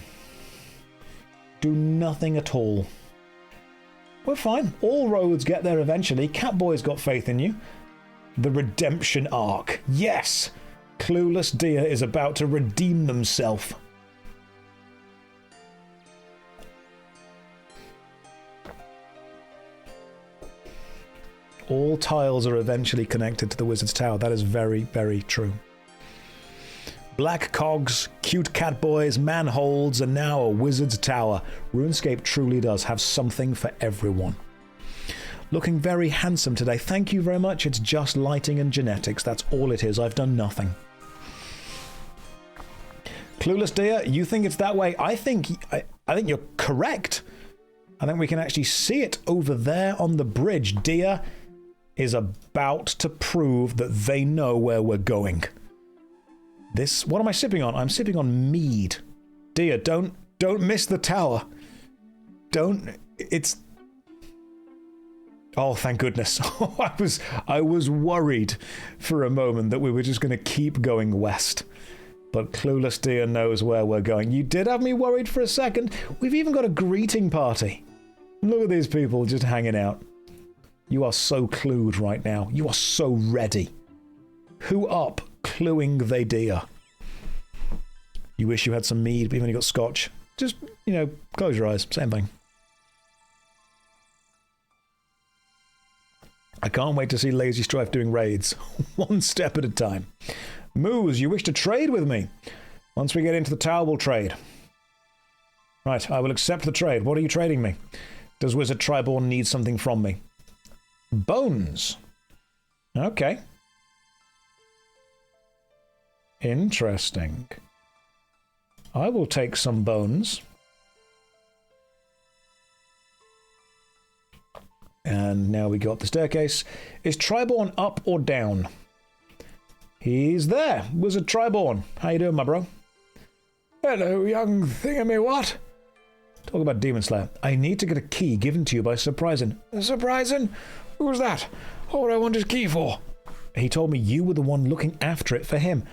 A: Do nothing at all. We're fine. All roads get there eventually. Catboy's got faith in you. The redemption arc. Yes! Clueless Deer is about to redeem themselves. All tiles are eventually connected to the Wizard's Tower. That is very, very true. Black cogs, cute catboys, manholds, and now a Wizard's Tower. RuneScape truly does have something for everyone. Looking very handsome today. Thank you very much. It's just lighting and genetics. That's all it is. I've done nothing. Clueless Deer, you think it's that way? I think you're correct. I think we can actually see it over there on the bridge. Deer is about to prove that they know where we're going. This... What am I sipping on? I'm sipping on mead. Dear, don't miss the tower. Don't... It's... Oh, thank goodness. I was worried for a moment that we were just going to keep going west. But Clueless Deer knows where we're going. You did have me worried for a second. We've even got a greeting party. Look at these people just hanging out. You are so clued right now. You are so ready. Who up, cluing they dear? You wish you had some mead, but you've only got scotch. Just, close your eyes. Same thing. I can't wait to see Lazy Strife doing raids. One step at a time. Moose, you wish to trade with me? Once we get into the tower, we'll trade. Right, I will accept the trade. What are you trading me? Does Wizard Triborn need something from me? Bones. Okay. Interesting. I will take some bones. And now we got the staircase. Is Triborn up or down? He's there. Wizard Triborn. How you doing, my bro? Hello, young thingamy-what? Talk about Demon Slayer. I need to get a key given to you by Surprising. Surprising? Who's that? What would I want his key for? He told me you were the one looking after it for him.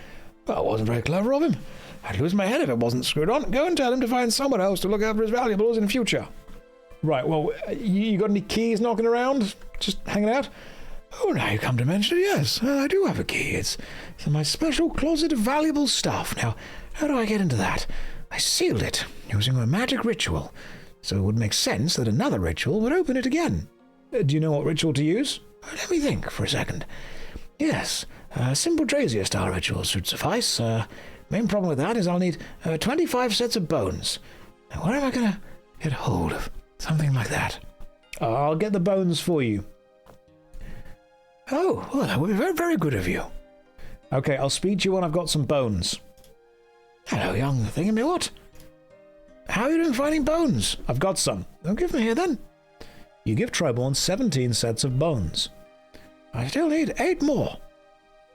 A: Well, it wasn't very clever of him. I'd lose my head if it wasn't screwed on. Go and tell him to find someone else to look after his valuables in future. Right, well, you got any keys knocking around? Just hanging out? Oh, now you come to mention it, yes. I do have a key. It's in my special closet of valuable stuff. Now, how do I get into that? I sealed it using a magic ritual, so it would make sense that another ritual would open it again. Do you know what ritual to use? Let me think for a second. Yes, a simple Drazier-style ritual should suffice. Main problem with that is I'll need 25 sets of bones. Now, where am I going to get hold of something like that? I'll get the bones for you. Oh, well, that would be very, very good of you. Okay, I'll speak to you when I've got some bones. Hello, young thingamy-what? How are you doing finding bones? I've got some. Don't give me here, then. You give Triborn 17 sets of bones. I still need 8 more.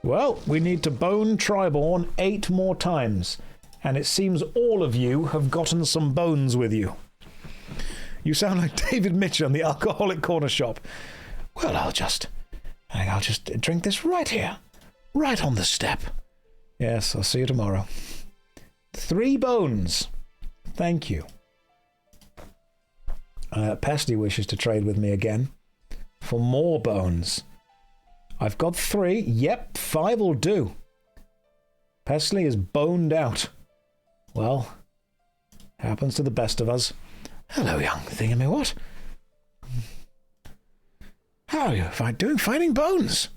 A: Well, we need to bone Triborn 8 more times. And it seems all of you have gotten some bones with you. You sound like David Mitchell in the alcoholic corner shop. Well, I'll just drink this right here. Right on the step. Yes, I'll see you tomorrow. 3 bones. Thank you. Pesty wishes to trade with me again. For more bones. I've got 3. Yep, 5 will do. Pestley is boned out. Well, happens to the best of us. Hello, young thingamy-what? How are you doing finding bones?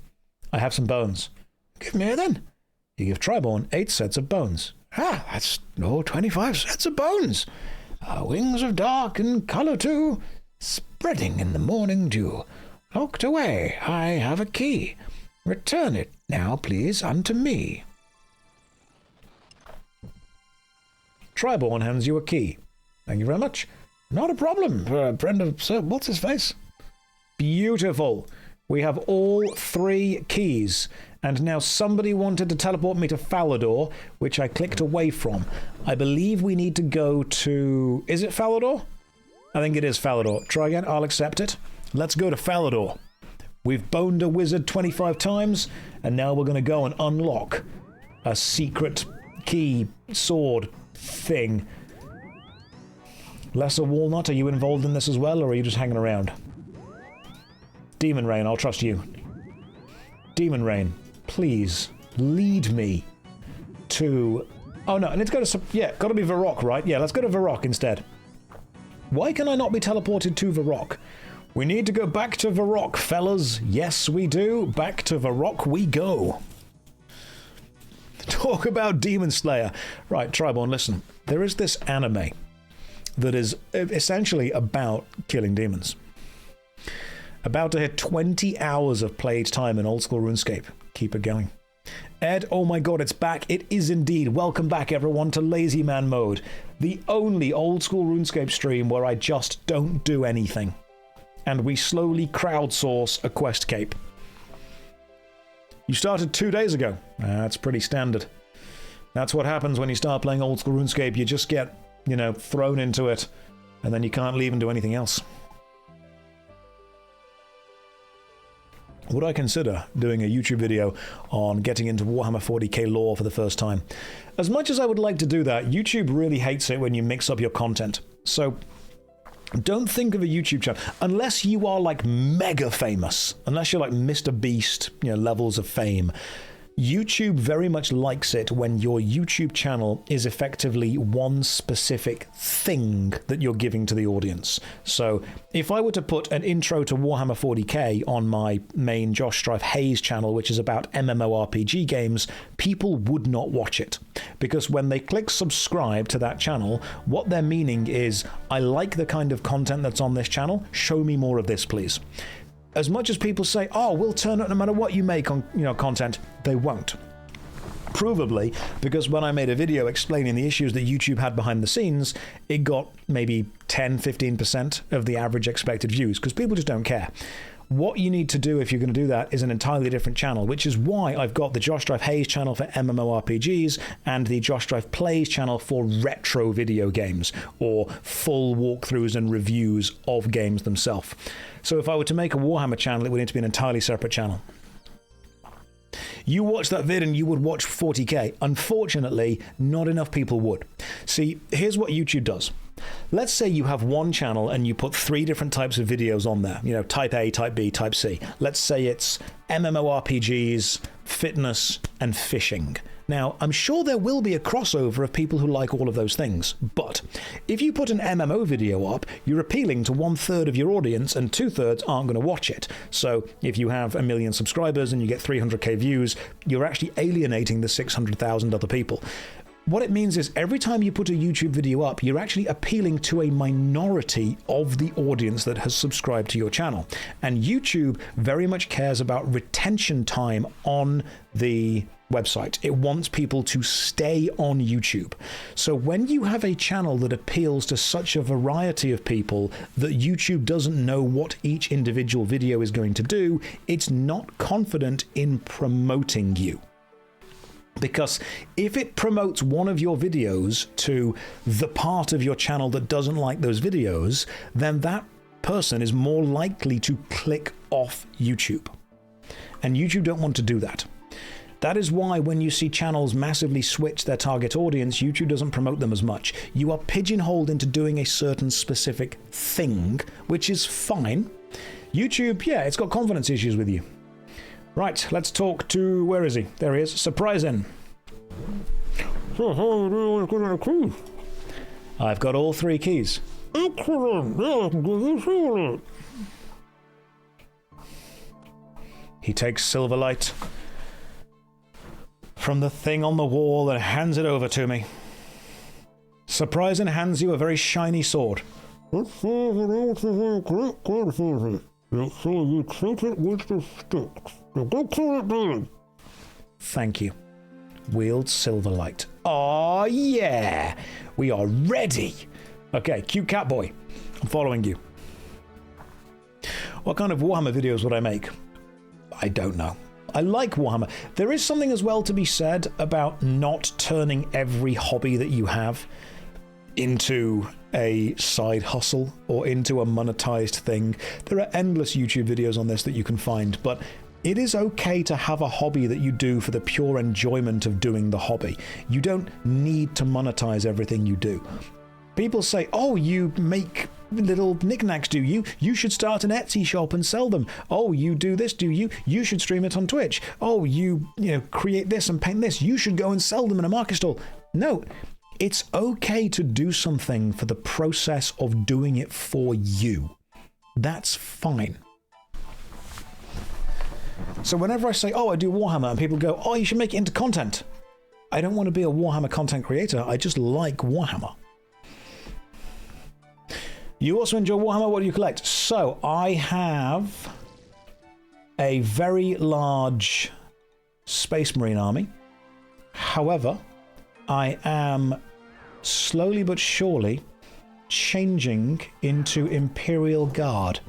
A: I have some bones. Give me here, then. You give Triborn 8 sets of bones. Ah, that's 25 sets of bones. Wings of dark and colour too, spreading in the morning dew. Locked away, I have a key. Return it now, please, unto me. Triborn hands you a key. Thank you very much. Not a problem for a friend of Sir What's-His-Face. Beautiful. We have all 3 keys. And now somebody wanted to teleport me to Falador, which I clicked away from. I believe we need to go to... Is it Falador? I think it is Falador. Try again. I'll accept it. Let's go to Falador. We've boned a wizard 25 times, and now we're going to go and unlock a secret key sword thing. Lesser Walnut, are you involved in this as well, or are you just hanging around? Demon Rain, I'll trust you. Demon Rain, please lead me to... Oh no, and it's got to... Yeah, got to be Varrock, right? Yeah, let's go to Varrock instead. Why can I not be teleported to Varrock? We need to go back to Varrock, fellas. Yes, we do. Back to Varrock we go. Talk about Demon Slayer. Right, Triborn, listen. There is this anime that is essentially about killing demons. About to hit 20 hours of played time in old school RuneScape. Keep it going. Ed, oh my god, it's back. It is indeed. Welcome back, everyone, to LazyManMode, the only old school RuneScape stream where I just don't do anything. And we slowly crowdsource a quest cape. You started 2 days ago. That's pretty standard. That's what happens when you start playing old school RuneScape. You just get, you know, thrown into it, and then you can't leave and do anything else. Would I consider doing a YouTube video on getting into Warhammer 40k lore for the first time? As much as I would like to do that, YouTube really hates it when you mix up your content. So don't think of a YouTube channel unless you are like mega famous, unless you're like Mr. Beast, you know, levels of fame. YouTube very much likes it when your YouTube channel is effectively one specific thing that you're giving to the audience. So if I were to put an intro to Warhammer 40k on my main JoshStrifeHayes channel, which is about MMORPG games, people would not watch it. Because when they click subscribe to that channel, what they're meaning is, I like the kind of content that's on this channel, show me more of this, please. As much as people say, oh, we'll turn up no matter what you make on content, they won't. Provably, because when I made a video explaining the issues that YouTube had behind the scenes, it got maybe 10-15% of the average expected views, because people just don't care. What you need to do if you're going to do that is an entirely different channel, which is why I've got the JoshStrifeHayes channel for MMORPGs and the JoshStrifePlays channel for retro video games, or full walkthroughs and reviews of games themselves. So if I were to make a Warhammer channel, it would need to be an entirely separate channel. You watch that vid and you would watch 40k. Unfortunately, not enough people would. See, here's what YouTube does. Let's say you have one channel and you put 3 different types of videos on there. Type A, Type B, Type C. Let's say it's MMORPGs, fitness, and fishing. Now, I'm sure there will be a crossover of people who like all of those things, but if you put an MMO video up, you're appealing to 1/3 of your audience and 2/3 aren't going to watch it. So if you have 1 million subscribers and you get 300k views, you're actually alienating the 600,000 other people. What it means is every time you put a YouTube video up, you're actually appealing to a minority of the audience that has subscribed to your channel. And YouTube very much cares about retention time on the website. It wants people to stay on YouTube. So when you have a channel that appeals to such a variety of people that YouTube doesn't know what each individual video is going to do, it's not confident in promoting you. Because if it promotes one of your videos to the part of your channel that doesn't like those videos, then that person is more likely to click off YouTube. And YouTube don't want to do that. That is why when you see channels massively switch their target audience, YouTube doesn't promote them as much. You are pigeonholed into doing a certain specific thing, which is fine. YouTube, yeah, it's got confidence issues with you. Right, let's talk to, where is he? There he is, Surprising.
C: So how are you doing with getting a key?
A: I've got all 3 keys.
C: Excellent! Now I can give you Silverlight.
A: He takes Silverlight from the thing on the wall and hands it over to me. Surprising hands you a very shiny sword.
C: This sword is also a great good for it. Make sure you treat it with the sticks. Now go kill it, baby.
A: Thank you. Wield Silverlight. Oh yeah! We are ready! Okay, cute cat boy. I'm following you. What kind of Warhammer videos would I make? I don't know. I like Warhammer. There is something as well to be said about not turning every hobby that you have into a side hustle or into a monetized thing. There are endless YouTube videos on this that you can find, but it is okay to have a hobby that you do for the pure enjoyment of doing the hobby. You don't need to monetize everything you do. People say, oh, you make little knickknacks, do you? You should start an Etsy shop and sell them. Oh, you do this, do you? You should stream it on Twitch. Oh, you create this and paint this. You should go and sell them in a market stall. No, it's okay to do something for the process of doing it for you. That's fine. So whenever I say, oh, I do Warhammer, and people go, oh, you should make it into content. I don't want to be a Warhammer content creator. I just like Warhammer. You also enjoy Warhammer? What do you collect? So I have a very large Space Marine army. However, I am slowly but surely changing into Imperial Guard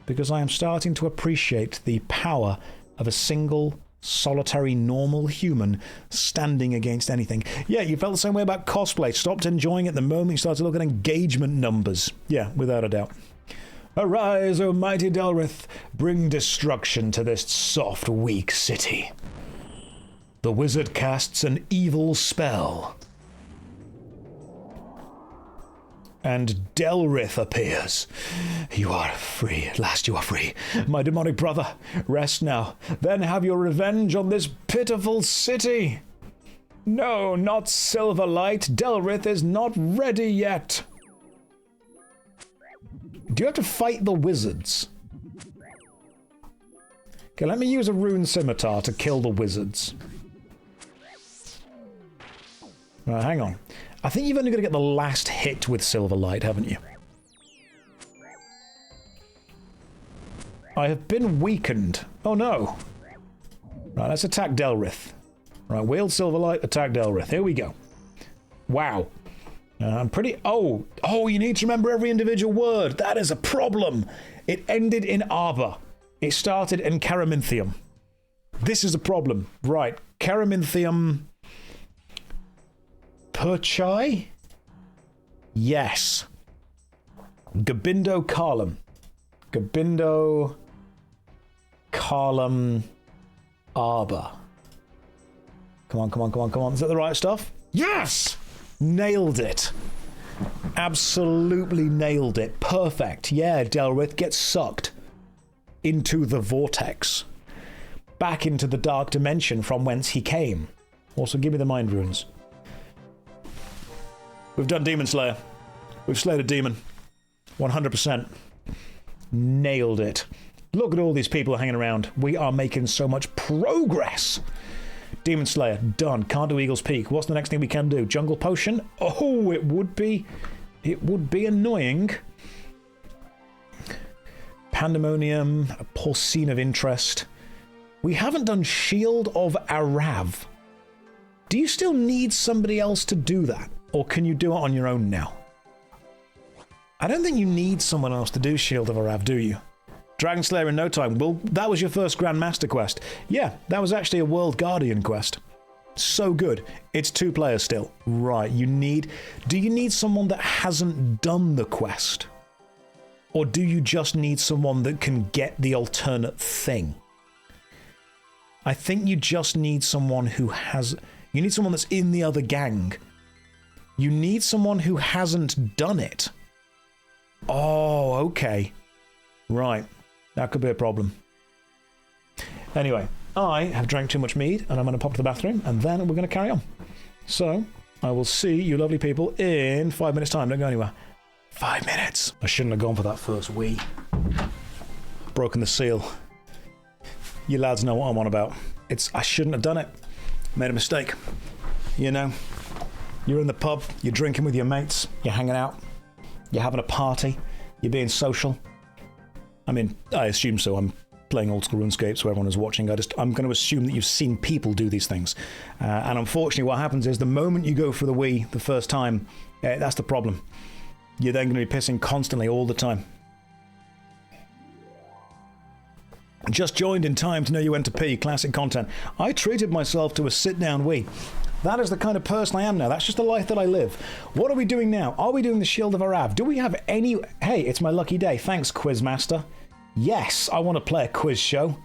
A: because I am starting to appreciate the power of a single, solitary, normal human standing against anything. Yeah, you felt the same way about cosplay. Stopped enjoying it the moment you started looking at engagement numbers. Yeah, without a doubt. Arise, O mighty Delrith, bring destruction to this soft, weak city. The wizard casts an evil spell. and Delrith appears. You are free. At last you are free. My demonic brother, rest now. Then have your revenge on this pitiful city. No, not Silverlight. Delrith is not ready yet. Do you have to fight the wizards? Okay, let me use a rune scimitar to kill the wizards. Right, hang on. I think you've only got to get the last hit with Silverlight, haven't you? I have been weakened. Oh no. Right, let's attack Delrith. Right, wield Silverlight, attack Delrith. Here we go. Wow. I'm pretty... Oh, you need to remember every individual word. That is a problem. It ended in Arbor. It started in Caraminthium. This is a problem. Right, Caraminthium... Perchai? Yes. Gabindo Carlum. Gabindo Carlum Arbor. Come on, come on, come on, come on. Is that the right stuff? Yes! Nailed it. Absolutely nailed it. Perfect. Yeah, Delrith gets sucked into the vortex. Back into the dark dimension from whence he came. Also, give me the mind runes. We've done Demon Slayer. We've slayed a demon. 100%. Nailed it. Look at all these people hanging around. We are making so much progress. Demon Slayer, done. Can't do Eagle's Peak. What's the next thing we can do? Jungle Potion? Oh, it would be annoying. Pandemonium, a Porcine of Interest. We haven't done Shield of Arav. Do you still need somebody else to do that? Or can you do it on your own now? I don't think you need someone else to do Shield of Arav, do you? Dragon Slayer in no time. Well, that was your first Grandmaster quest. Yeah, that was actually a World Guardian quest. So good. It's 2 players still. Right, do you need someone that hasn't done the quest? Or do you just need someone that can get the alternate thing? I think you just need someone who has... You need someone that's in the other gang. You need someone who hasn't done it. Oh, okay. Right. That could be a problem. Anyway, I have drank too much mead, and I'm going to pop to the bathroom, and then we're going to carry on. So, I will see you lovely people in 5 minutes' time. Don't go anywhere. 5 minutes. I shouldn't have gone for that first wee. Broken the seal. You lads know what I'm on about. I shouldn't have done it. Made a mistake. You know, you're in the pub, you're drinking with your mates, you're hanging out, you're having a party, you're being social. I mean, I assume so. I'm playing old school RuneScape, so everyone is watching. I'm going to assume that you've seen people do these things. And unfortunately, what happens is the moment you go for the wee the first time, that's the problem. You're then going to be pissing constantly all the time. Just joined in time to know you went to pee. Classic content. I treated myself to a sit-down wee. That is the kind of person I am now. That's just the life that I live. What are we doing now? Are we doing the Shield of Arav? Do we have any... Hey, it's my lucky day. Thanks, Quizmaster. Yes, I want to play a quiz show.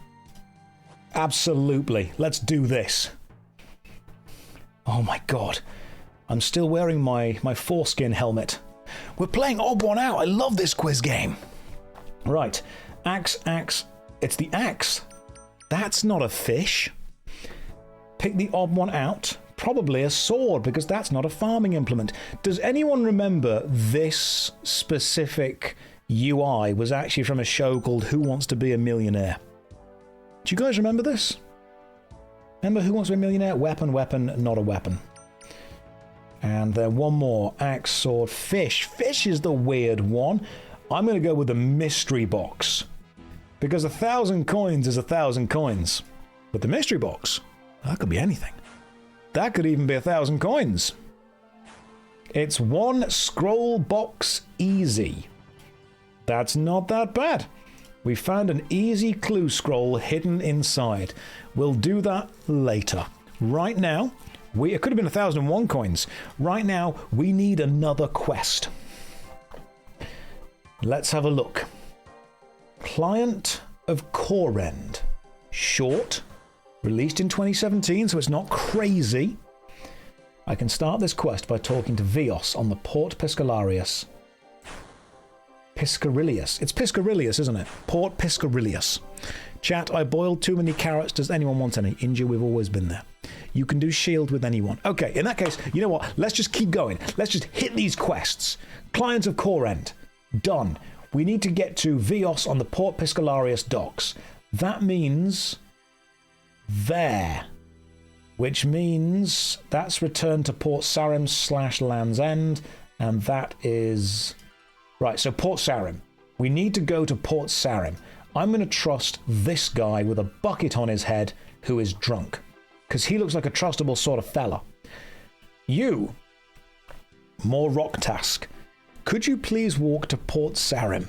A: Absolutely. Let's do this. Oh my god. I'm still wearing my foreskin helmet. We're playing Odd One Out. I love this quiz game. Right. Axe. It's the axe. That's not a fish. Pick the odd one out. Probably a sword, because that's not a farming implement. Does anyone remember this specific UI was actually from a show called Who Wants to Be a Millionaire? Do you guys remember this? Remember Who Wants to Be a Millionaire? Weapon, not a weapon. And then one more. Axe, sword, fish. Fish is the weird one. I'm going to go with the mystery box. Because 1,000 coins is 1,000 coins. But the mystery box, that could be anything. That could even be 1,000 coins. It's one scroll box easy. That's not that bad. We found an easy clue scroll hidden inside. We'll do that later. Right now, it could have been 1,001 coins. Right now, we need another quest. Let's have a look. Client of Kourend. Short. Released in 2017, so it's not crazy. I can start this quest by talking to Vios on the Port Piscolarius. Piscarilius. It's Piscarilius, isn't it? Port Piscarilius. Chat, I boiled too many carrots. Does anyone want any? Injure, we've always been there. You can do shield with anyone. Okay, in that case, you know what? Let's just keep going. Let's just hit these quests. Client of Kourend. Done. We need to get to Vios on the Port Piscalarius docks. That means there. Which means that's returned to Port Sarim / Land's End. And that is... Right, so Port Sarim. We need to go to Port Sarim. I'm going to trust this guy with a bucket on his head who is drunk. Because he looks like a trustable sort of fella. You, more rock task. Could you please walk to Port Sarim?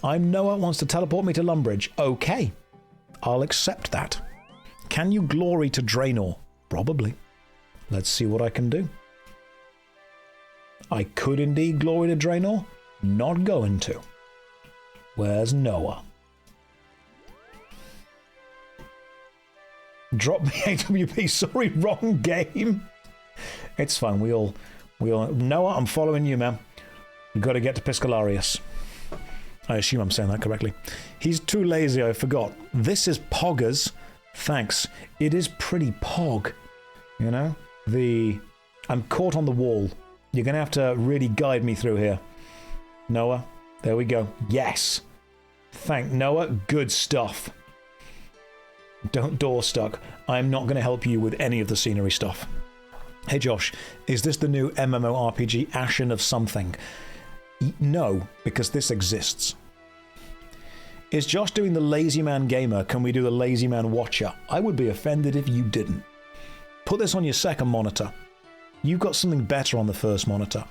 A: I'm Noah, wants to teleport me to Lumbridge. Okay, I'll accept that. Can you glory to Draenor? Probably. Let's see what I can do. I could indeed glory to Draenor. Not going to. Where's Noah? Drop the AWP. Sorry, wrong game. It's fine. We all. Noah, I'm following you, man. We've got to get to Piscalarius. I assume I'm saying that correctly. He's too lazy, I forgot. This is Poggers. Thanks. It is pretty pog. You know? I'm caught on the wall. You're going to have to really guide me through here. Noah, there we go. Yes. Thank Noah. Good stuff. Don't door stuck. I'm not going to help you with any of the scenery stuff. Hey Josh, is this the new MMORPG Ashen of something? No, because this exists. Is Josh doing the Lazy Man Gamer? Can we do the Lazy Man Watcher? I would be offended if you didn't. Put this on your second monitor. You've got something better on the first monitor.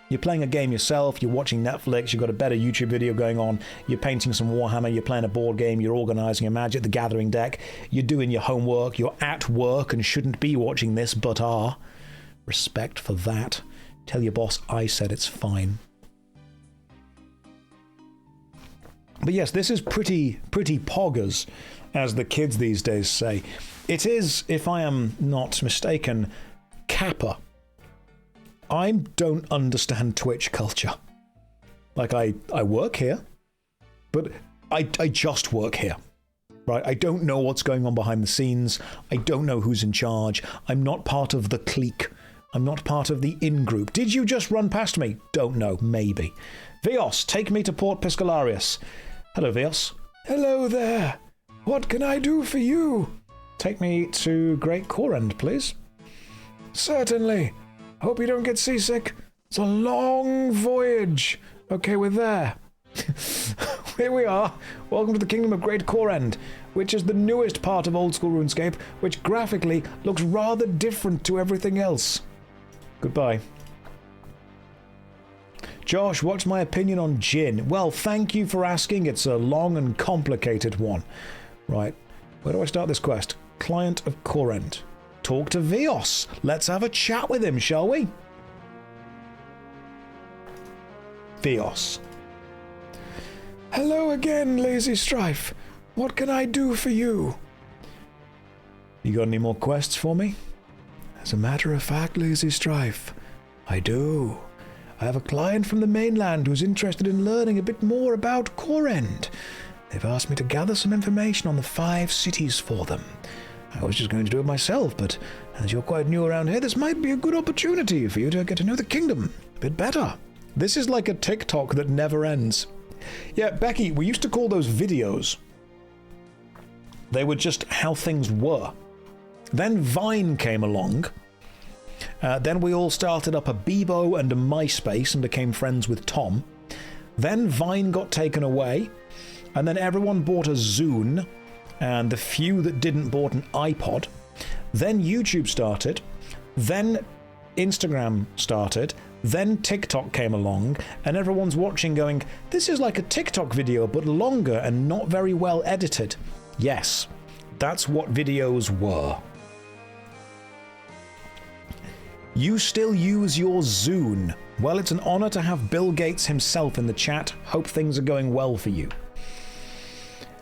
A: You're playing a game yourself, you're watching Netflix, you've got a better YouTube video going on, you're painting some Warhammer, you're playing a board game, you're organising a Magic the Gathering deck, you're doing your homework, you're at work and shouldn't be watching this but are. Respect for that. Tell your boss I said it's fine. But yes, this is pretty poggers, as the kids these days say. It is, if I am not mistaken, Kappa. I don't understand Twitch culture. Like, I work here, but I just work here, right? I don't know what's going on behind the scenes. I don't know who's in charge. I'm not part of the clique. I'm not part of the in-group. Did you just run past me? Don't know. Maybe. Vios, take me to Port Piscalarius. Hello, Vios.
C: Hello there. What can I do for you?
A: Take me to Great Kourend, please.
C: Certainly. Hope you don't get seasick. It's a long voyage. Okay, we're there.
A: Here we are. Welcome to the Kingdom of Great Kourend, which is the newest part of old school RuneScape, which graphically looks rather different to everything else. Goodbye. Josh, what's my opinion on gin? Well, thank you for asking. It's a long and complicated one. Right. Where do I start this quest? Client of Kourend. Talk to Vios. Let's have a chat with him, shall we? Vios.
C: Hello again, Lazy Strife. What can I do for you?
A: You got any more quests for me?
C: As a matter of fact, Lazy Strife, I do. I have a client from the mainland who's interested in learning a bit more about Kourend. They've asked me to gather some information on the 5 cities for them. I was just going to do it myself, but as you're quite new around here, this might be a good opportunity for you to get to know the kingdom a bit better.
A: This is like a TikTok that never ends. Yeah, Becky, we used to call those videos. They were just how things were. Then Vine came along. Then we all started up a Bebo and a MySpace and became friends with Tom. Then Vine got taken away. And then everyone bought a Zune. And the few that didn't bought an iPod. Then YouTube started. Then Instagram started. Then TikTok came along. And everyone's watching going, this is like a TikTok video, but longer and not very well edited. Yes, that's what videos were. You still use your Zune. Well, it's an honor to have Bill Gates himself in the chat. Hope things are going well for you.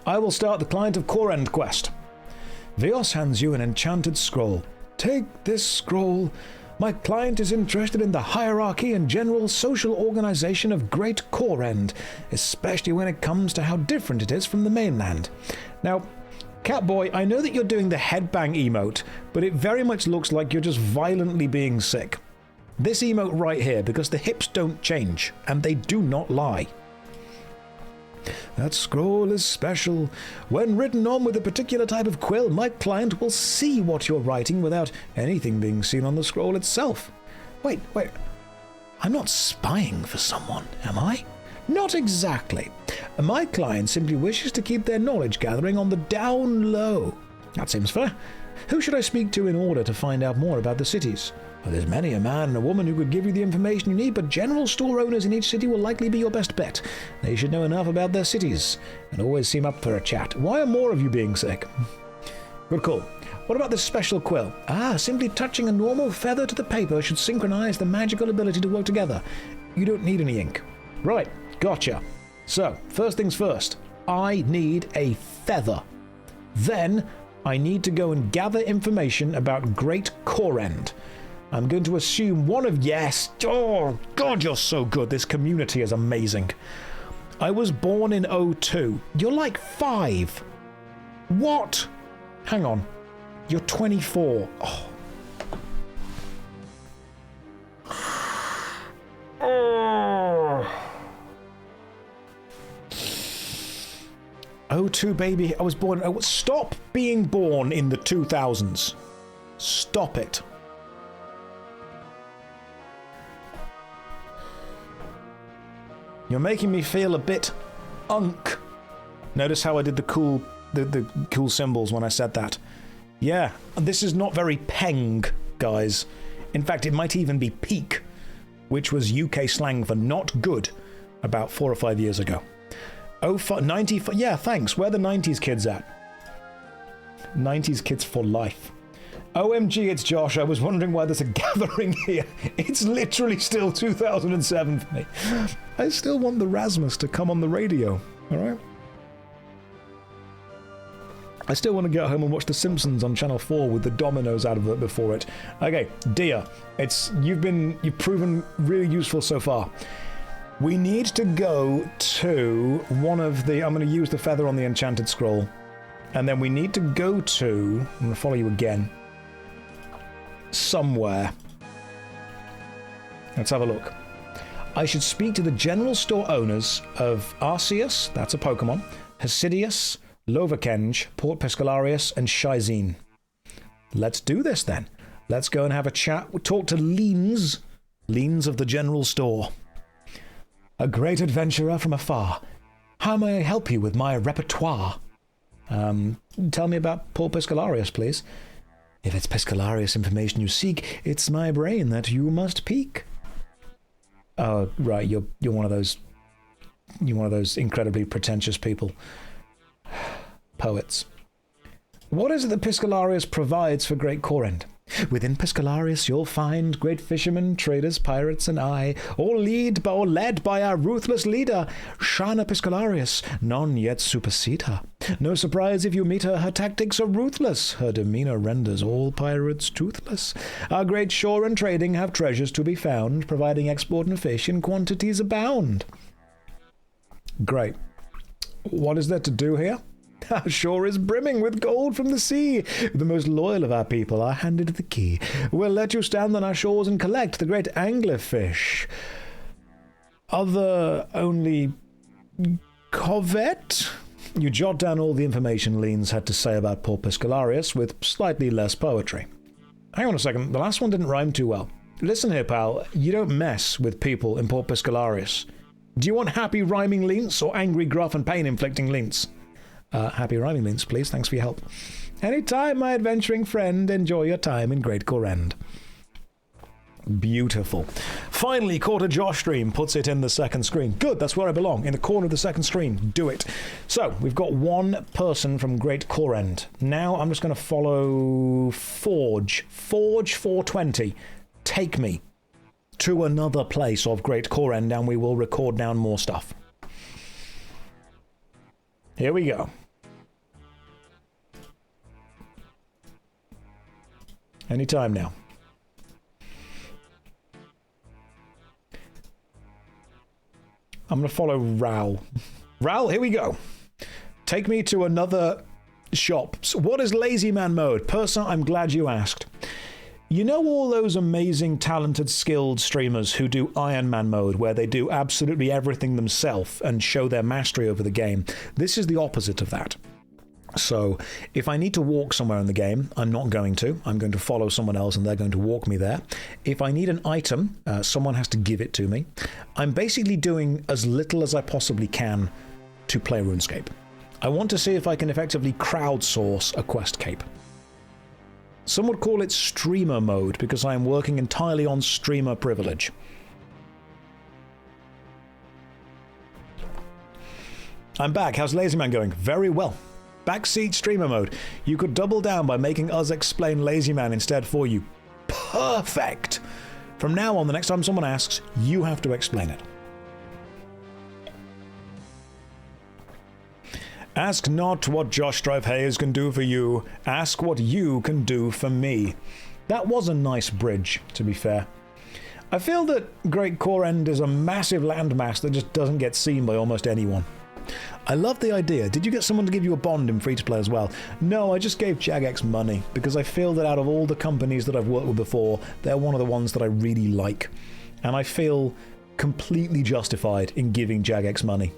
A: I will start the Client of Kourend quest. Vios hands you an enchanted scroll.
C: Take this scroll.
A: My client is interested in the hierarchy and general social organization of Great Kourend, especially when it comes to how different it is from the mainland. Now, Catboy, I know that you're doing the headbang emote, but it very much looks like you're just violently being sick. This emote right here, because the hips don't change, and they do not lie. That scroll is special. When written on with a particular type of quill, my client will see what you're writing without anything being seen on the scroll itself. Wait. I'm not spying for someone, am I? Not exactly. My client simply wishes to keep their knowledge gathering on the down low. That seems fair. Who should I speak to in order to find out more about the cities? Well, there's many a man and a woman who could give you the information you need, but general store owners in each city will likely be your best bet. They should know enough about their cities and always seem up for a chat. Why are more of you being sick? Good call. What about this special quill? Simply touching a normal feather to the paper should synchronize the magical ability to work together. You don't need any ink. Right, gotcha. So, first things first, I need a feather. Then, I need to go and gather information about Great Kourend. I'm going to assume one of... Yes! Oh, God, you're so good. This community is amazing. I was born in 02. You're like 5. What? Hang on. You're 24. Oh. 02, baby. I was born... Oh, stop being born in the 2000s. Stop it. You're making me feel a bit unk. Notice how I did the cool symbols when I said that. Yeah, this is not very peng, guys. In fact, it might even be peak, which was UK slang for not good about 4 or 5 years ago. 90, yeah, thanks. Where are the 90s kids at? 90s kids for life. OMG, it's Josh. I was wondering why there's a gathering here. It's literally still 2007 for me. I still want the Rasmus to come on the radio, alright? I still want to get home and watch The Simpsons on Channel 4 with the dominoes advert before it. Okay, Dia, you've proven really useful so far. We need to go to one of the... I'm going to use the feather on the enchanted scroll. And then we need to go to... I'm going to follow you again. Somewhere. Let's have a look. I should speak to the general store owners of Arceus, that's a Pokemon, Hesidius, Lovakenge, Port Pescalarius, and Shizine. Let's do this then. Let's go and have a chat. We'll talk to Leans of the general store. A great adventurer from afar. How may I help you with my repertoire? Tell me about Port Pescalarius, please. If it's Pescalarius information you seek, it's my brain that you must pique. Oh, right, you're one of those... You're one of those incredibly pretentious people. Poets. What is it that Pescalarius provides for Great Kourend? Within Pescalarius you'll find great fishermen, traders, pirates, and I, all led by our ruthless leader, Shana Pescalarius, none yet supersede her. No surprise if you meet her, her tactics are ruthless, her demeanor renders all pirates toothless. Our great shore and trading have treasures to be found, providing export and fish in quantities abound. Great. What is there to do here? Our shore is brimming with gold from the sea. The most loyal of our people are handed the key. We'll let you stand on our shores and collect the great anglerfish. Other only... Corvette? You jot down all the information Leans had to say about Port Pescalarius with slightly less poetry. Hang on a second, the last one didn't rhyme too well. Listen here, pal, you don't mess with people in Port Pescalarius. Do you want happy rhyming Leans or angry, gruff, and pain-inflicting Leans? Happy rhyming Leans, please. Thanks for your help. Anytime, my adventuring friend. Enjoy your time in Great Kourend. Beautiful. Finally caught a Josh stream. Puts it in the second screen. Good, that's where I belong. In the corner of the second screen. Do it. So, we've got one person from Great Kourend. Now, I'm just going to follow Forge. Forge 420. Take me to another place of Great Kourend, and we will record down more stuff. Here we go. Anytime now. I'm going to follow Raoul. Raoul, here we go. Take me to another shop. So what is LazyManMode? Person, I'm glad you asked. You know all those amazing, talented, skilled streamers who do Iron Man mode, where they do absolutely everything themselves and show their mastery over the game? This is the opposite of that. So, if I need to walk somewhere in the game, I'm not going to. I'm going to follow someone else and they're going to walk me there. If I need an item, someone has to give it to me. I'm basically doing as little as I possibly can to play RuneScape. I want to see if I can effectively crowdsource a quest cape. Some would call it streamer mode because I am working entirely on streamer privilege. I'm back. How's LazyMan going? Very well. Backseat streamer mode. You could double down by making us explain LazyMan instead for you. Perfect! From now on, the next time someone asks, you have to explain it. Ask not what JoshStrifeHayes can do for you. Ask what you can do for me. That was a nice bridge, to be fair. I feel that Great Kourend is a massive landmass that just doesn't get seen by almost anyone. I love the idea. Did you get someone to give you a bond in free-to-play as well? No, I just gave Jagex money, because I feel that out of all the companies that I've worked with before, they're one of the ones that I really like. And I feel completely justified in giving Jagex money.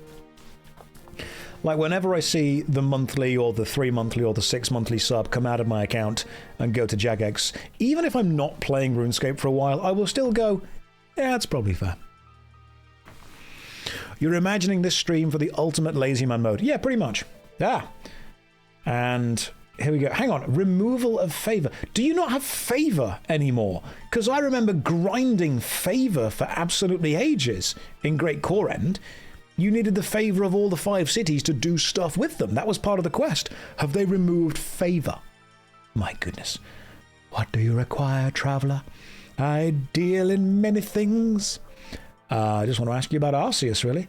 A: Like, whenever I see the monthly or the 3 monthly or the 6 monthly sub come out of my account and go to Jagex, even if I'm not playing RuneScape for a while, I will still go, yeah, it's probably fair. You're imagining this stream for the ultimate LazyMan mode. Yeah, pretty much. Yeah. And here we go. Hang on. Removal of favor. Do you not have favor anymore? Because I remember grinding favor for absolutely ages in Great Kourend. You needed the favor of all the 5 cities to do stuff with them. That was part of the quest. Have they removed favor? My goodness. What do you require, traveler? I deal in many things. I just want to ask you about Arceus, really.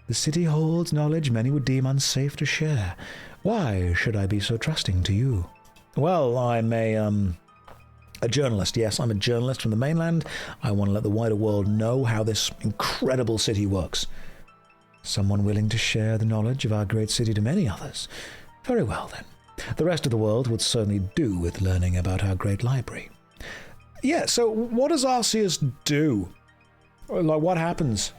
A: The city holds knowledge many would deem unsafe to share. Why should I be so trusting to you? Well, I'm a journalist. Yes, I'm a journalist from the mainland. I want to let the wider world know how this incredible city works. Someone willing to share the knowledge of our great city to many others. Very well, then. The rest of the world would certainly do with learning about our great library. Yeah, so what does Arceus do? Like, what happens?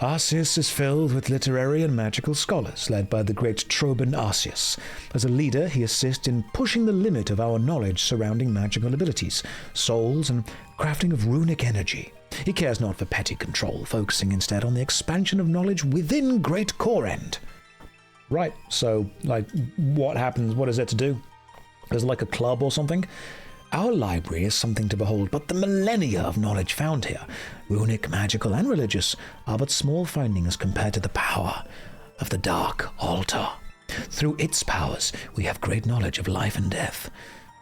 A: Arceus is filled with literary and magical scholars, led by the great Triborn Arceus. As a leader, he assists in pushing the limit of our knowledge surrounding magical abilities, souls, and crafting of runic energy. He cares not for petty control, focusing instead on the expansion of knowledge within Great Kourend. Right, so, like, what happens? What is there to do? Is it like a club or something? Our library is something to behold, but the millennia of knowledge found here, runic, magical, and religious, are but small findings compared to the power of the Dark Altar. Through its powers, we have great knowledge of life and death.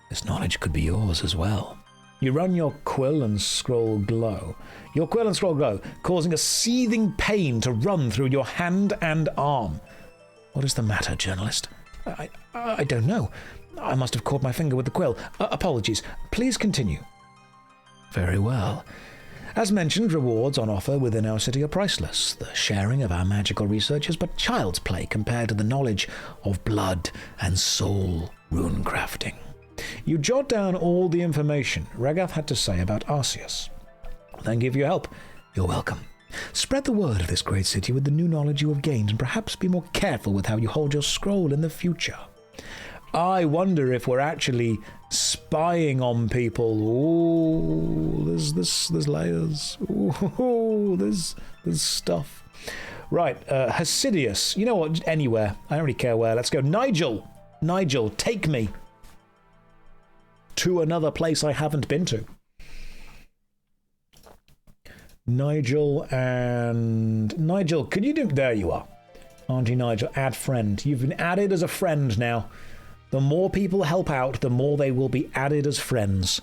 A: This knowledge could be yours as well. You run your quill and scroll glow. Your quill and scroll glow, causing a seething pain to run through your hand and arm. What is the matter, journalist? I don't know. I must have caught my finger with the quill. Apologies. Please continue. Very well. As mentioned, rewards on offer within our city are priceless. The sharing of our magical research is but child's play compared to the knowledge of blood and soul rune crafting. You jot down all the information Ragath had to say about Arceus. Thank you for your help. You're welcome. Spread the word of this great city with the new knowledge you have gained, and perhaps be more careful with how you hold your scroll in the future. I wonder if we're actually spying on people. Ooh, there's layers. Ooh, there's stuff. Right, Hasidius. You know what? Anywhere. I don't really care where. Let's go. Nigel, take me to another place I haven't been to. Nigel, could you do... There you are. Auntie Nigel, add friend. You've been added as a friend now. The more people help out, the more they will be added as friends.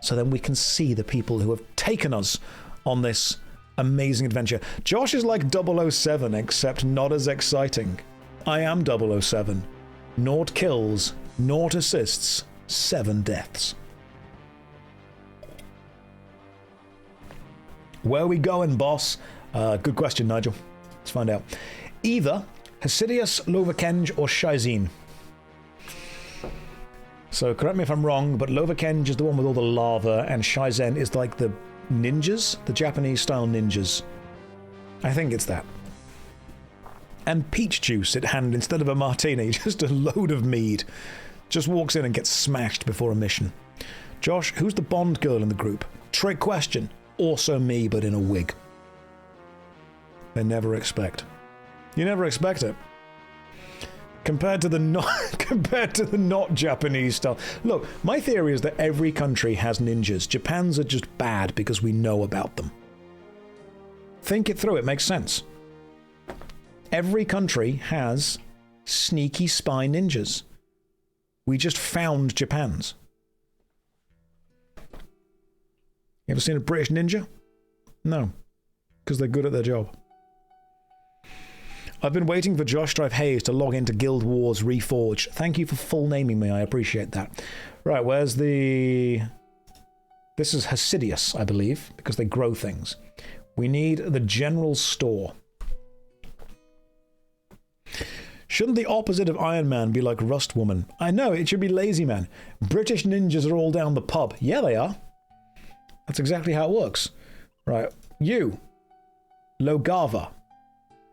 A: So then we can see the people who have taken us on this amazing adventure. Josh is like 007, except not as exciting. I am 007. 0 kills, 0 assists, 7 deaths. Where are we going, boss? Good question, Nigel. find out. Either Hasidius, Lovakenge, or Shaizin. So correct me if I'm wrong, but Lovakenge is the one with all the lava, and Shaizen is like the ninjas, the Japanese-style ninjas. I think it's that. And peach juice at hand instead of a martini, just a load of mead. Just walks in and gets smashed before a mission. Josh, who's the Bond girl in the group? Trick question. Also me, but in a wig. They never expect. You never expect it. Compared to the not Japanese style. Look, my theory is that every country has ninjas. Japan's are just bad because we know about them. Think it through, it makes sense. Every country has sneaky spy ninjas. We just found Japan's. You ever seen a British ninja? No, because they're good at their job. I've been waiting for JoshStrifeHayes to log into Guild Wars Reforged. Thank you for full naming me, I appreciate that. Right, where's the... This is Hasidius, I believe, because they grow things. We need the general store. Shouldn't the opposite of Iron Man be like Rust Woman? I know, it should be Lazy Man. British ninjas are all down the pub. Yeah, they are. That's exactly how it works. Right, you. Logava.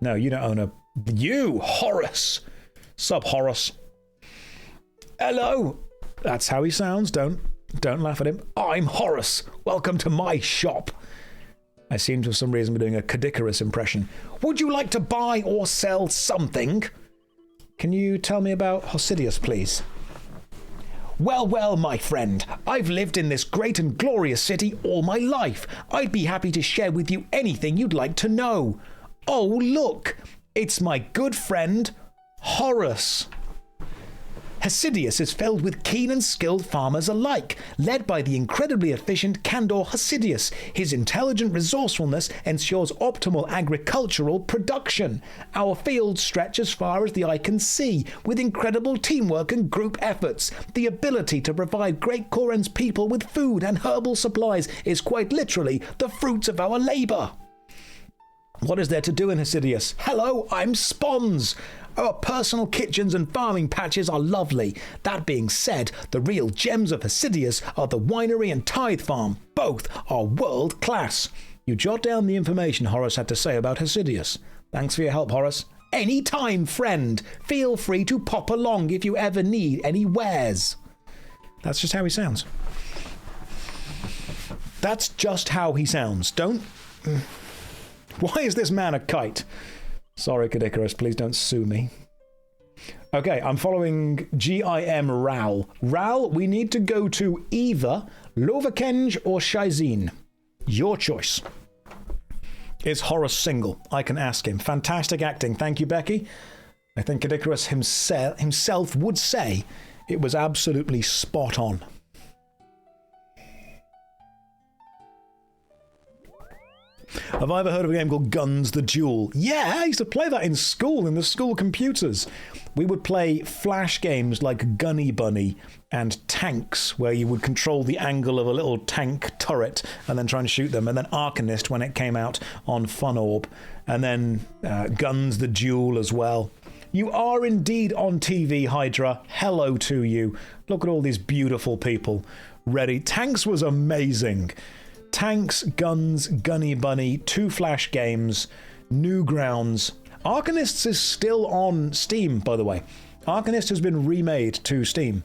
A: No, you don't own a... You, Horace. Sup, Horace. Hello. That's how he sounds. Don't laugh at him. I'm Horace. Welcome to my shop. I seem to, for some reason, be doing a Cadicarus impression. Would you like to buy or sell something? Can you tell me about Hasidius, please? Well, well, my friend, I've lived in this great and glorious city all my life. I'd be happy to share with you anything you'd like to know. Oh, look, it's my good friend, Horace. Hasidius is filled with keen and skilled farmers alike, led by the incredibly efficient Kandor Hasidius. His intelligent resourcefulness ensures optimal agricultural production. Our fields stretch as far as the eye can see, with incredible teamwork and group efforts. The ability to provide Great Kourend's people with food and herbal supplies is quite literally the fruits of our labour. What is there to do in Hasidius? Hello, I'm Spons. Our personal kitchens and farming patches are lovely. That being said, the real gems of Hasidius are the winery and tithe farm. Both are world class. You jot down the information Horace had to say about Hasidius. Thanks for your help, Horace. Any time, friend. Feel free to pop along if you ever need any wares. That's just how he sounds. That's just how he sounds. Don't... Why is this man a kite? Sorry, Cadicarus, please don't sue me. Okay, I'm following GIM Ral. Ral, we need to go to either Lovakenge or Shaizin. Your choice. Is Horace single? I can ask him. Fantastic acting. Thank you, Becky. I think Cadicarus himself would say it was absolutely spot on. Have I ever heard of a game called Guns the Duel? Yeah, I used to play that in school, in the school computers. We would play flash games like Gunny Bunny and Tanks, where you would control the angle of a little tank turret and then try and shoot them. And then Arcanist when it came out on Funorb. And then Guns the Duel as well. You are indeed on TV, Hydra. Hello to you. Look at all these beautiful people ready. Tanks was amazing. Tanks, Guns, Gunny Bunny, 2 flash games, Newgrounds. Arcanists is still on Steam, by the way. Arcanist has been remade to Steam.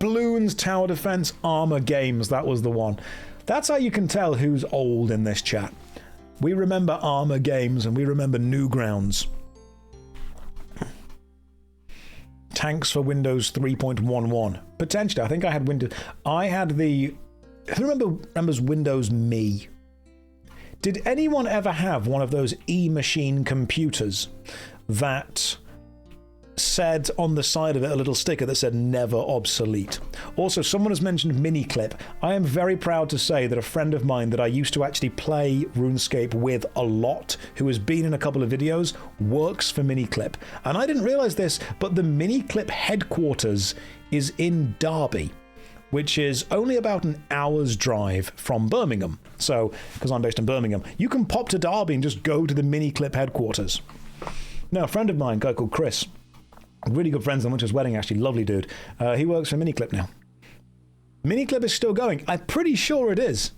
A: Bloons Tower Defense Armor Games, that was the one. That's how you can tell who's old in this chat. We remember Armor Games and we remember Newgrounds. Tanks for Windows 3.11. Potentially, I think I had Windows... I had the... Who remembers Windows Me? Did anyone ever have one of those e-machine computers that said on the side of it a little sticker that said never obsolete? Also, someone has mentioned Miniclip. I am very proud to say that a friend of mine that I used to actually play RuneScape with a lot, who has been in a couple of videos, works for Miniclip. And I didn't realize this, but the Miniclip headquarters is in Derby, which is only about an hour's drive from Birmingham. So, because I'm based in Birmingham, you can pop to Derby and just go to the Miniclip headquarters. Now, a friend of mine, a guy called Chris, really good friends, I went to his wedding actually, lovely dude. He works for Miniclip now. Miniclip is still going. I'm pretty sure it is.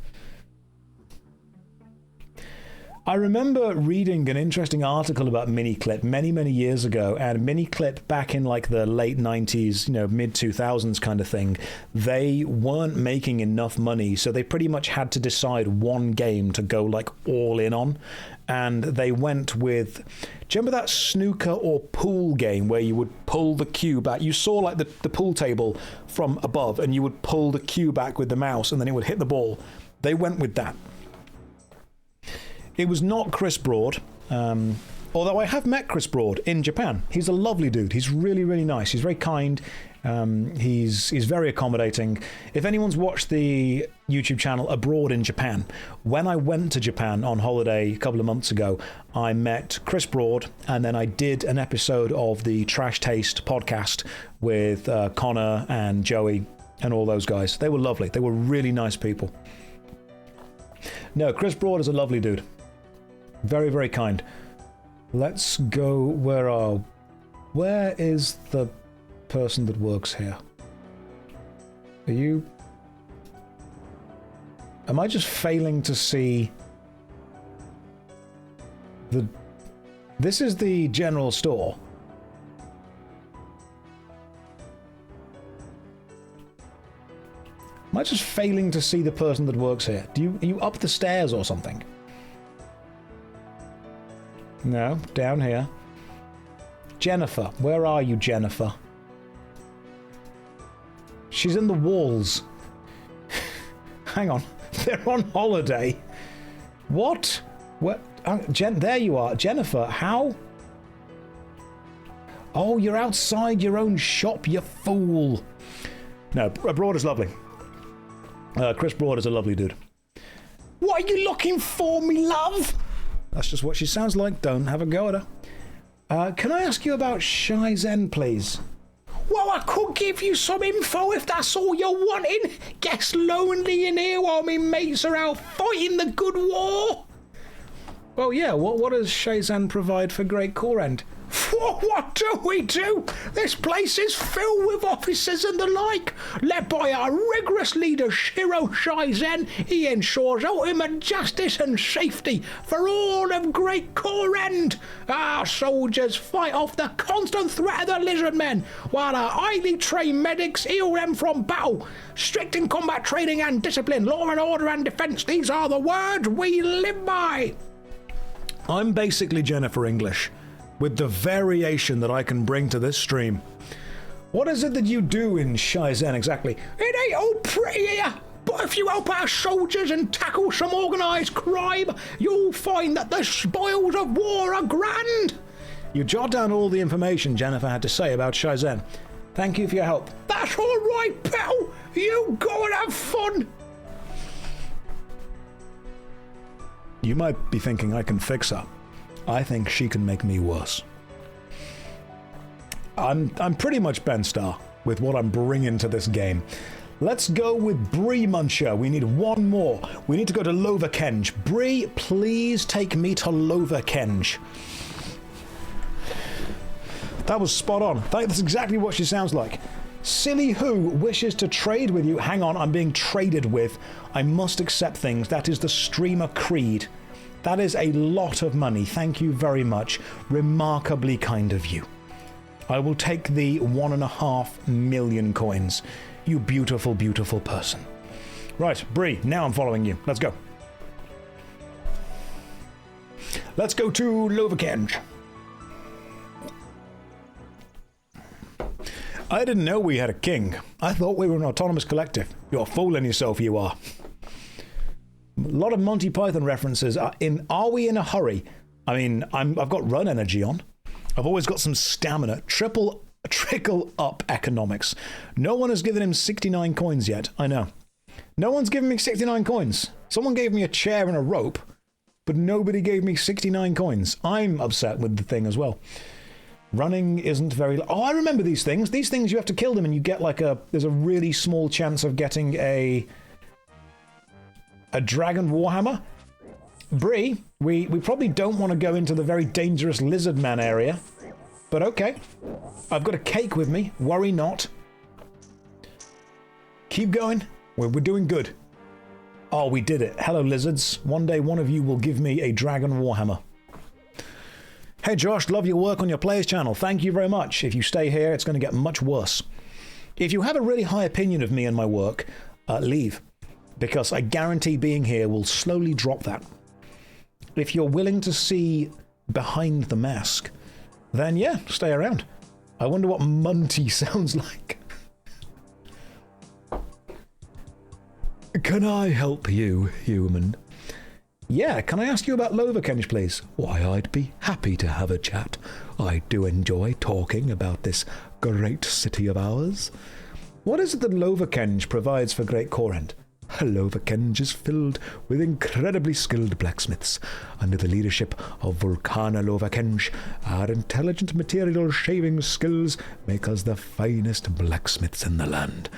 A: I remember reading an interesting article about Miniclip many, many years ago, and Miniclip back in like the late 90s, mid 2000s kind of thing, they weren't making enough money, so they pretty much had to decide one game to go like all in on, and they went with, do you remember that snooker or pool game where you would pull the cue back? You saw like the pool table from above, and you would pull the cue back with the mouse, and then it would hit the ball. They went with that. It was not Chris Broad, although I have met Chris Broad in Japan. He's a lovely dude. He's really, really nice. He's very kind. He's very accommodating. If anyone's watched the YouTube channel Abroad in Japan, when I went to Japan on holiday a couple of months ago, I met Chris Broad, and then I did an episode of the Trash Taste podcast with Connor and Joey and all those guys. They were lovely. They were really nice people. No, Chris Broad is a lovely dude. Very, very kind. Let's go. Where is the person that works here? Are you... Am I just failing to see the... This is the general store. Am I just failing to see the person that works here? Are you up the stairs or something? No, down here. Jennifer. Where are you, Jennifer? She's in the walls. Hang on. They're on holiday. What? What? There you are. Jennifer, how? Oh, you're outside your own shop, you fool. No, Broad is lovely. Chris Broad is a lovely dude. What are you looking for, me love? That's just what she sounds like. Don't have a go at her. Can I ask you about Shizen, please? Well, I could give you some info if that's all you're wanting. Guess lonely in here while me mates are out fighting the good war. Well, yeah, what does Shizen provide for Great Kourend? What do we do? This place is filled with officers and the like, led by our rigorous leader Shiro Shizen. He ensures ultimate justice and safety for all of Great Kourend. Our soldiers fight off the constant threat of the lizard men, while our highly trained medics heal them from battle. Strict in combat training and discipline, law and order and defense, these are the words we live by. I'm basically Jennifer English, with the variation that I can bring to this stream. What is it that you do in Shizen exactly? It ain't all pretty here, but if you help our soldiers and tackle some organised crime, you'll find that the spoils of war are grand. You jot down all the information Jennifer had to say about Shizen. Thank you for your help. That's all right, pal. You go and have fun. You might be thinking I can fix her. I think she can make me worse. I'm pretty much Ben Starr with what I'm bringing to this game. Let's go with Bree Muncher. We need one more. We need to go to Loverkenge. Bree, please take me to Loverkenge. That was spot on. That's exactly what she sounds like. Silly Who wishes to trade with you. Hang on, I'm being traded with. I must accept things. That is the streamer creed. That is a lot of money. Thank you very much. Remarkably kind of you. I will take the 1.5 million coins. You beautiful, beautiful person. Right, Bree, now I'm following you. Let's go. Let's go to Loverkenge. I didn't know we had a king. I thought we were an autonomous collective. You're fooling yourself, you are. A lot of Monty Python references. Are we in a hurry? I mean, I've got run energy on. I've always got some stamina. Trickle up economics. No one has given him 69 coins yet. I know. No one's given me 69 coins. Someone gave me a chair and a rope, but nobody gave me 69 coins. I'm upset with the thing as well. Running isn't very... Oh, I remember these things. These things, you have to kill them and you get like a... There's a really small chance of getting a dragon warhammer. Bree, we probably don't want to go into the very dangerous lizard man area. But okay. I've got a cake with me. Worry not. Keep going. We're doing good. Oh, we did it. Hello, lizards. One day one of you will give me a dragon warhammer. Hey Josh, love your work on your Plays channel. Thank you very much. If you stay here, it's going to get much worse. If you have a really high opinion of me and my work, leave. Because I guarantee being here will slowly drop that. If you're willing to see behind the mask, then yeah, stay around. I wonder what Munty sounds like. Can I help you, human? Yeah, can I ask you about Loverkenge, please? Why, I'd be happy to have a chat. I do enjoy talking about this great city of ours. What is it that Loverkenge provides for Great Kourend? Loverkenge is filled with incredibly skilled blacksmiths. Under the leadership of Vulcana Loverkenge, our intelligent material shaving skills make us the finest blacksmiths in the land.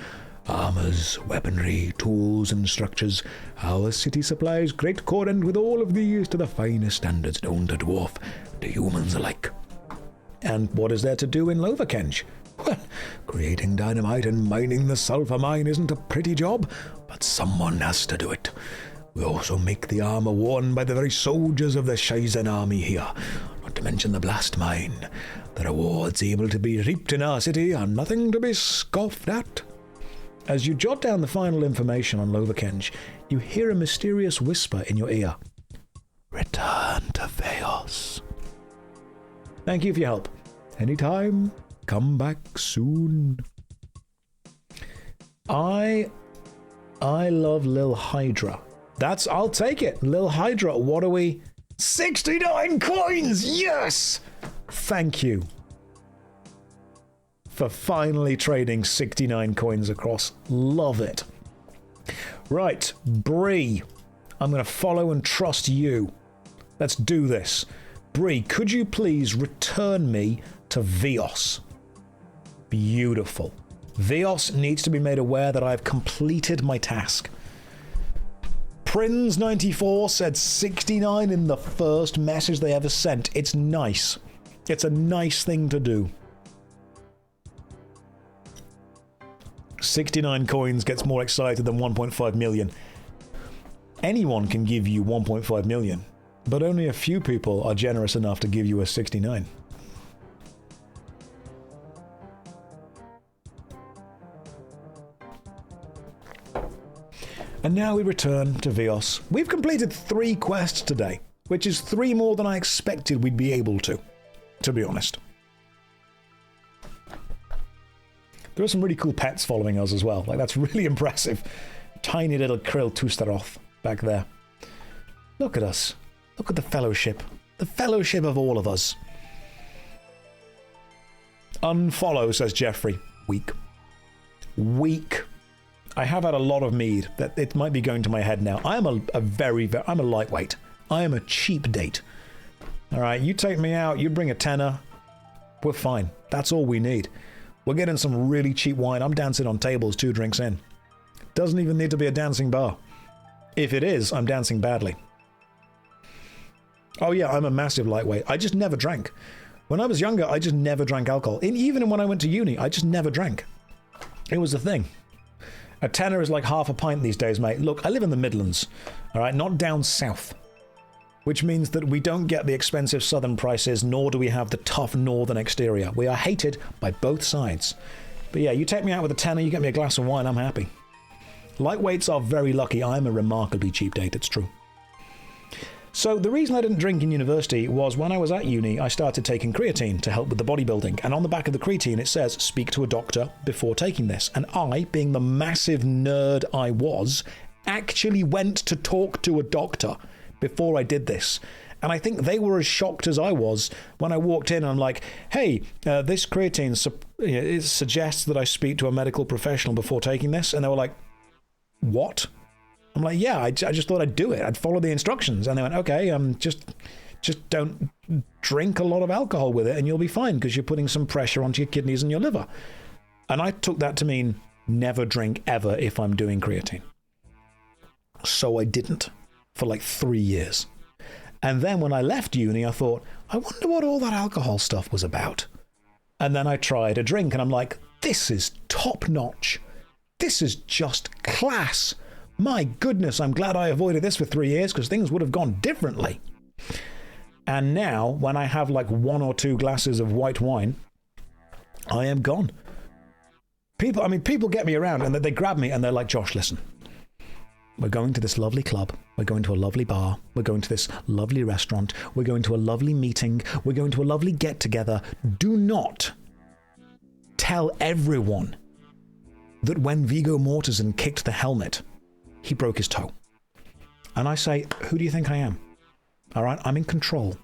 A: Armors, weaponry, tools, and structures. Our city supplies Great Kourend with all of these to the finest standards known to dwarf, to humans alike. And what is there to do in Loverkenge? Well, creating dynamite and mining the sulfur mine isn't a pretty job, but someone has to do it. We also make the armor worn by the very soldiers of the Shizen army here, not to mention the blast mine. The rewards able to be reaped in our city are nothing to be scoffed at. As you jot down the final information on Loverkenge, you hear a mysterious whisper in your ear. Return to Veos. Thank you for your help. Anytime, come back soon. I love Lil Hydra. I'll take it. Lil Hydra, what are we? 69 coins! Yes! Thank you for finally trading 69 coins across. Love it. Right, Bree, I'm going to follow and trust you. Let's do this. Bree, could you please return me to Veos? Beautiful. Veos needs to be made aware that I've completed my task. Prinz94 said 69 in the first message they ever sent. It's nice. It's a nice thing to do. 69 coins gets more excited than 1.5 million. Anyone can give you 1.5 million, but only a few people are generous enough to give you a 69. And now we return to Veos. We've completed 3 quests today, which is 3 more than I expected we'd be able to be honest. There are some really cool pets following us as well. Like, that's really impressive. Tiny little Krill Tustaroth back there. Look at us. Look at the fellowship. The fellowship of all of us. Unfollow, says Jeffrey. Weak. Weak. I have had a lot of mead. That it might be going to my head now. I am I'm a lightweight. I am a cheap date. Alright, you take me out, you bring a tenner. We're fine. That's all we need. We're getting some really cheap wine. I'm dancing on tables 2 drinks in. Doesn't even need to be a dancing bar. If it is, I'm dancing badly. Oh yeah, I'm a massive lightweight. I just never drank. When I was younger, I just never drank alcohol. Even when I went to uni, I just never drank. It was the thing. A tenner is like half a pint these days, mate. Look, I live in the Midlands, all right, not down south. Which means that we don't get the expensive southern prices, nor do we have the tough northern exterior. We are hated by both sides. But yeah, you take me out with a tenner, you get me a glass of wine, I'm happy. Lightweights are very lucky. I'm a remarkably cheap date, it's true. So the reason I didn't drink in university was when I was at uni, I started taking creatine to help with the bodybuilding. And on the back of the creatine, it says, speak to a doctor before taking this. And I, being the massive nerd I was, actually went to talk to a doctor before I did this. And I think they were as shocked as I was when I walked in and I'm like, hey, this creatine it suggests that I speak to a medical professional before taking this. And they were like, what? I'm like, yeah, I just thought I'd do it. I'd follow the instructions. And they went, okay, just Just don't drink a lot of alcohol with it and you'll be fine because you're putting some pressure onto your kidneys and your liver. And I took that to mean never drink ever if I'm doing creatine. So I didn't for like 3 years. And then when I left uni, I thought, I wonder what all that alcohol stuff was about. And then I tried a drink and I'm like, this is top notch. This is just class. My goodness, I'm glad I avoided this for 3 years because things would have gone differently. And now, when I have like 1 or 2 glasses of white wine, I am gone. People get me around and they grab me and they're like, Josh, listen. We're going to this lovely club. We're going to a lovely bar. We're going to this lovely restaurant. We're going to a lovely meeting. We're going to a lovely get-together. Do not tell everyone that when Viggo Mortensen kicked the helmet, he broke his toe. And I say, who do you think I am? All right, I'm in control.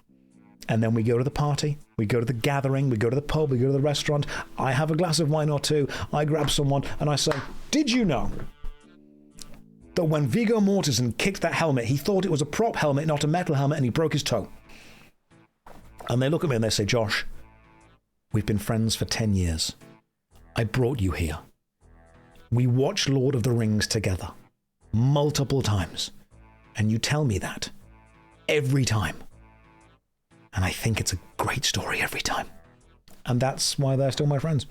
A: And then we go to the party, we go to the gathering, we go to the pub, we go to the restaurant. I have a glass of wine or two. I grab someone and I say, did you know that when Viggo Mortensen kicked that helmet, he thought it was a prop helmet, not a metal helmet, and he broke his toe? And they look at me and they say, Josh, we've been friends for 10 years. I brought you here. We watched Lord of the Rings together multiple times. And you tell me that every time. And I think it's a great story every time. And that's why they're still my friends.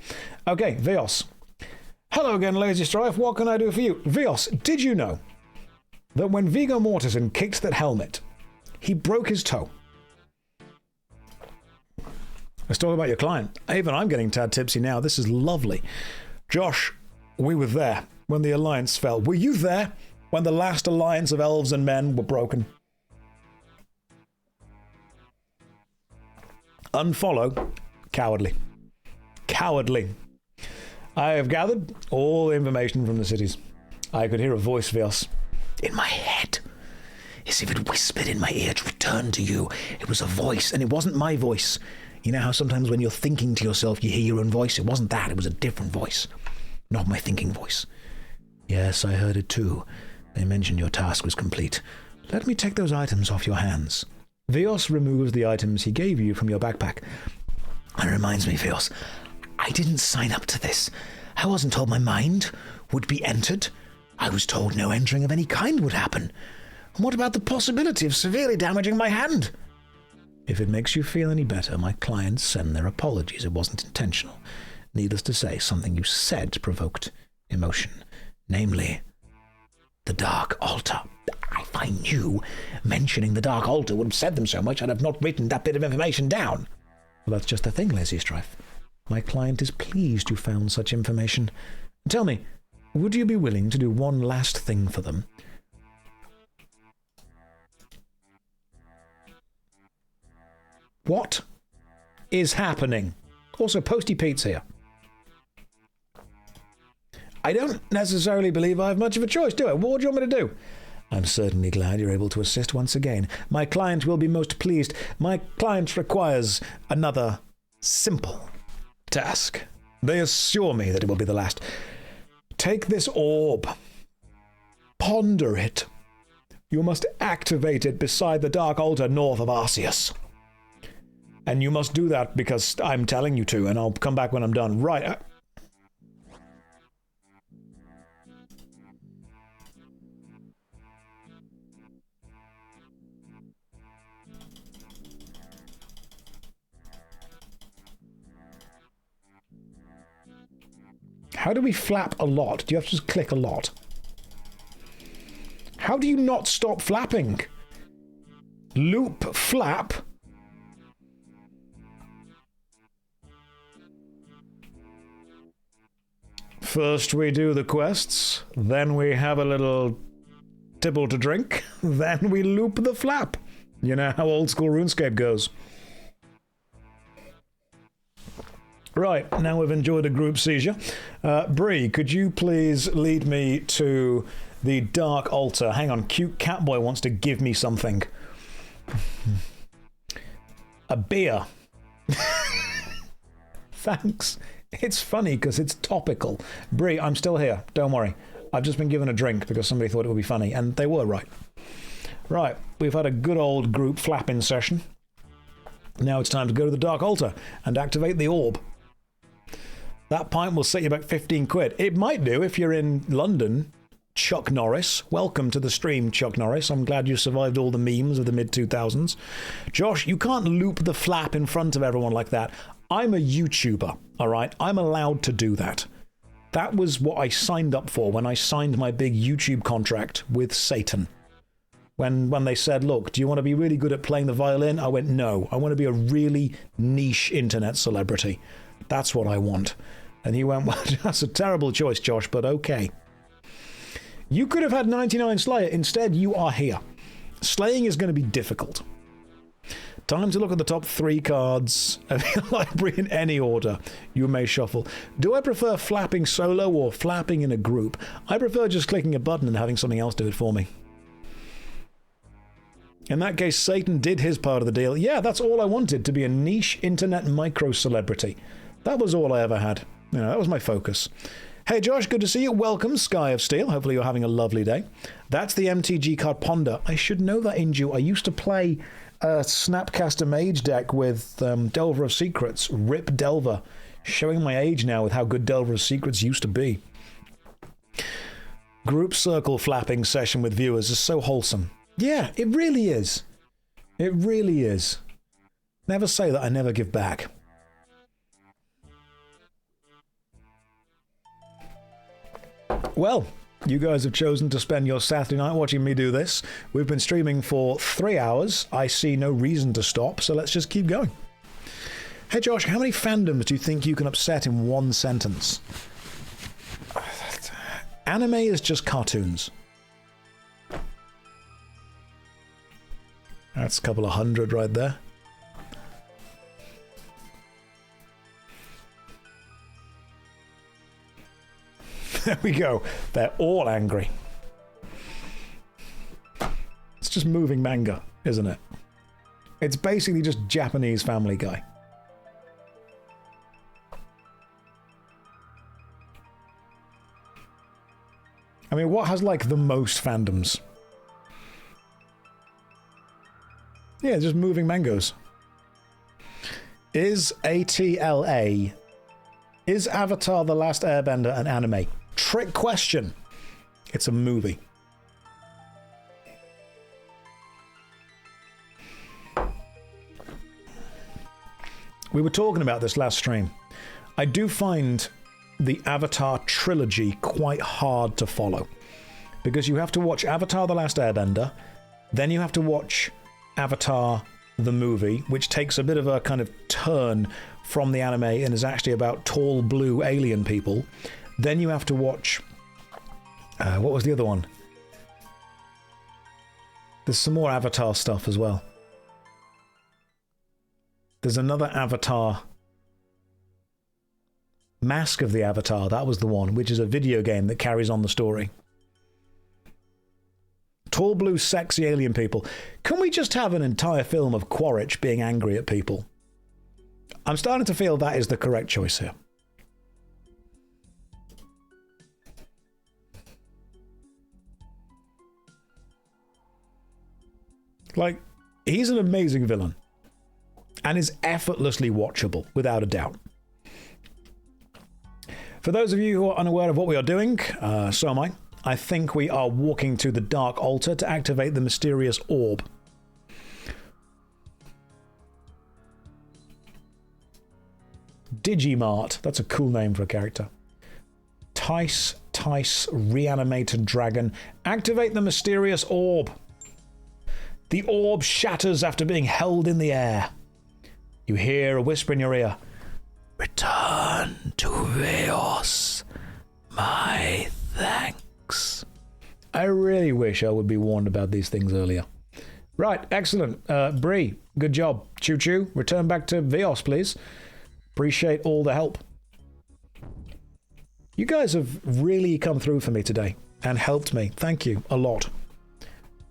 A: Okay, Vios. Hello again, Lazy Strife. What can I do for you? Vios, did you know that when Viggo Mortensen kicked that helmet, he broke his toe? Let's talk about your client. Even I'm getting tad tipsy now. This is lovely. Josh, we were there when the alliance fell. Were you there when the last alliance of elves and men were broken? Unfollow. Cowardly. Cowardly. I have gathered all the information from the cities. I could hear a voice, Vios, in my head, as if it whispered in my ear to return to you. It was a voice, and it wasn't my voice. You know how sometimes when you're thinking to yourself, you hear your own voice? It wasn't that. It was a different voice. Not my thinking voice. Yes, I heard it too. They mentioned your task was complete. Let me take those items off your hands. Vios removes the items he gave you from your backpack. It reminds me, Vios, I didn't sign up to this. I wasn't told my mind would be entered. I was told no entering of any kind would happen. And what about the possibility of severely damaging my hand? If it makes you feel any better, my clients send their apologies. It wasn't intentional. Needless to say, something you said provoked emotion. Namely, the Dark Altar. If I knew mentioning the Dark Altar would have said them so much, I'd have not written that bit of information down. Well, that's just the thing, Lazy Strife. My client is pleased you found such information. Tell me, would you be willing to do one last thing for them? What is happening? Also, Posty Pete's here. I don't necessarily believe I have much of a choice, do I? What do you want me to do? I'm certainly glad you're able to assist once again. My client will be most pleased. My client requires another simple task. They assure me that it will be the last. Take this orb. Ponder it. You must activate it beside the Dark Altar north of Arceus. And you must do that because I'm telling you to, and I'll come back when I'm done. Right. How do we flap a lot? Do you have to just click a lot? How do you not stop flapping? Loop flap. First we do the quests, then we have a little tipple to drink, then we loop the flap. You know how old school RuneScape goes. Right, now we've enjoyed a group seizure. Bree, could you please lead me to the Dark Altar? Hang on, cute Catboy wants to give me something. A beer. Thanks. It's funny because it's topical. Bree, I'm still here. Don't worry. I've just been given a drink because somebody thought it would be funny, and they were right. Right, we've had a good old group flapping session. Now it's time to go to the Dark Altar and activate the orb. That pint will set you back 15 quid. It might do if you're in London. Chuck Norris. Welcome to the stream, Chuck Norris. I'm glad you survived all the memes of the mid-2000s. Josh, you can't loop the flap in front of everyone like that. I'm a YouTuber, all right? I'm allowed to do that. That was what I signed up for when I signed my big YouTube contract with Satan. When they said, look, do you want to be really good at playing the violin? I went, no. I want to be a really niche internet celebrity. That's what I want. And he went, well, that's a terrible choice, Josh, but okay. You could have had 99 Slayer. Instead, you are here. Slaying is going to be difficult. Time to look at the top 3 cards of your library in any order you may shuffle. Do I prefer flapping solo or flapping in a group? I prefer just clicking a button and having something else do it for me. In that case, Satan did his part of the deal. Yeah, that's all I wanted, to be a niche internet micro-celebrity. That was all I ever had. You know, that was my focus. Hey Josh, good to see you. Welcome, Sky of Steel. Hopefully you're having a lovely day. That's the MTG card Ponder. I should know that in you. I used to play a Snapcaster Mage deck with Delver of Secrets. Rip Delver. Showing my age now with how good Delver of Secrets used to be. Group circle flapping session with viewers is so wholesome. Yeah, it really is. It really is. Never say that I never give back. Well, you guys have chosen to spend your Saturday night watching me do this. We've been streaming for 3 hours. I see no reason to stop, so let's just keep going. Hey Josh, how many fandoms do you think you can upset in one sentence? Anime is just cartoons. That's a couple of hundred right there. There we go. They're all angry. It's just moving manga, isn't it? It's basically just Japanese Family Guy. I mean, what has, like, the most fandoms? Yeah, just moving mangoes. Is ATLA... Is Avatar The Last Airbender an anime? Trick question. It's a movie. We were talking about this last stream. I do find the Avatar trilogy quite hard to follow. Because you have to watch Avatar The Last Airbender, then you have to watch Avatar the movie, which takes a bit of a kind of turn from the anime and is actually about tall blue alien people. Then you have to watch... what was the other one? There's some more Avatar stuff as well. There's another Avatar... Mask of the Avatar, that was the one, which is a video game that carries on the story. Tall blue sexy alien people. Can we just have an entire film of Quaritch being angry at people? I'm starting to feel that is the correct choice here. Like, he's an amazing villain. And is effortlessly watchable, without a doubt. For those of you who are unaware of what we are doing, so am I. I think we are walking to the Dark Altar to activate the mysterious orb. Digimart. That's a cool name for a character. Tice, reanimated dragon. Activate the mysterious orb. The orb shatters after being held in the air. You hear a whisper in your ear. Return to Veos. My thanks. I really wish I would be warned about these things earlier. Right, excellent. Bree, good job. Choo choo. Return back to Veos, please. Appreciate all the help. You guys have really come through for me today and helped me. Thank you a lot.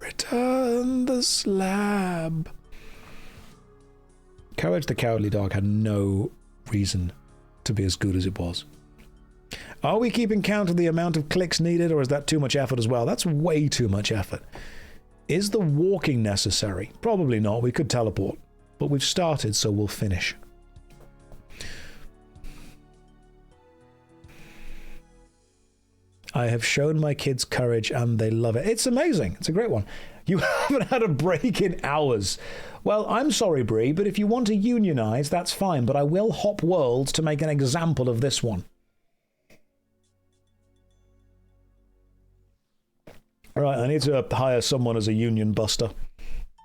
A: Return the slab. Courage the Cowardly Dog had no reason to be as good as it was. Are we keeping count of the amount of clicks needed, or is that too much effort as well? That's way too much effort. Is the walking necessary? Probably not. We could teleport. But we've started, so we'll finish. I have shown my kids courage and they love it. It's amazing. It's a great one. You haven't had a break in hours. Well, I'm sorry, Bree, but if you want to unionize, that's fine. But I will hop worlds to make an example of this one. All right, I need to hire someone as a union buster,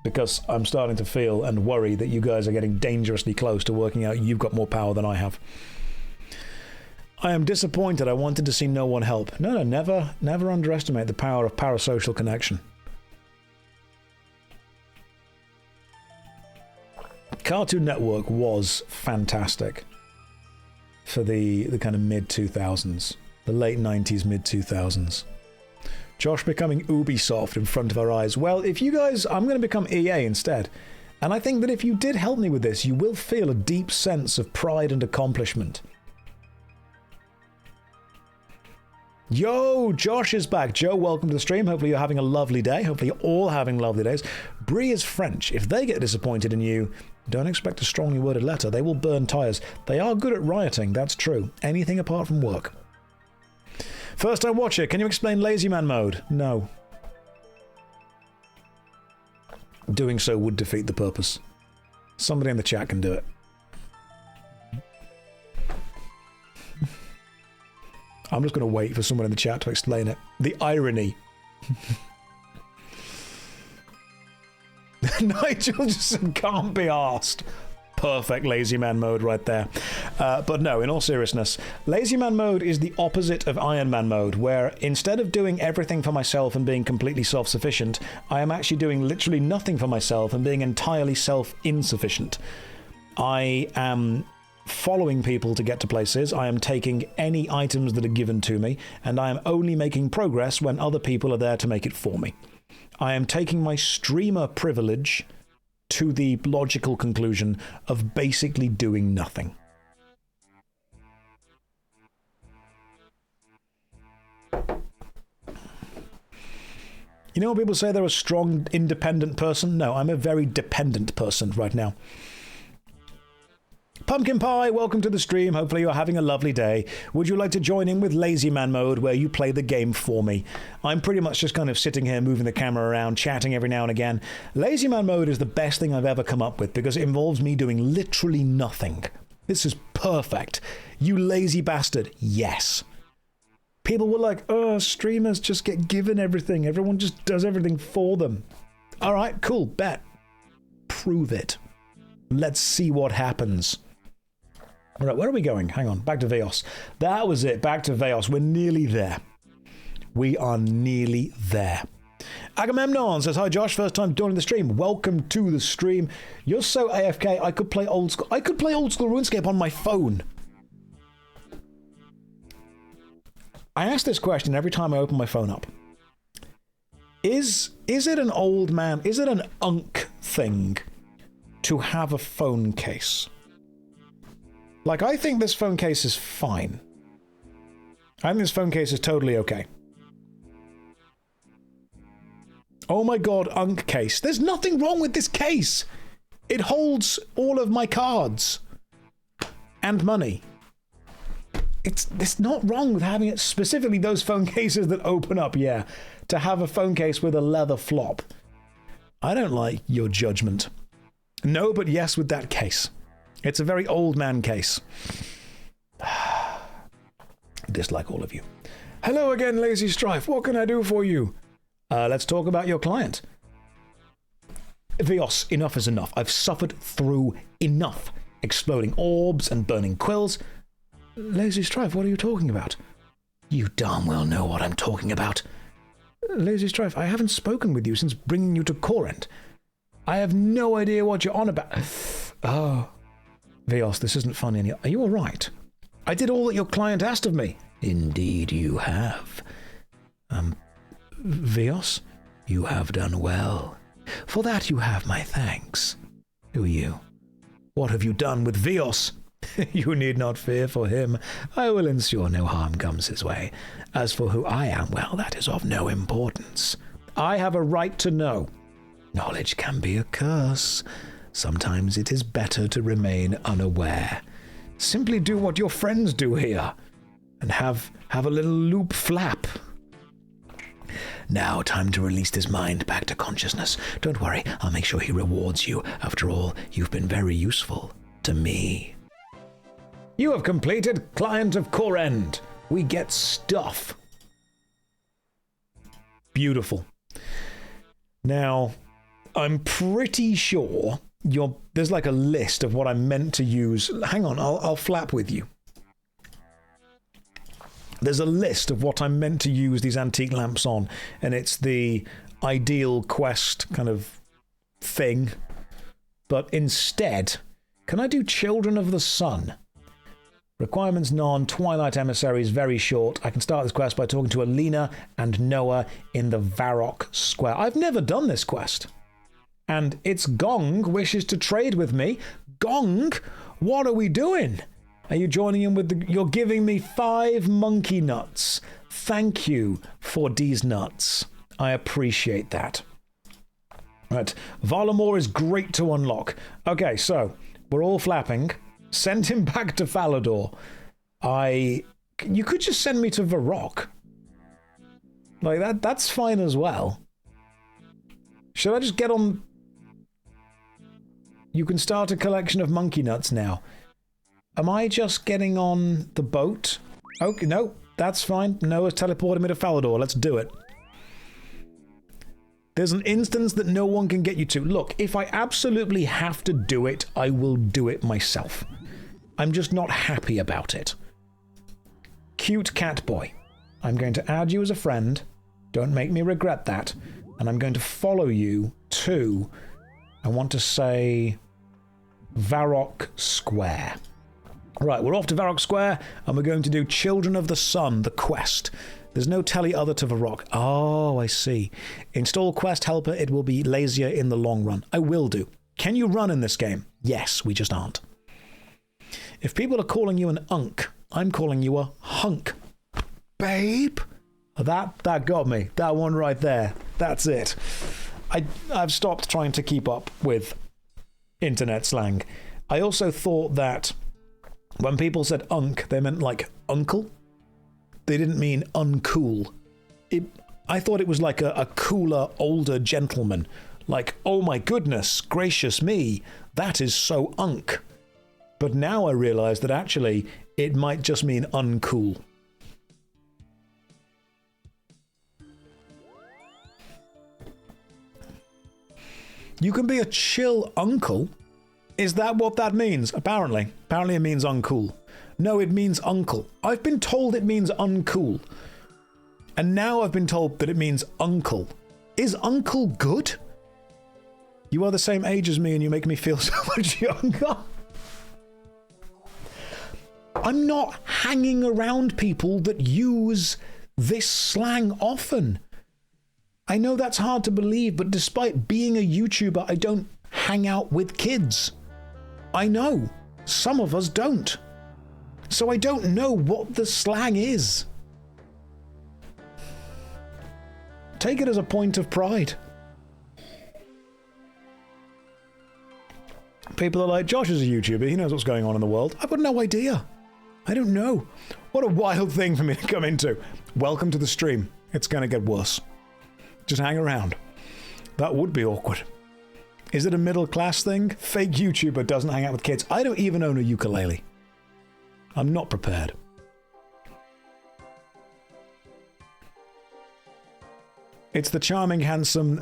A: because I'm starting to feel and worry that you guys are getting dangerously close to working out you've got more power than I have. I am disappointed. I wanted to see no one help. No, never underestimate the power of parasocial connection. Cartoon Network was fantastic for the kind of mid-2000s, the late 90s, mid-2000s. Josh becoming Ubisoft in front of our eyes. Well, if you guys... I'm going to become EA instead. And I think that if you did help me with this, you will feel a deep sense of pride and accomplishment. Yo, Josh is back. Joe, welcome to the stream. Hopefully you're having a lovely day. Hopefully you're all having lovely days. Bree is French. If they get disappointed in you, don't expect a strongly worded letter. They will burn tires. They are good at rioting, that's true. Anything apart from work. First time watcher, can you explain LazyManMode? No. Doing so would defeat the purpose. Somebody in the chat can do it. I'm just going to wait for someone in the chat to explain it. The irony. Nigel just can't be arsed. Perfect LazyManMode right there. But no, in all seriousness, LazyManMode is the opposite of Ironman mode, where instead of doing everything for myself and being completely self-sufficient, I am actually doing literally nothing for myself and being entirely self-insufficient. I am following people to get to places, I am taking any items that are given to me, and I am only making progress when other people are there to make it for me. I am taking my streamer privilege to the logical conclusion of basically doing nothing. You know when people say they're a strong, independent person? No, I'm a very dependent person right now. Pumpkin Pie, welcome to the stream. Hopefully you're having a lovely day. Would you like to join in with LazyManMode, where you play the game for me? I'm pretty much just kind of sitting here, moving the camera around, chatting every now and again. LazyManMode is the best thing I've ever come up with, because it involves me doing literally nothing. This is perfect. You lazy bastard. Yes. People were like, oh, streamers just get given everything. Everyone just does everything for them. All right, cool, bet. Prove it. Let's see what happens. All right, where are we going? Hang on, back to Veos. That was it, back to Veos. We're nearly there. We are nearly there. Agamemnon says, hi Josh, first time joining the stream. Welcome to the stream. You're so AFK, I could play old school. I could play old school RuneScape on my phone. I ask this question every time I open my phone up. Is it an old man, is it an unk thing to have a phone case? Like, I think this phone case is fine. I think this phone case is totally okay. Oh my god, unk case. There's nothing wrong with this case. It holds all of my cards. And money. It's not wrong with having it, specifically those phone cases that open up, yeah. To have a phone case with a leather flop. I don't like your judgment. No, but yes with that case. It's a very old man case. Dislike all of you. Hello again, Lazy Strife. What can I do for you? Let's talk about your client. Veos, enough is enough. I've suffered through enough. Exploding orbs and burning quills. Lazy Strife, what are you talking about? You darn well know what I'm talking about. Lazy Strife, I haven't spoken with you since bringing you to Kourend. I have no idea what you're on about. Oh. Veos, this isn't funny anymore. Are you alright? I did all that your client asked of me. Indeed you have. Veos, you have done well. For that you have my thanks. Who are you? What have you done with Veos? You need not fear for him. I will ensure no harm comes his way. As for who I am, well, that is of no importance. I have a right to know. Knowledge can be a curse. Sometimes it is better to remain unaware. Simply do what your friends do here, and have a little loop flap. Now, time to release his mind back to consciousness. Don't worry, I'll make sure he rewards you. After all, you've been very useful to me. You have completed Client of Kourend. We get stuff. Beautiful. Now, I'm pretty sure there's like a list of what I'm meant to use. Hang on, I'll flap with you. There's a list of what I'm meant to use these antique lamps on, and it's the ideal quest kind of thing. But instead, can I do Children of the Sun? Requirements none, Twilight Emissaries very short. I can start this quest by talking to Alina and Noah in the Varrock Square. I've never done this quest. And it's Gong wishes to trade with me. Gong? What are we doing? Are you joining in with you're giving me 5 monkey nuts. Thank you for these nuts. I appreciate that. Right. Valamor is great to unlock. Okay, so we're all flapping. Send him back to Falador. You could just send me to Varrock. Like that's fine as well. Should I just get on? You can start a collection of monkey nuts now. Am I just getting on the boat? Okay, no, that's fine. Noah's teleported me to Falador. Let's do it. There's an instance that no one can get you to. Look, if I absolutely have to do it, I will do it myself. I'm just not happy about it. Cute cat boy. I'm going to add you as a friend. Don't make me regret that. And I'm going to follow you to, I want to say, Varrock Square. Right, we're off to Varrock Square, and we're going to do Children of the Sun, the quest. There's no telly other to Varrock. Oh, I see. Install quest helper, it will be lazier in the long run. I will do. Can you run in this game? Yes, we just aren't. If people are calling you an unk, I'm calling you a hunk. Babe? That got me. That one right there. That's it. I've stopped trying to keep up with internet slang. I also thought that when people said unk, they meant like uncle. They didn't mean uncool. I thought it was like a cooler, older gentleman. Like, oh my goodness, gracious me, that is so unk. But now I realise that actually it might just mean uncool. You can be a chill uncle. Is that what that means? Apparently. Apparently it means uncool. No, it means uncle. I've been told it means uncool. And now I've been told that it means uncle. Is uncle good? You are the same age as me and you make me feel so much younger. I'm not hanging around people that use this slang often. I know that's hard to believe, but despite being a YouTuber, I don't hang out with kids. I know. Some of us don't. So I don't know what the slang is. Take it as a point of pride. People are like, Josh is a YouTuber, he knows what's going on in the world. I've got no idea. I don't know. What a wild thing for me to come into. Welcome to the stream. It's going to get worse. Just hang around. That would be awkward. Is it a middle class thing? Fake YouTuber doesn't hang out with kids. I don't even own a ukulele. I'm not prepared. It's the charming, handsome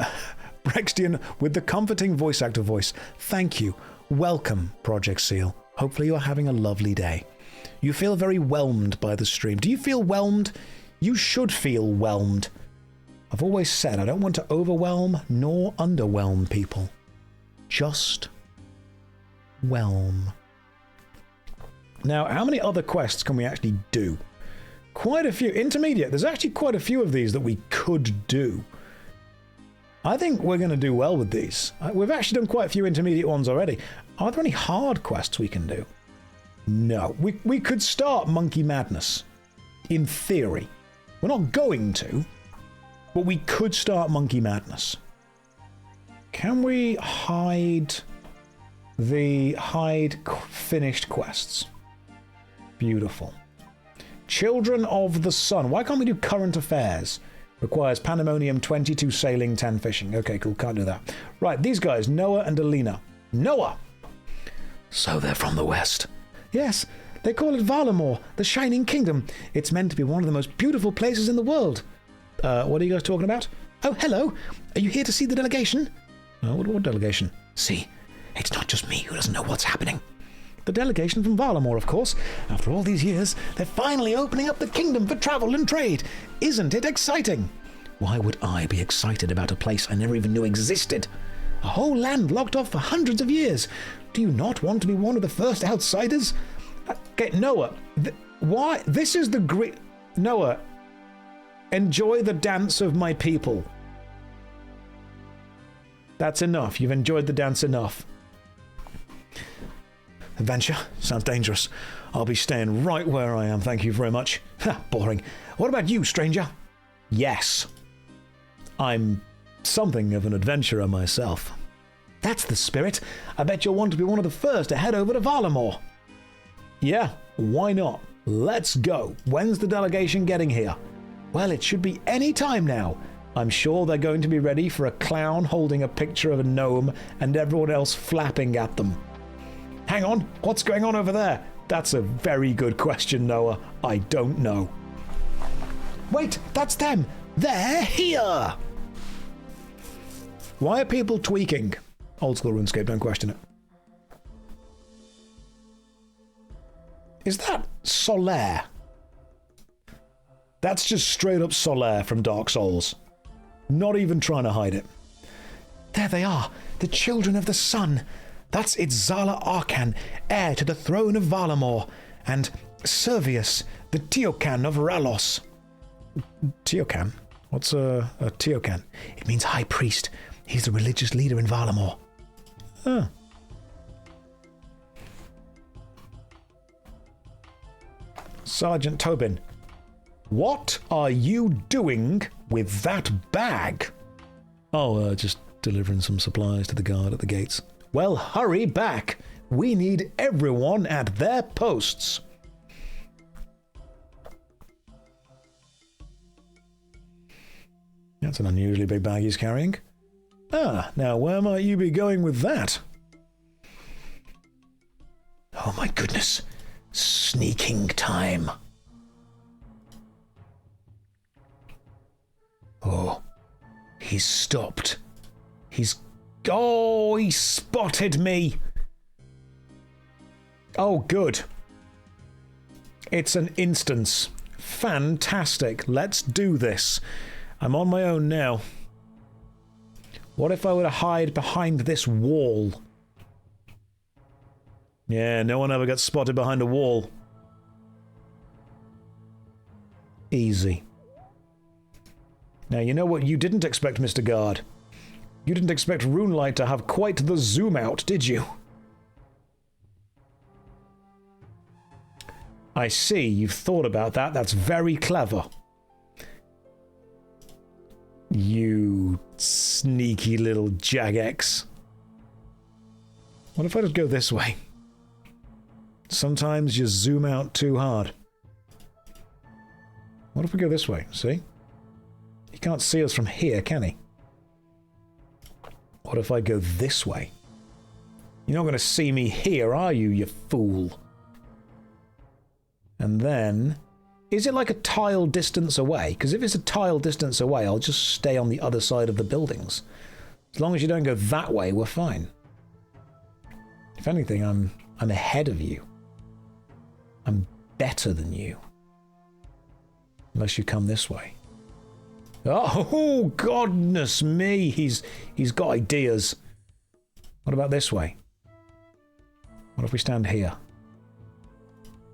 A: Brextian with the comforting voice actor voice. Thank you. Welcome, Project Seal. Hopefully you're having a lovely day. You feel very whelmed by the stream. Do you feel whelmed? You should feel whelmed. I've always said I don't want to overwhelm nor underwhelm people. Just whelm. Now, how many other quests can we actually do? Quite a few. Intermediate. There's actually quite a few of these that we could do. I think we're going to do well with these. We've actually done quite a few intermediate ones already. Are there any hard quests we can do? No. We could start Monkey Madness. In theory. We're not going to, but we could start Monkey Madness. Can we hide the hide finished quests. Beautiful. Children of the Sun. Why can't we do current affairs? Requires Pandemonium, 22 sailing, 10 fishing. Okay, cool. Can't do that. Right, these guys, Noah and Alina. Noah!
B: So they're from the west.
A: Yes, they call it Valamor, the Shining Kingdom. It's meant to be one of the most beautiful places in the world. What are you guys talking about? Oh, hello. Are you here to see the delegation? What delegation?
B: See, it's not just me who doesn't know what's happening.
A: The delegation from Valamor, of course. After all these years, they're finally opening up the kingdom for travel and trade. Isn't it exciting?
B: Why would I be excited about a place I never even knew existed?
A: A whole land locked off for hundreds of years. Do you not want to be one of the first outsiders? Okay, Noah, why? This is the great... Noah, enjoy the dance of my people. That's enough. You've enjoyed the dance enough. Adventure? Sounds dangerous. I'll be staying right where I am, thank you very much. Ha, boring. What about you, stranger? Yes. I'm something of an adventurer myself. That's the spirit. I bet you'll want to be one of the first to head over to Valamor. Yeah, why not? Let's go. When's the delegation getting here? Well, it should be any time now. I'm sure they're going to be ready for a clown holding a picture of a gnome and everyone else flapping at them. Hang on, what's going on over there? That's a very good question, Noah. I don't know. Wait, that's them. They're here. Why are people tweaking? Old school RuneScape, don't question it. Is that Solaire? That's just straight up Solaire from Dark Souls. Not even trying to hide it. There they are, the children of the sun. That's Itzala Arkan, heir to the throne of Valamor, and Servius, the Teokan of Ralos. Teokan? What's a Teokan?
B: It means high priest. He's the religious leader in Valamor.
A: Huh. Sergeant Tobin, what are you doing with that bag? Oh, just delivering some supplies to the guard at the gates. Well, hurry back. We need everyone at their posts. That's an unusually big bag he's carrying. Ah, now where might you be going with that?
B: Oh my goodness. Sneaking time. Oh, he's stopped.
A: Oh, he spotted me. Oh, good. It's an instance. Fantastic. Let's do this. I'm on my own now. What if I were to hide behind this wall? Yeah, no one ever gets spotted behind a wall. Easy. Now, you know what you didn't expect, Mr. Guard? You didn't expect RuneLight to have quite the zoom out, did you? I see, you've thought about that. That's very clever. You sneaky little Jagex. What if I just go this way? Sometimes you zoom out too hard. What if we go this way? See? He can't see us from here, can he? What if I go this way? You're not going to see me here, are you, you fool? And then... Is it like a tile distance away? Because if it's a tile distance away, I'll just stay on the other side of the buildings. As long as you don't go that way, we're fine. If anything, I'm ahead of you. I'm better than you. Unless you come this way. Oh, goodness me! He's got ideas. What about this way? What if we stand here?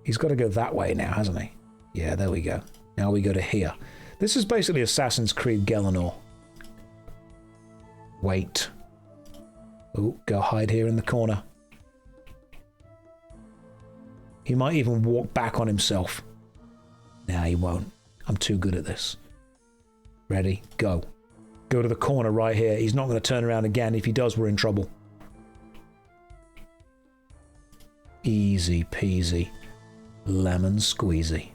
A: He's got to go that way now, hasn't he? Yeah, there we go. Now we go to here. This is basically Assassin's Creed Gelenor. Wait. Oh, go hide here in the corner. He might even walk back on himself. Nah, he won't. I'm too good at this. Ready? Go. Go to the corner right here. He's not going to turn around again. If he does, we're in trouble. Easy peasy. Lemon squeezy.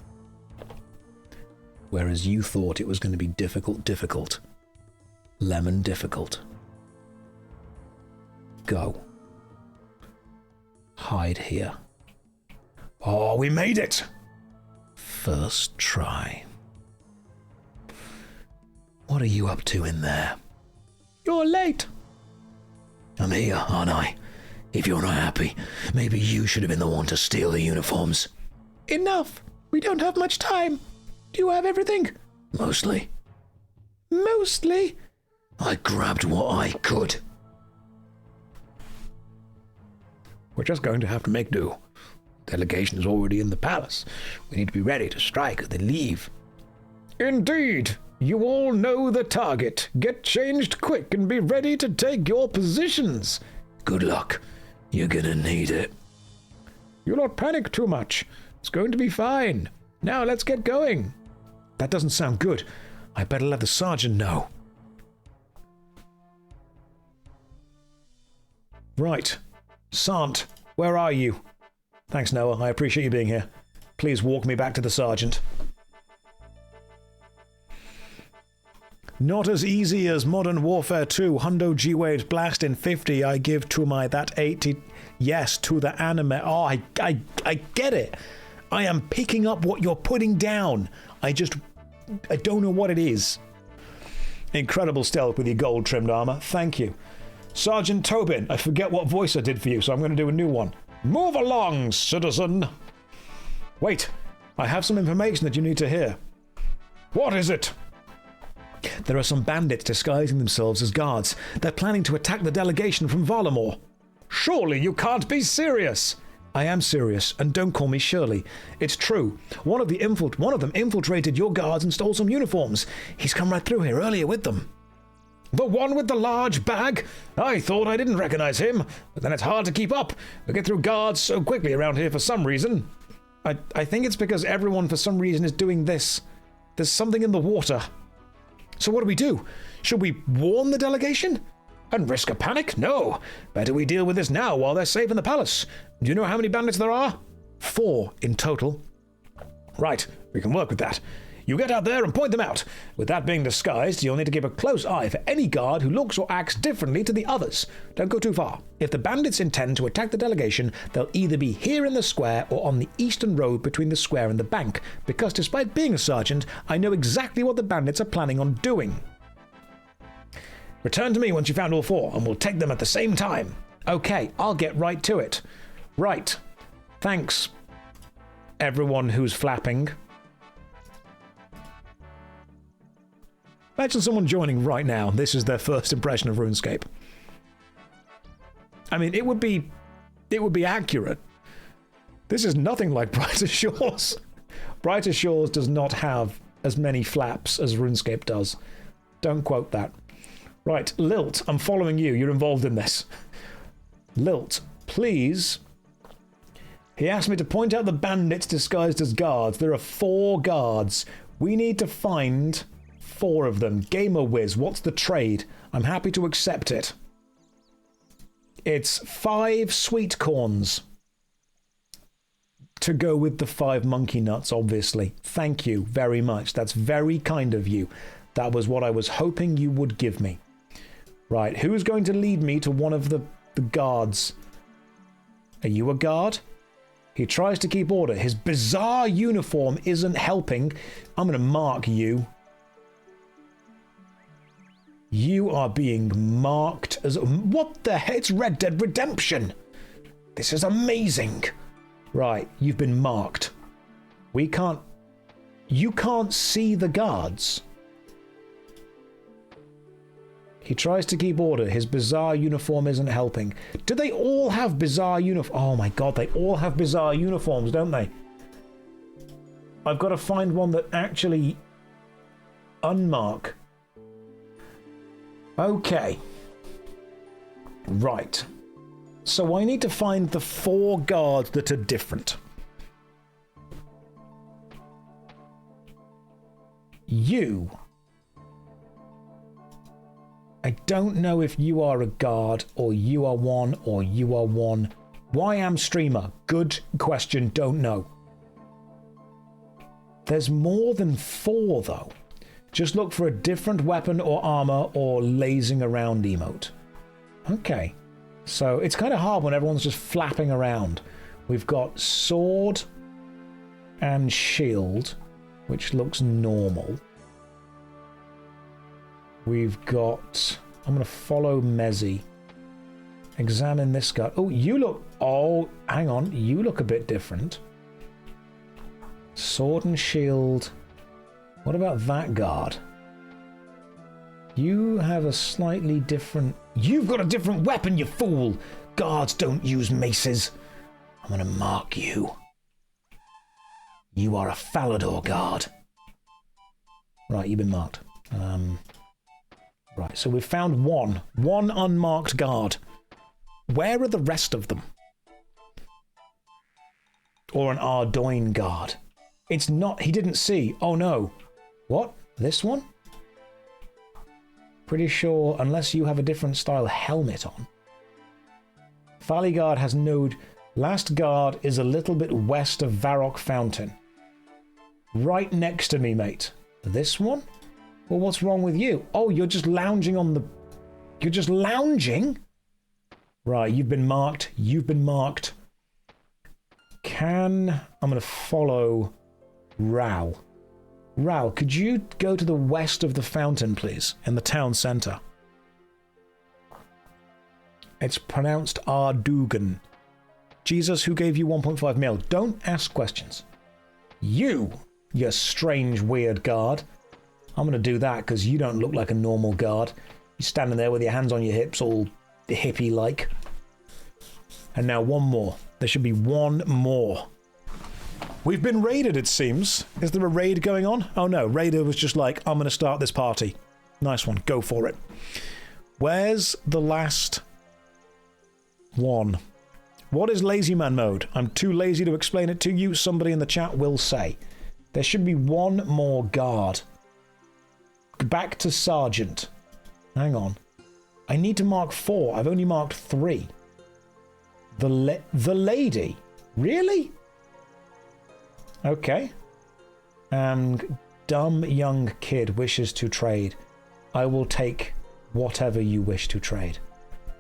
A: Whereas you thought it was going to be difficult. Lemon difficult. Go. Hide here. Oh, we made it! First try. What are you up to in there? You're late.
B: I'm here, aren't I? If you're not happy, maybe you should have been the one to steal the uniforms.
A: Enough! We don't have much time. Do you have everything?
B: Mostly.
A: Mostly?
B: I grabbed what I could.
A: We're just going to have to make do. Delegation is already in the palace. We need to be ready to strike or they leave. Indeed. You all know the target. Get changed quick and be ready to take your positions.
B: Good luck. You're gonna need it.
A: You'll not panic too much. It's going to be fine. Now let's get going. That doesn't sound good. I better let the sergeant know. Right. Sant, where are you? Thanks, Noah. I appreciate you being here. Please walk me back to the sergeant. Not as easy as Modern Warfare 2. Hundo G-Waves blast in 50. I give to my that 80. Yes, to the anime. Oh, I get it. I am picking up what you're putting down. I don't know what it is. Incredible stealth with your gold-trimmed armor. Thank you. Sergeant Tobin, I forget what voice I did for you, so I'm going to do a new one. Move along, citizen. Wait, I have some information that you need to hear. What is it? There are some bandits disguising themselves as guards. They're planning to attack the delegation from Varlamore. Surely you can't be serious. I am serious, and don't call me Shirley. It's true. One of them infiltrated your guards and stole some uniforms. He's come right through here earlier with them. The one with the large bag? I thought I didn't recognize him, but then it's hard to keep up. We get through guards so quickly around here for some reason. I think it's because everyone for some reason is doing this. There's something in the water. So what do? Should we warn the delegation? And risk a panic? No. Better we deal with this now while they're safe in the palace. Do you know how many bandits there are? 4 in total. Right, we can work with that. You get out there and point them out. With that being disguised, you'll need to keep a close eye for any guard who looks or acts differently to the others. Don't go too far. If the bandits intend to attack the delegation, they'll either be here in the square or on the eastern road between the square and the bank, because despite being a sergeant, I know exactly what the bandits are planning on doing. Return to me once you found all 4, and we'll take them at the same time. Okay, I'll get right to it. Right. Thanks, everyone who's flapping. Imagine someone joining right now. This is their first impression of RuneScape. I mean, it would be accurate. This is nothing like Brighter Shores. Brighter Shores does not have as many flaps as RuneScape does. Don't quote that. Right, Lilt, I'm following you. You're involved in this. Lilt, please. He asked me to point out the bandits disguised as guards. There are 4 guards. We need to find 4 of them. Gamer Whiz, what's the trade? I'm happy to accept it. It's 5 sweet corns. To go with the 5 monkey nuts, obviously. Thank you very much. That's very kind of you. That was what I was hoping you would give me. Right, who's going to lead me to one of the guards? Are you a guard? He tries to keep order. His bizarre uniform isn't helping. I'm going to mark you. You are being marked as... What the heck? It's Red Dead Redemption. This is amazing. Right, you've been marked. We can't... You can't see the guards. He tries to keep order. His bizarre uniform isn't helping. Do they all have bizarre uniforms? Oh my god, they all have bizarre uniforms, don't they? I've got to find one that actually... Unmark. Okay. Right. So I need to find the 4 guards that are different. You... I don't know if you are a guard, or you are one, or you are one, Why am streamer? Good question, don't know. There's more than 4, though. Just look for a different weapon or armor or lazing around emote. Okay. So it's kind of hard when everyone's just flapping around. We've got sword and shield, which looks normal. We've got... I'm going to follow Mezzy. Examine this guy. Oh, you look... Oh, hang on. You look a bit different. Sword and shield. What about that guard? You have a slightly different... You've got a different weapon, you fool! Guards don't use maces. I'm going to mark you. You are a Falador guard. Right, you've been marked. Right, so we've found one. One unmarked guard. Where are the rest of them? Or an Ardoin guard. It's not... He didn't see. Oh, no. What? This one? Pretty sure, unless you have a different style helmet on. Valley Guard has no... Last guard is a little bit west of Varrock Fountain. Right next to me, mate. This one? Well, what's wrong with you? Oh, you're just lounging on the... You're just lounging? Right, you've been marked. You've been marked. I'm going to follow Rao. Rao, could you go to the west of the fountain, please? In the town centre. It's pronounced Ardugan. Jesus, who gave you 1.5 mil? Don't ask questions. You strange, weird guard. I'm going to do that because you don't look like a normal guard. You're standing there with your hands on your hips, all hippie-like. And now one more. There should be one more. We've been raided, it seems. Is there a raid going on? Oh no, Raider was just like, I'm going to start this party. Nice one, go for it. Where's the last one? What is LazyManMode? I'm too lazy to explain it to you. Somebody in the chat will say. There should be one more guard. Back to Sergeant. Hang on. I need to mark 4. I've only marked 3. The lady? Really? Okay. Dumb young kid wishes to trade. I will take whatever you wish to trade.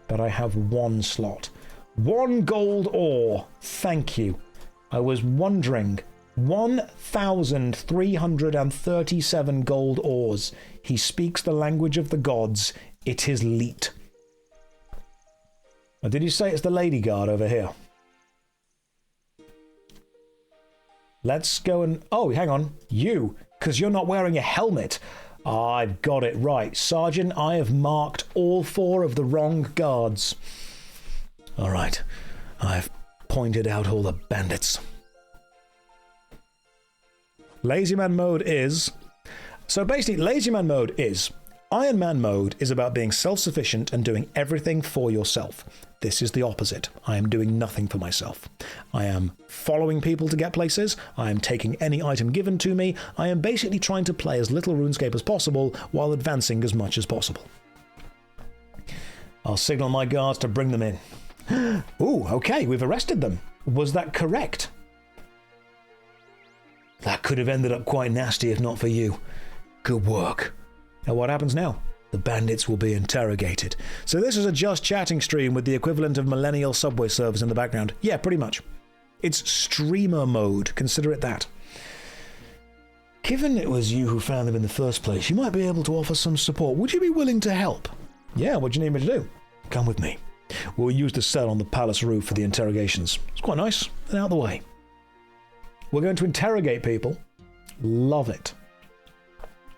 A: But I have 1 slot. 1 gold ore. Thank you. I was wondering. 1,337 gold ores. He speaks the language of the gods. It is Leet. Or did you say it's the lady guard over here? Let's go and... Oh, hang on. You. Because you're not wearing a helmet. I've got it right. Sergeant, I have marked all 4 of the wrong guards. All right. I've pointed out all the bandits. LazyManMode is... So basically, LazyManMode is... Iron Man mode is about being self-sufficient and doing everything for yourself. This is the opposite. I am doing nothing for myself. I am following people to get places. I am taking any item given to me. I am basically trying to play as little RuneScape as possible while advancing as much as possible. I'll signal my guards to bring them in. Ooh, okay, we've arrested them. Was that correct? That could have ended up quite nasty if not for you. Good work. Now what happens now? The bandits will be interrogated. So this is a just chatting stream with the equivalent of millennial subway servers in the background. Yeah, pretty much. It's streamer mode. Consider it that. Given it was you who found them in the first place, you might be able to offer some support. Would you be willing to help? Yeah, what do you need me to do? Come with me. We'll use the cell on the palace roof for the interrogations. It's quite nice and out of the way. We're going to interrogate people. Love it.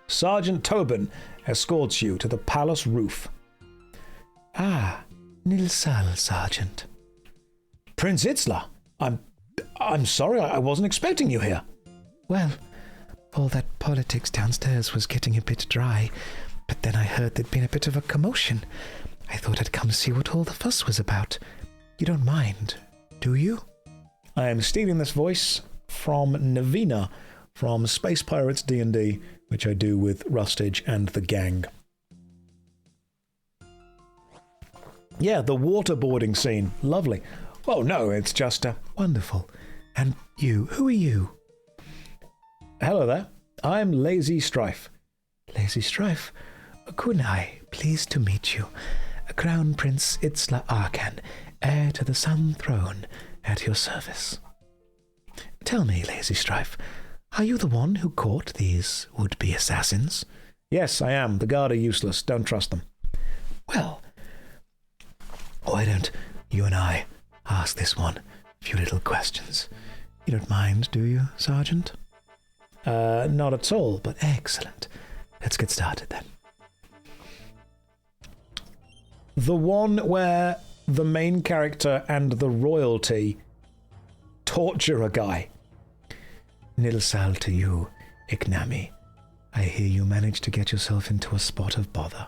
A: Sergeant Tobin escorts you to the palace roof. Ah, Nilsal, Sergeant. Prince Itzla, I'm sorry, I wasn't expecting you here. Well, all that politics downstairs was getting a bit dry, but then I heard there'd been a bit of a commotion. I thought I'd come see what all the fuss was about. You don't mind, do you? I am stealing this voice from Navina from Space Pirates D&D, which I do with Rustage and the gang. Yeah, the waterboarding scene. Lovely. Oh, no, it's just
B: Wonderful. And you, who are you?
A: Hello there. I'm Lazy Strife.
B: Lazy Strife. Kunai, pleased to meet you. Crown Prince Itzla Arkan, heir to the Sun Throne, at your service. Tell me, Lazy Strife, are you the one who caught these would-be assassins?
A: Yes, I am. The guard are useless. Don't trust them.
B: Well, why don't you and I ask this one a few little questions? You don't mind, do you, Sergeant?
A: Not at all,
B: but excellent. Let's get started then.
A: The one where the main character and the royalty torture a guy.
B: Nilsal to you, Ignami. I hear you managed to get yourself into a spot of bother.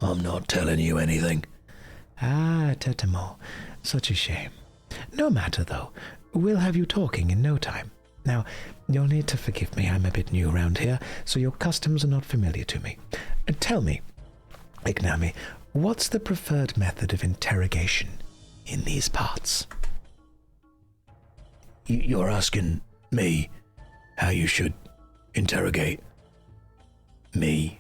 D: I'm not telling you anything.
B: Ah, Tetemo. Such a shame. No matter, though. We'll have you talking in no time. Now, you'll need to forgive me. I'm a bit new around here, so your customs are not familiar to me. Tell me, Ignami, what's the preferred method of interrogation in these parts?
D: You're asking me how you should interrogate me?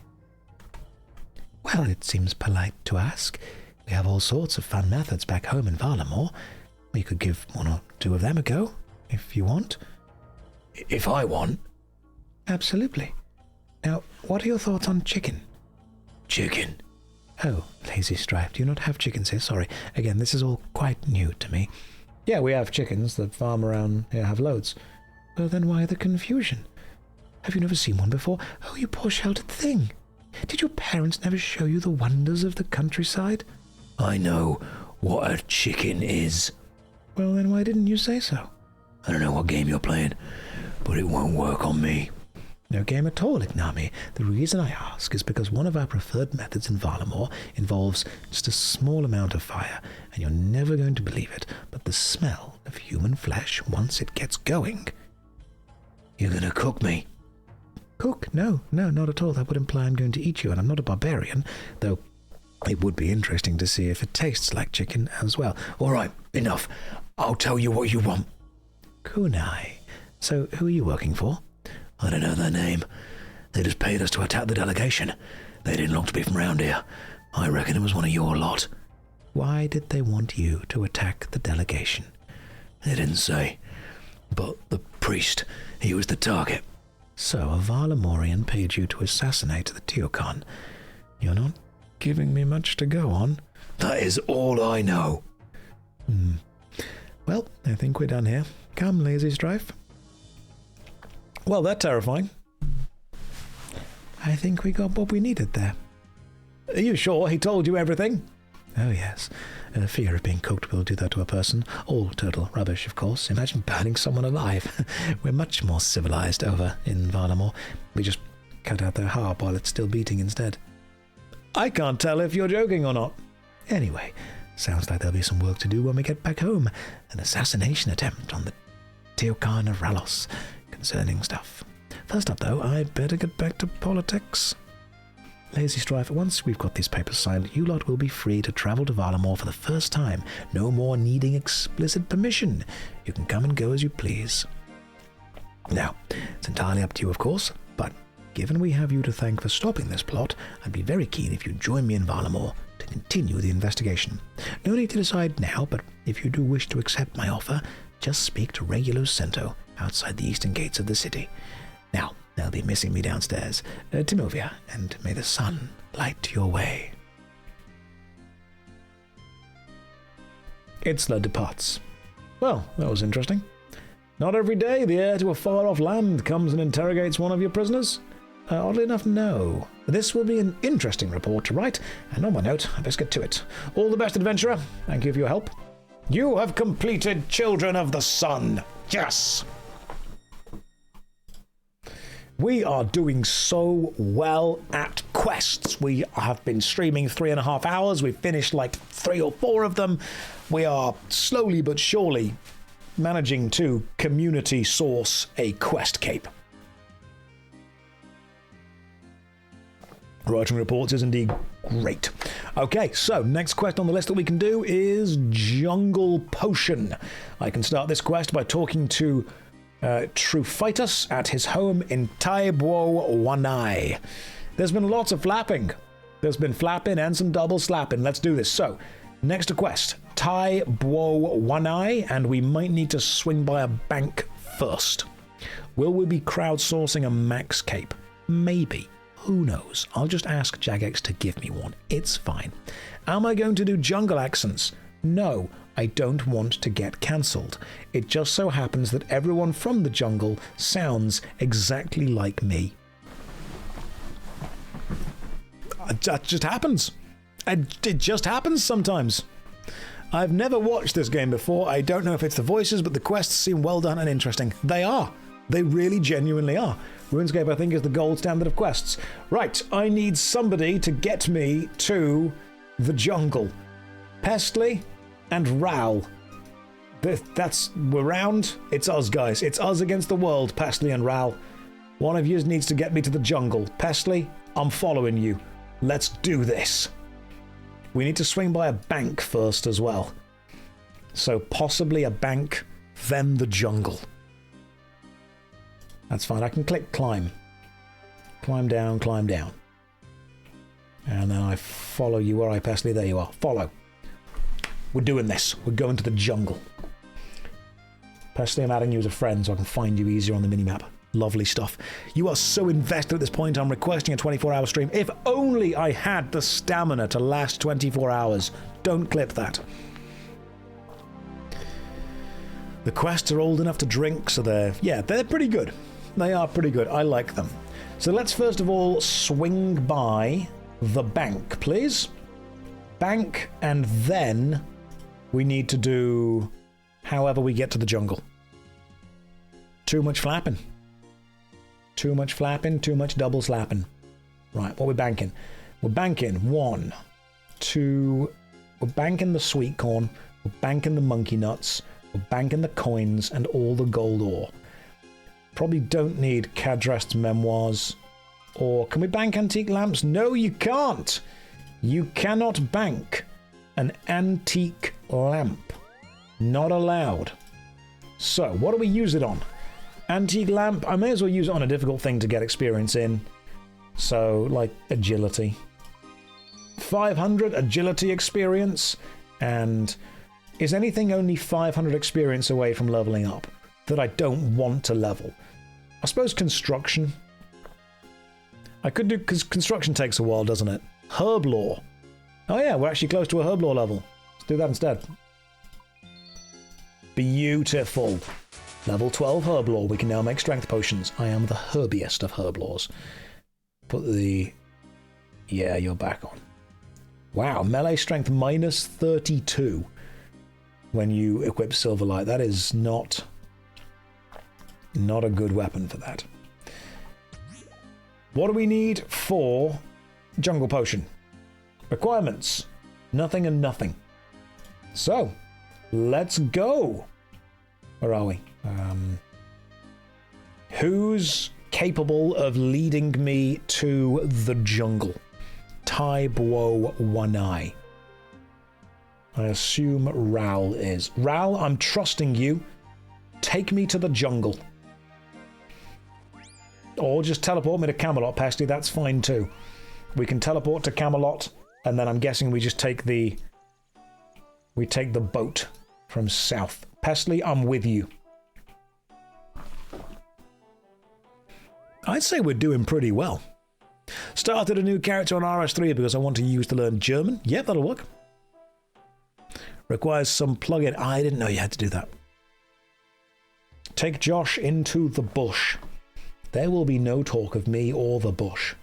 B: Well, it seems polite to ask. We have all sorts of fun methods back home in Varlamore. We could give one or two of them a go, if you want.
D: If I want?
B: Absolutely. Now, what are your thoughts on chicken?
D: Chicken?
B: Oh, Lazy Strife, do you not have chickens here? Sorry. Again, this is all quite new to me.
A: Yeah, we have chickens. The farm around here have loads.
B: Well, then why the confusion? Have you never seen one before? Oh, you poor sheltered thing. Did your parents never show you the wonders of the countryside?
D: I know what a chicken is.
B: Well, then why didn't you say so?
D: I don't know what game you're playing, but it won't work on me.
B: No game at all, Ignami. The reason I ask is because one of our preferred methods in Varlamore involves just a small amount of fire, and you're never going to believe it, but the smell of human flesh, once it gets going...
D: You're gonna cook me?
B: Cook? No, not at all. That would imply I'm going to eat you, and I'm not a barbarian, though it would be interesting to see if it tastes like chicken as well.
D: All right, enough. I'll tell you what you want.
B: Kunai. So, who are you working for?
D: I don't know their name. They just paid us to attack the delegation. They didn't look to be from round here. I reckon it was one of your lot.
B: Why did they want you to attack the delegation?
D: They didn't say. But the priest, he was the target.
B: So, a Varlamorian paid you to assassinate the Teocon. You're not giving me much to go on.
D: That is all I know.
B: Well, I think we're done here. Come, Lazy Strife.
A: Well, they're terrifying.
B: I think we got what we needed there.
A: Are you sure he told you everything?
B: Oh, yes. Fear of being cooked will do that to a person. All total rubbish, of course. Imagine burning someone alive. We're much more civilized over in Varlamore. We just cut out their heart while it's still beating instead.
A: I can't tell if you're joking or not.
B: Anyway, sounds like there'll be some work to do when we get back home. An assassination attempt on the Teocon of Ralos. Concerning stuff. First up, though, I'd better get back to politics. Lazy Strife, once we've got these papers signed, you lot will be free to travel to Varlamore for the first time. No more needing explicit permission. You can come and go as you please. Now, it's entirely up to you, of course, but given we have you to thank for stopping this plot, I'd be very keen if you'd join me in Varlamore to continue the investigation. No need to decide now, but if you do wish to accept my offer, just speak to Regulo Cento outside the eastern gates of the city. Now, they'll be missing me downstairs. Timovia, and may the sun light your way.
A: Itzla departs. Well, that was interesting. Not every day the heir to a far-off land comes and interrogates one of your prisoners. Oddly enough, no. This will be an interesting report to write, and on my note, I best get to it. All the best, adventurer. Thank you for your help. You have completed Children of the Sun. Yes! We are doing so well at quests. We have been streaming 3.5 hours. We've finished like 3 or 4 of them. We are slowly but surely managing to community source a quest cape. Writing reports is indeed great. Okay, so next quest on the list that we can do is Jungle Potion. I can start this quest by talking to Truphitus at his home in Taibo Wanai. There's been lots of flapping. There's been flapping and some double slapping. Let's do this. So, next quest, Taibo Wanai, and we might need to swing by a bank first. Will we be crowdsourcing a max cape? Maybe. Who knows? I'll just ask Jagex to give me one. It's fine. Am I going to do jungle accents? No, I don't want to get cancelled. It just so happens that everyone from the jungle sounds exactly like me. That just happens. It just happens sometimes. I've never watched this game before. I don't know if it's the voices, but the quests seem well done and interesting. They are. They really genuinely are. RuneScape, I think, is the gold standard of quests. Right, I need somebody to get me to the jungle. Pestly and Ral. We're round. It's us, guys. It's us against the world, Pestly and Ral. One of you needs to get me to the jungle. Pestly, I'm following you. Let's do this. We need to swing by a bank first as well. So possibly a bank, then the jungle. That's fine. I can click climb. Climb down, climb down. And then I follow you. Where are you, Pestly? There you are. Follow. We're doing this. We're going to the jungle. Pestly, I'm adding you as a friend so I can find you easier on the minimap. Lovely stuff. You are so invested at this point, I'm requesting a 24-hour stream. If only I had the stamina to last 24 hours. Don't clip that. The quests are old enough to drink, so they're pretty good. They are pretty good. I like them. So let's first of all swing by the bank, please. Bank, and then we need to do however we get to the jungle. Too much flapping. Too much flapping, too much double slapping. Right, what are we banking? We're banking 1, 2... We're banking the sweet corn. We're banking the monkey nuts. We're banking the coins and all the gold ore. Probably don't need Kadrast's memoirs. Or can we bank antique lamps? No, you can't! You cannot bank an antique lamp. Not allowed. So, what do we use it on? Antique lamp, I may as well use it on a difficult thing to get experience in. So, like, agility. 500 agility experience, and is anything only 500 experience away from leveling up that I don't want to level? I suppose construction. I could do, because construction takes a while, doesn't it? Herb lore. Oh yeah, we're actually close to a herb lore level. Let's do that instead. Beautiful. Level 12 herb lore. We can now make strength potions. I am the herbiest of herb lores. Put the... Yeah, you're back on. Wow, melee strength minus 32 when you equip Silverlight. That is not a good weapon for that. What do we need for Jungle Potion? Requirements. Nothing and nothing. So, let's go. Where are we? Who's capable of leading me to the jungle? Taibo Wanai. I assume Ral is. Ral, I'm trusting you. Take me to the jungle. Or just teleport me to Camelot, Pesty. That's fine too. We can teleport to Camelot, and then I'm guessing we just take the... We take the boat from south. Pestly, I'm with you. I'd say we're doing pretty well. Started a new character on RS3 because I want to use to learn German. Yep, that'll work. Requires some plugin. I didn't know you had to do that. Take Josh into the bush. There will be no talk of me or the bush.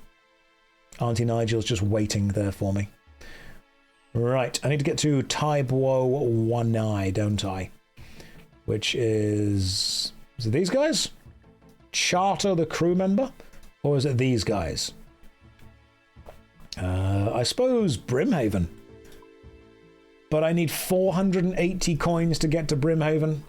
A: Auntie Nigel's just waiting there for me. Right, I need to get to Taibo Wanai, don't I? Which is... Is it these guys? Charter the crew member? Or is it these guys? I suppose Brimhaven. But I need 480 coins to get to Brimhaven.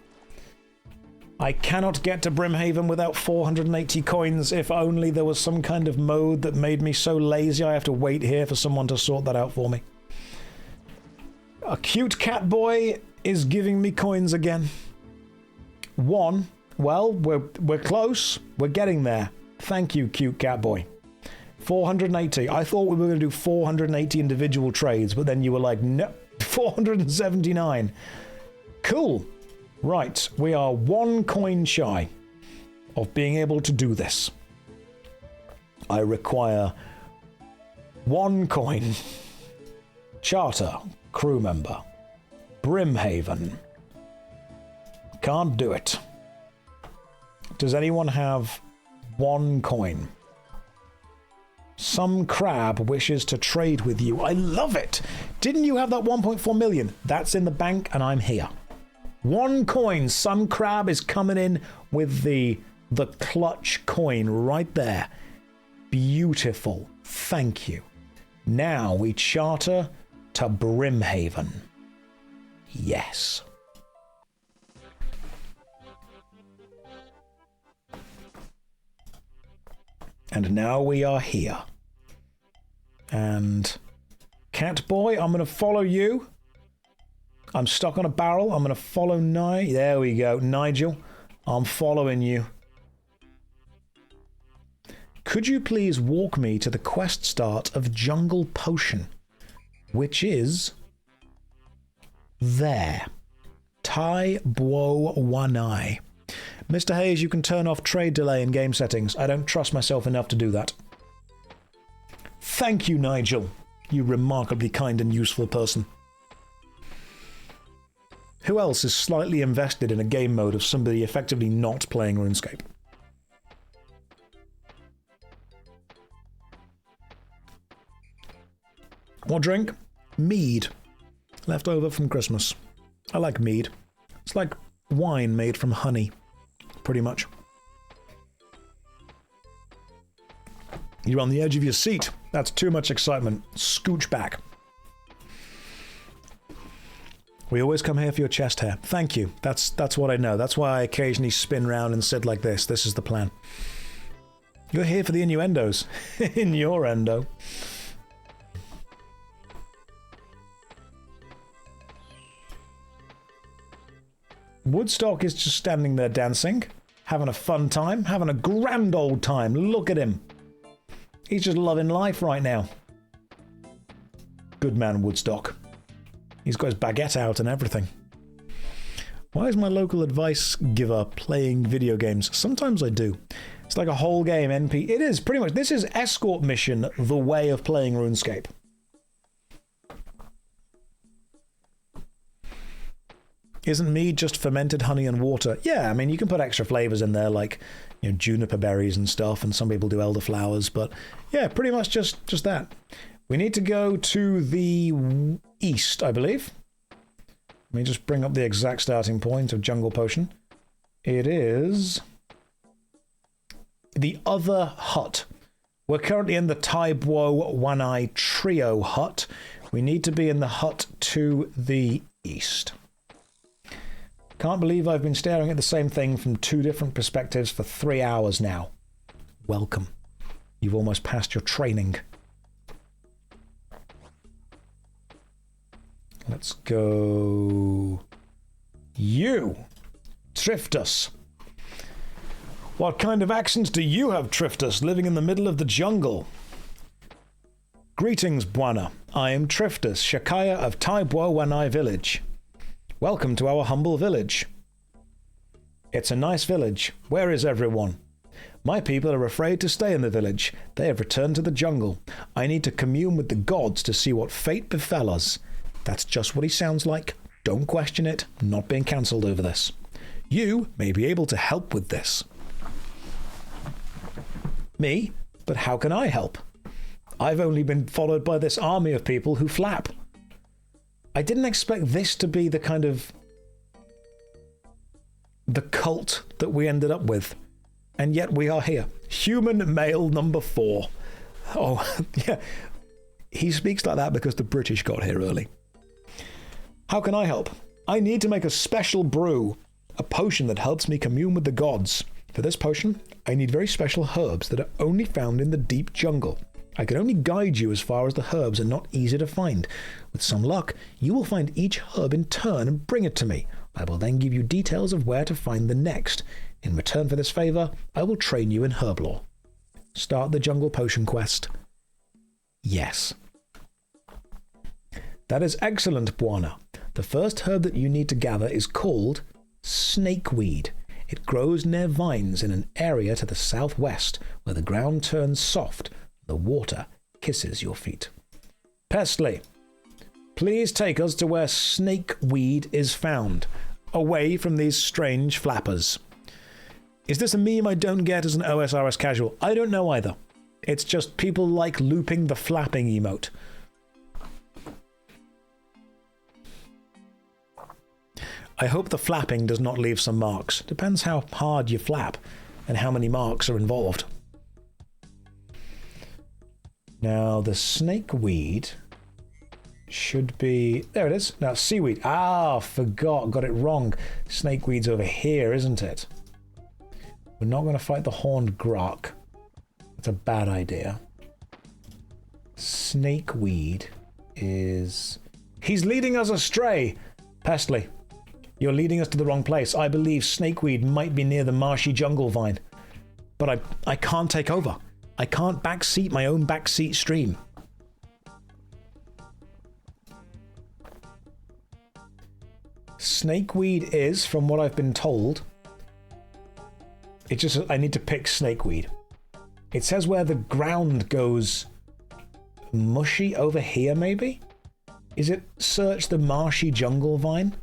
A: I cannot get to Brimhaven without 480 coins. If only there was some kind of mode that made me so lazy I have to wait here for someone to sort that out for me. A cute cat boy is giving me coins again. 1. Well, we're close. We're getting there. Thank you, cute cat boy. 480. I thought we were going to do 480 individual trades, but then you were like, no, 479. Cool. Right, we are 1 coin shy of being able to do this. I require 1 coin. Charter, crew member. Brimhaven. Can't do it. Does anyone have 1 coin? Some crab wishes to trade with you. I love it! Didn't you have that 1.4 million? That's in the bank and I'm here. 1 coin. Some crab is coming in with the clutch coin right there. Beautiful. Thank you. Now we charter to Brimhaven. Yes. And now we are here. And cat boy, I'm going to follow you. I'm stuck on a barrel. I'm going to follow There we go. Nigel, I'm following you. Could you please walk me to the quest start of Jungle Potion, which is there. Tai Buo Wanai. Mr. Hayes, you can turn off trade delay in game settings. I don't trust myself enough to do that. Thank you, Nigel. You remarkably kind and useful person. Who else is slightly invested in a game mode of somebody effectively not playing RuneScape? What drink? Mead. Left over from Christmas. I like mead. It's like wine made from honey, pretty much. You're on the edge of your seat. That's too much excitement. Scooch back. We always come here for your chest hair. Thank you. That's what I know. That's why I occasionally spin round and sit like this. This is the plan. You're here for the innuendos. In your endo. Woodstock is just standing there dancing, having a fun time, having a grand old time. Look at him. He's just loving life right now. Good man, Woodstock. He's got his baguette out and everything. Why is my local advice giver playing video games? Sometimes I do. It's like a whole game NP. It is, pretty much. This is Escort Mission, the way of playing RuneScape. Isn't mead just fermented honey and water? Yeah, I mean, you can put extra flavors in there, like, you know, juniper berries and stuff, and some people do elderflowers, but yeah, pretty much just that. We need to go to the east, I believe. Let me just bring up the exact starting point of Jungle Potion. It is the other hut. We're currently in the Tai Buo Wanai Trio hut. We need to be in the hut to the east. Can't believe I've been staring at the same thing from 2 different perspectives for 3 hours now. Welcome. You've almost passed your training. Let's go... You! Triftus. What kind of accents do you have, Triftus, living in the middle of the jungle? Greetings, Buana. I am Triftus, Shakaya of Tai Buo Wanai village. Welcome to our humble village. It's a nice village. Where is everyone? My people are afraid to stay in the village. They have returned to the jungle. I need to commune with the gods to see what fate befell us. That's just what he sounds like. Don't question it. I'm not being cancelled over this. You may be able to help with this. Me? But how can I help? I've only been followed by this army of people who flap. I didn't expect this to be the kind of... the cult that we ended up with. And yet we are here. Human male number 4. Oh, yeah. He speaks like that because the British got here early. How can I help? I need to make a special brew a potion that helps me commune with the gods. For this potion, I need very special herbs that are only found in the deep jungle. I can only guide you as far as the herbs are not easy to find. With some luck, you will find each herb in turn and bring it to me. I will then give you details of where to find the next. In return for this favor, I will train you in herb lore. Start the jungle potion quest. Yes. That is excellent, Bwana. The first herb that you need to gather is called snakeweed. It grows near vines in an area to the southwest where the ground turns soft. The water kisses your feet. Pestley, please take us to where snakeweed is found, away from these strange flappers. Is this a meme I don't get as an OSRS casual? I don't know either. It's just people like looping the flapping emote. I hope the flapping does not leave some marks. Depends how hard you flap and how many marks are involved. Now, the snakeweed should be... There it is. Now, seaweed. Ah, forgot. Got it wrong. Snakeweed's over here, isn't it? We're not going to fight the horned grok. That's a bad idea. Snakeweed is... He's leading us astray! Pestley, you're leading us to the wrong place. I believe snakeweed might be near the marshy jungle vine. But I can't take over. I can't backseat my own backseat stream. Snakeweed is, from what I've been told, it's just I need to pick snakeweed. It says where the ground goes mushy over here, maybe? Is it search the marshy jungle vine?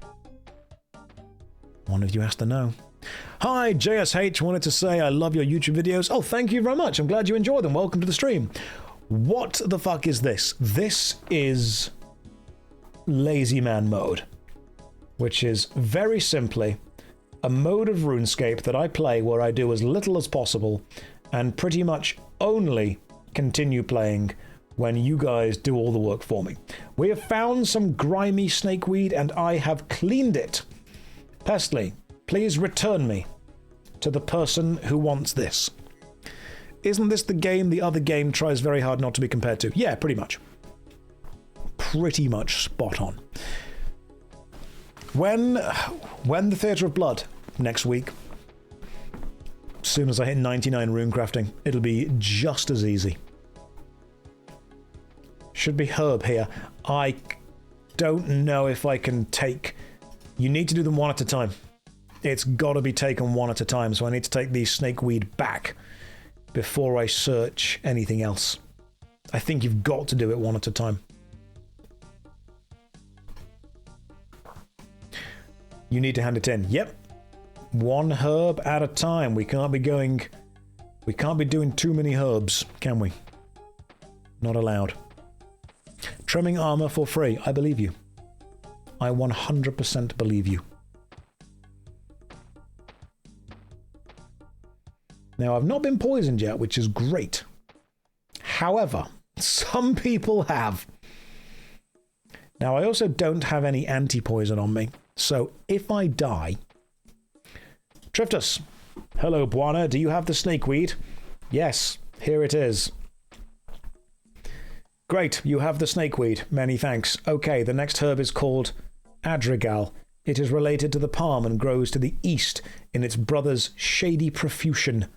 A: One of you has to know. Hi, JSH wanted to say I love your YouTube videos. Oh, thank you very much. I'm glad you enjoy them. Welcome to the stream. What the fuck is this? This is LazyManMode, which is very simply a mode of RuneScape that I play where I do as little as possible and pretty much only continue playing when you guys do all the work for me. We have found some grimy snakeweed and I have cleaned it. Pestley, please return me to the person who wants this. Isn't this the game the other game tries very hard not to be compared to? Yeah, pretty much. Pretty much spot on. When the Theatre of Blood next week, as soon as I hit 99 rune crafting, it'll be just as easy. Should be herb here. I don't know if I can take... You need to do them one at a time. It's got to be taken one at a time, so I need to take these snakeweed back before I search anything else. I think you've got to do it one at a time. You need to hand it in. Yep. One herb at a time. We can't be doing too many herbs, can we? Not allowed. Trimming armor for free. I believe you. I 100% believe you. Now, I've not been poisoned yet, which is great. However, some people have. Now, I also don't have any anti-poison on me, so if I die... Triftus. Hello, Bwana. Do you have the snakeweed? Yes, here it is. Great, you have the snakeweed. Many thanks. Okay, the next herb is called Adrigal. It is related to the palm and grows to the east in its brother's shady profusion.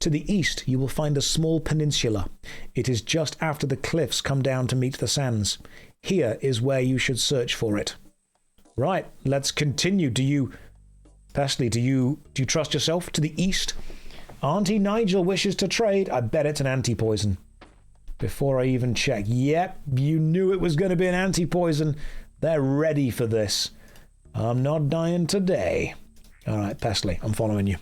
A: To the east, you will find a small peninsula. It is just after the cliffs come down to meet the sands. Here is where you should search for it. Right, let's continue. Pestley, do you trust yourself to the east? Auntie Nigel wishes to trade. I bet it's an anti-poison. Before I even check. Yep, you knew it was going to be an anti-poison. They're ready for this. I'm not dying today. All right, Pestley, I'm following you.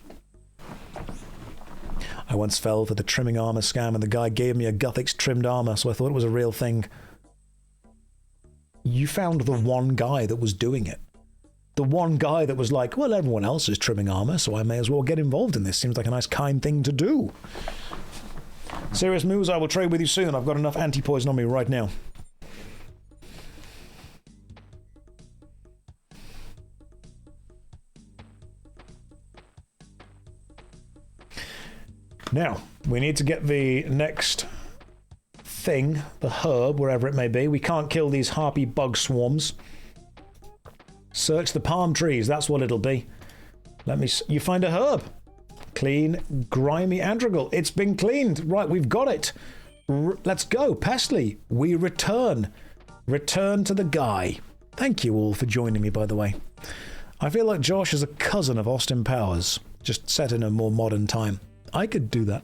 A: I once fell for the trimming armor scam and the guy gave me a Guthix trimmed armor, so I thought it was a real thing. You found the one guy that was doing it. The one guy that was like, well, everyone else is trimming armor, so I may as well get involved in this. Seems like a nice, kind thing to do. Serious moves, I will trade with you soon. I've got enough anti-poison on me right now. Now, we need to get the next thing, the herb, wherever it may be. We can't kill these harpy bug swarms. Search the palm trees, that's what it'll be. Let me... You find a herb. Clean, grimy Androgal. It's been cleaned. Right, we've got it. Let's go. Pestly, we return. Return to the guy. Thank you all for joining me, by the way. I feel like Josh is a cousin of Austin Powers, just set in a more modern time. I could do that.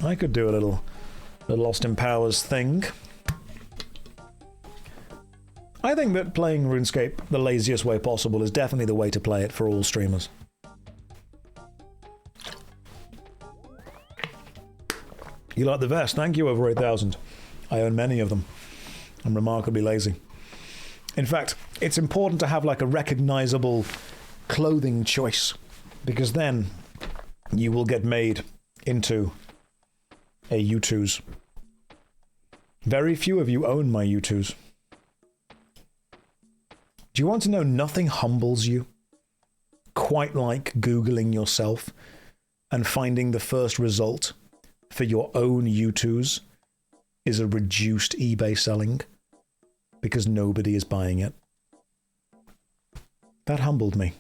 A: I could do a little Austin Powers thing. I think that playing RuneScape the laziest way possible is definitely the way to play it for all streamers. You like the vest? Thank you, over 8,000. I own many of them. I'm remarkably lazy. In fact, it's important to have like a recognizable clothing choice, because then you will get made into a U2s. Very few of you own my U2s. Do you want to know nothing humbles you quite like Googling yourself and finding the first result for your own U2s is a reduced eBay selling because nobody is buying it? That humbled me.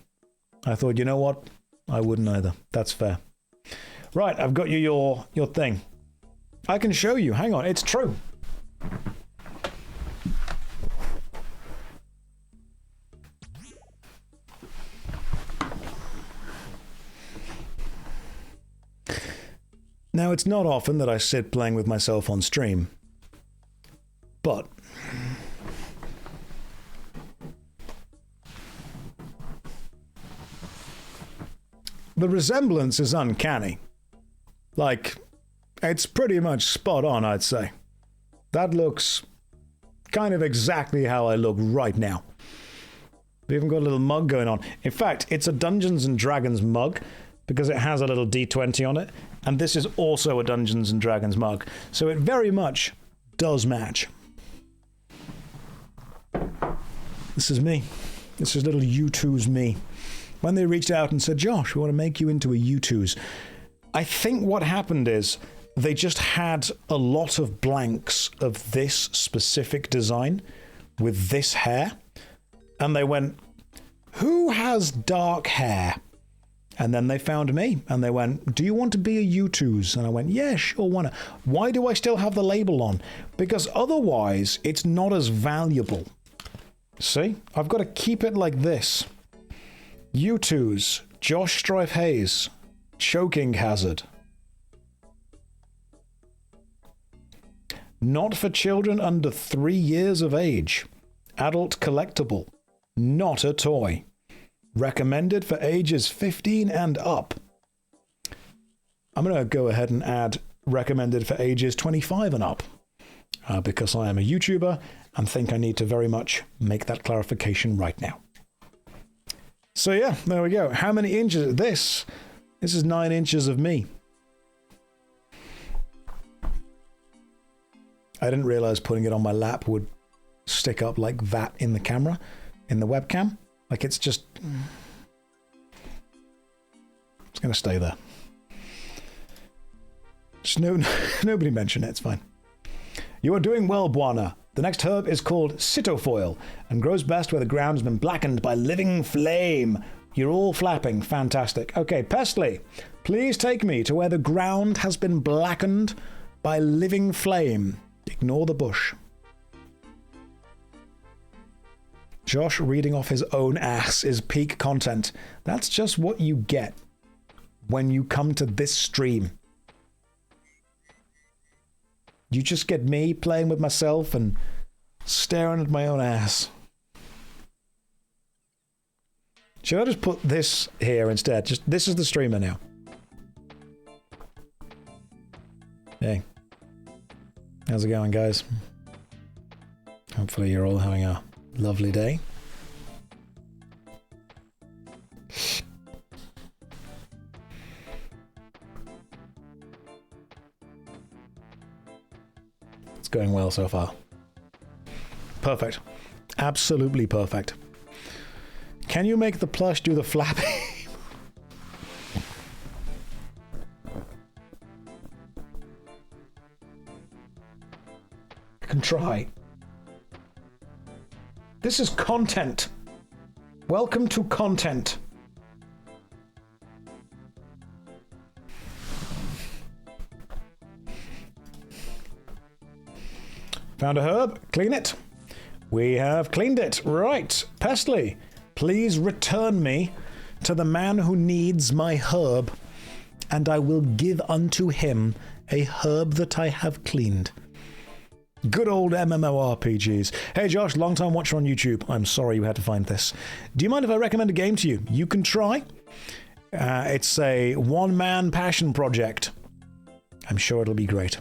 A: I thought, you know what? I wouldn't either. That's fair. Right, I've got you your thing. I can show you. Hang on, it's true. Now, it's not often that I sit playing with myself on stream, but the resemblance is uncanny. Like, it's pretty much spot on, I'd say. That looks kind of exactly how I look right now. We even got a little mug going on. In fact, it's a Dungeons & Dragons mug because it has a little D20 on it, and this is also a Dungeons & Dragons mug, so it very much does match. This is me. This is little U2's me. When they reached out and said, Josh, we want to make you into a U2's, I think what happened is they just had a lot of blanks of this specific design with this hair, and they went, who has dark hair? And then they found me, and they went, do you want to be a U2's? And I went, yeah, sure, why not? Why do I still have the label on? Because otherwise, it's not as valuable. See? I've got to keep it like this. U2's, JoshStrifeHayes, choking hazard. Not for children under 3 years of age. Adult collectible. Not a toy. Recommended for ages 15 and up. I'm going to go ahead and add recommended for ages 25 and up. Because I am a YouTuber and think I need to very much make that clarification right now. So yeah, there we go. How many inches? This is 9 inches of me. I didn't realize putting it on my lap would stick up like that in the camera, in the webcam. Like it's just... It's going to stay there. Just nobody mention it, it's fine. You are doing well, Buana. The next herb is called Citofoil and grows best where the ground has been blackened by living flame. You're all flapping. Fantastic. Okay, Pestly, please take me to where the ground has been blackened by living flame. Ignore the bush. Josh reading off his own ass is peak content. That's just what you get when you come to this stream. You just get me playing with myself and staring at my own ass. Should I just put this here instead? Just this is the streamer now. Hey. How's it going, guys? Hopefully you're all having a lovely day. It's going well so far. Perfect. Absolutely perfect. Can you make the plush do the flapping? try. This is content. Welcome to content. Found a herb. Clean it. We have cleaned it. Right. Pestly, please return me to the man who needs my herb, and I will give unto him a herb that I have cleaned. Good old MMORPGs. Hey Josh, long time watcher on YouTube. I'm sorry you had to find this. Do you mind if I recommend a game to you? You can try. It's a one-man passion project. I'm sure it'll be great.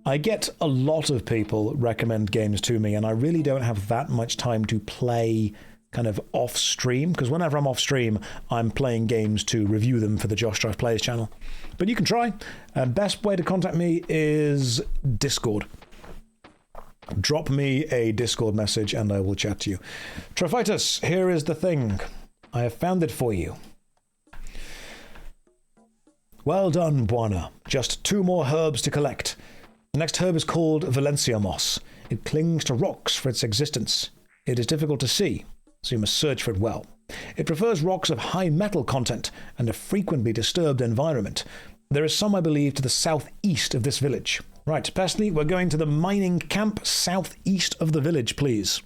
A: I get a lot of people recommend games to me, and I really don't have that much time to play kind of off stream, because whenever I'm off stream, I'm playing games to review them for the JoshStrifePlays channel. But you can try. Best way to contact me is Discord. Drop me a Discord message and I will chat to you. Trophitus, here is the thing. I have found it for you. Well done, Buana. Just 2 more herbs to collect. The next herb is called Valencia moss. It clings to rocks for its existence. It is difficult to see, so you must search for it well. It prefers rocks of high metal content and a frequently disturbed environment. There is some, I believe, to the southeast of this village. Right, Pestly, we're going to the mining camp southeast of the village, please.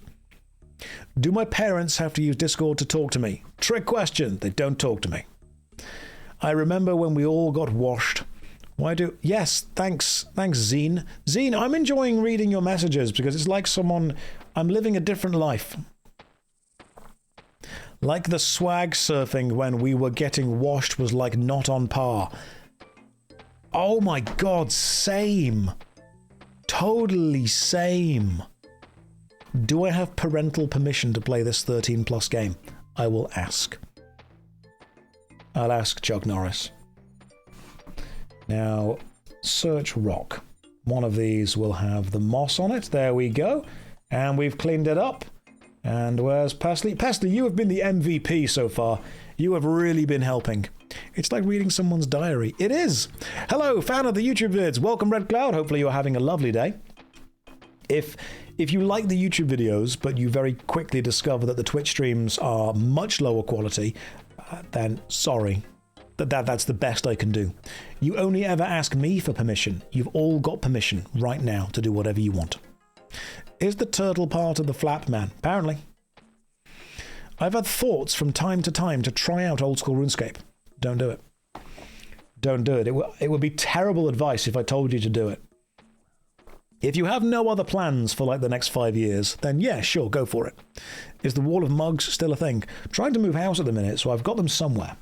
A: Do my parents have to use Discord to talk to me? Trick question. They don't talk to me. I remember when we all got washed. Why do... Yes, thanks, Zine. Zine, I'm enjoying reading your messages because it's like someone... I'm living a different life. Like the swag surfing when we were getting washed was like not on par. Oh my god, same. Totally same. Do I have parental permission to play this 13+ game? I will ask. I'll ask Chuck Norris. Now, search rock. One of these will have the moss on it. There we go. And we've cleaned it up. And where's Pestly? Pestly, you have been the MVP so far. You have really been helping. It's like reading someone's diary. It is. Hello, fan of the YouTube vids. Welcome, Red Cloud. Hopefully you're having a lovely day. If you like the YouTube videos, but you very quickly discover that the Twitch streams are much lower quality, then sorry. That's the best I can do. You only ever ask me for permission. You've all got permission right now to do whatever you want. Is the turtle part of the flap man? Apparently. I've had thoughts from time to time to try out old school RuneScape. Don't do it. Don't do it. It would be terrible advice if I told you to do it. If you have no other plans for like the next 5 years, then yeah, sure, go for it. Is the wall of mugs still a thing? I'm trying to move house at the minute, so I've got them somewhere.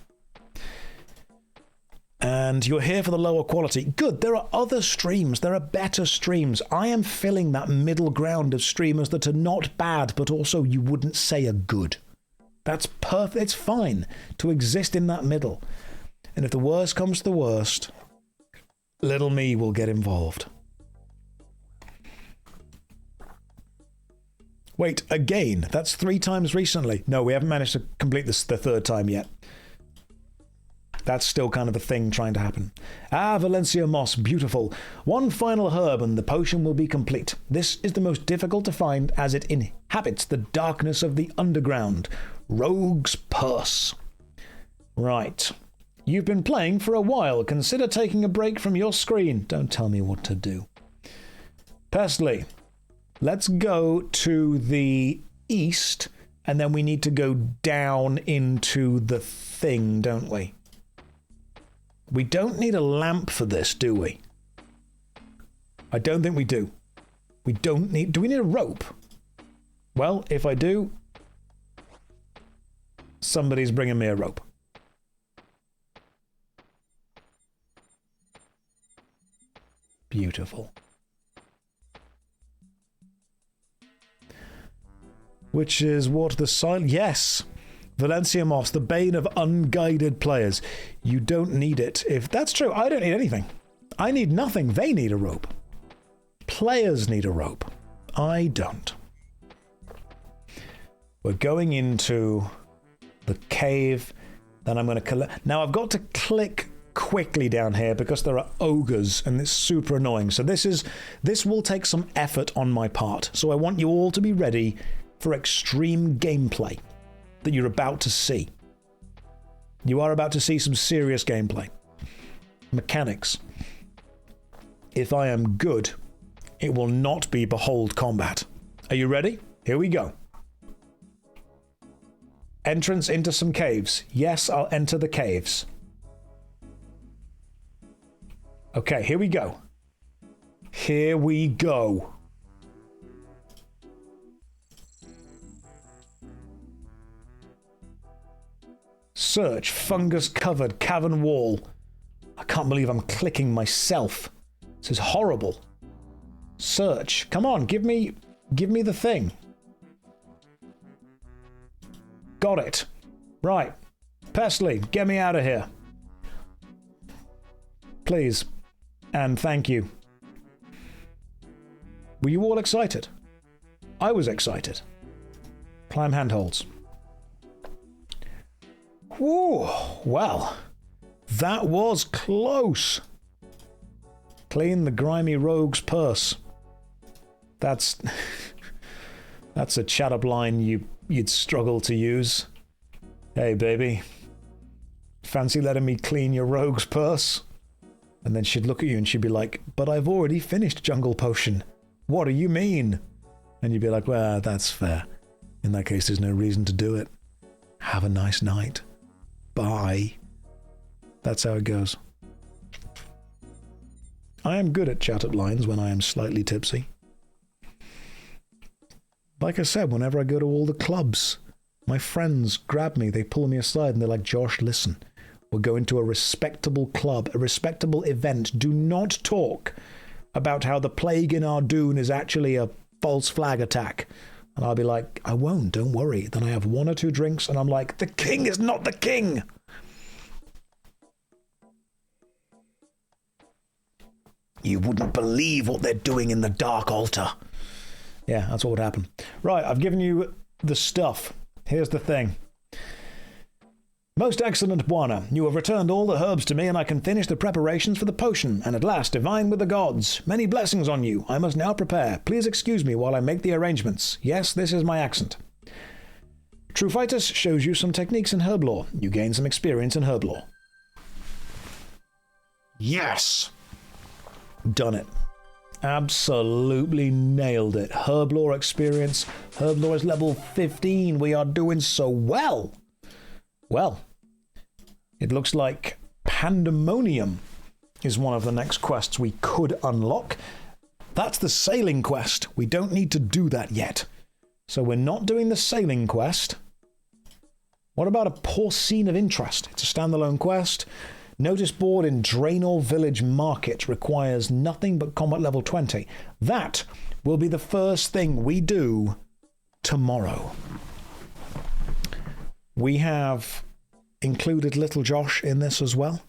A: And you're here for the lower quality. Good, there are other streams. There are better streams. I am filling that middle ground of streamers that are not bad, but also you wouldn't say are good. That's perfect. It's fine to exist in that middle. And if the worst comes to the worst, little me will get involved. Wait, again? That's 3 times recently. No, we haven't managed to complete this the 3rd time yet. That's still kind of a thing trying to happen. Ah, Valencia moss, beautiful. 1 final herb and the potion will be complete. This is the most difficult to find as it inhabits the darkness of the underground. Rogue's Purse. Right. You've been playing for a while. Consider taking a break from your screen. Don't tell me what to do. Pestly, let's go to the east, and then we need to go down into the thing, don't we? We don't need a lamp for this, do we? I don't think we do. We don't need... Do we need a rope? Well, if I do... Somebody's bringing me a rope. Beautiful. Which is what the silent... Yes! Valencia moss, the bane of unguided players. You don't need it. If that's true, I don't need anything. I need nothing. They need a rope. Players need a rope. I don't. We're going into the cave. Then I'm going to collect... Now, I've got to click quickly down here because there are ogres and it's super annoying. So this will take some effort on my part. So I want you all to be ready for extreme gameplay that you're about to see. You are about to see some serious gameplay. Mechanics. If I am good, it will not be behold combat. Are you ready? Here we go. Entrance into some caves. Yes, I'll enter the caves. Okay, here we go. Here we go. Search fungus-covered cavern wall. I can't believe I'm clicking myself. This is horrible. Search. Come on, give me the thing. Got it. Right. Pestly, get me out of here. Please. And thank you. Were you all excited? I was excited. Climb handholds. Whew. Well, that was close. Clean the grimy rogue's purse. That's a chat-up line you'd struggle to use. Hey, baby. Fancy letting me clean your rogue's purse? And then she'd look at you and she'd be like, but I've already finished Jungle Potion. What do you mean? And you'd be like, well, that's fair. In that case, there's no reason to do it. Have a nice night. Bye. That's how it goes. I am good at chat-up lines when I am slightly tipsy. Like I said, whenever I go to all the clubs, my friends grab me, they pull me aside, and they're like, Josh, listen, we're going to a respectable club, a respectable event. Do not talk about how the plague in Ardoon is actually a false flag attack. And I'll be like, I won't, don't worry. Then I have one or two drinks, and I'm like, the king is not the king! You wouldn't believe what they're doing in the Dark Altar. Yeah, that's what would happen. Right, I've given you the stuff. Here's the thing. Most excellent Bwana, you have returned all the herbs to me, and I can finish the preparations for the potion, and at last divine with the gods. Many blessings on you. I must now prepare. Please excuse me while I make the arrangements. Yes, this is my accent. True Fighters shows you some techniques in herb lore. You gain some experience in herb lore. Yes! Done it. Absolutely nailed it. Herb lore experience. Herb lore is level 15. We are doing so well. Well, it looks like Pandemonium is one of the next quests we could unlock. That's the sailing quest. We don't need to do that yet. So we're not doing the sailing quest. What about a Porcine of Interest? It's a standalone quest. Notice board in Draenor Village Market requires nothing but combat level 20. That will be the first thing we do tomorrow. We have included Little Josh in this as well.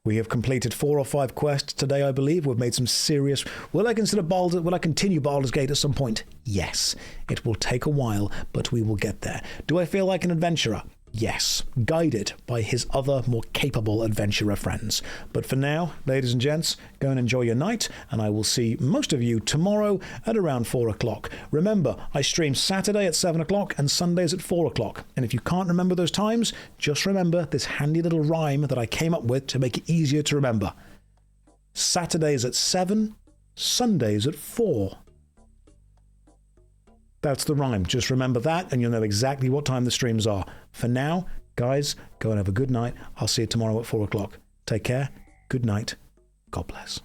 A: We have completed 4 or 5 quests today, I believe. We've made some serious... Will I continue Baldur's Gate at some point? Yes. It will take a while, but we will get there. Do I feel like an adventurer? Yes, guided by his other, more capable adventurer friends. But for now, ladies and gents, go and enjoy your night, and I will see most of you tomorrow at around 4 o'clock. Remember, I stream Saturday at 7 o'clock and Sundays at 4 o'clock. And if you can't remember those times, just remember this handy little rhyme that I came up with to make it easier to remember. Saturdays at 7, Sundays at 4. That's the rhyme. Just remember that and you'll know exactly what time the streams are. For now, guys, go and have a good night. I'll see you tomorrow at 4 o'clock. Take care. Good night. God bless.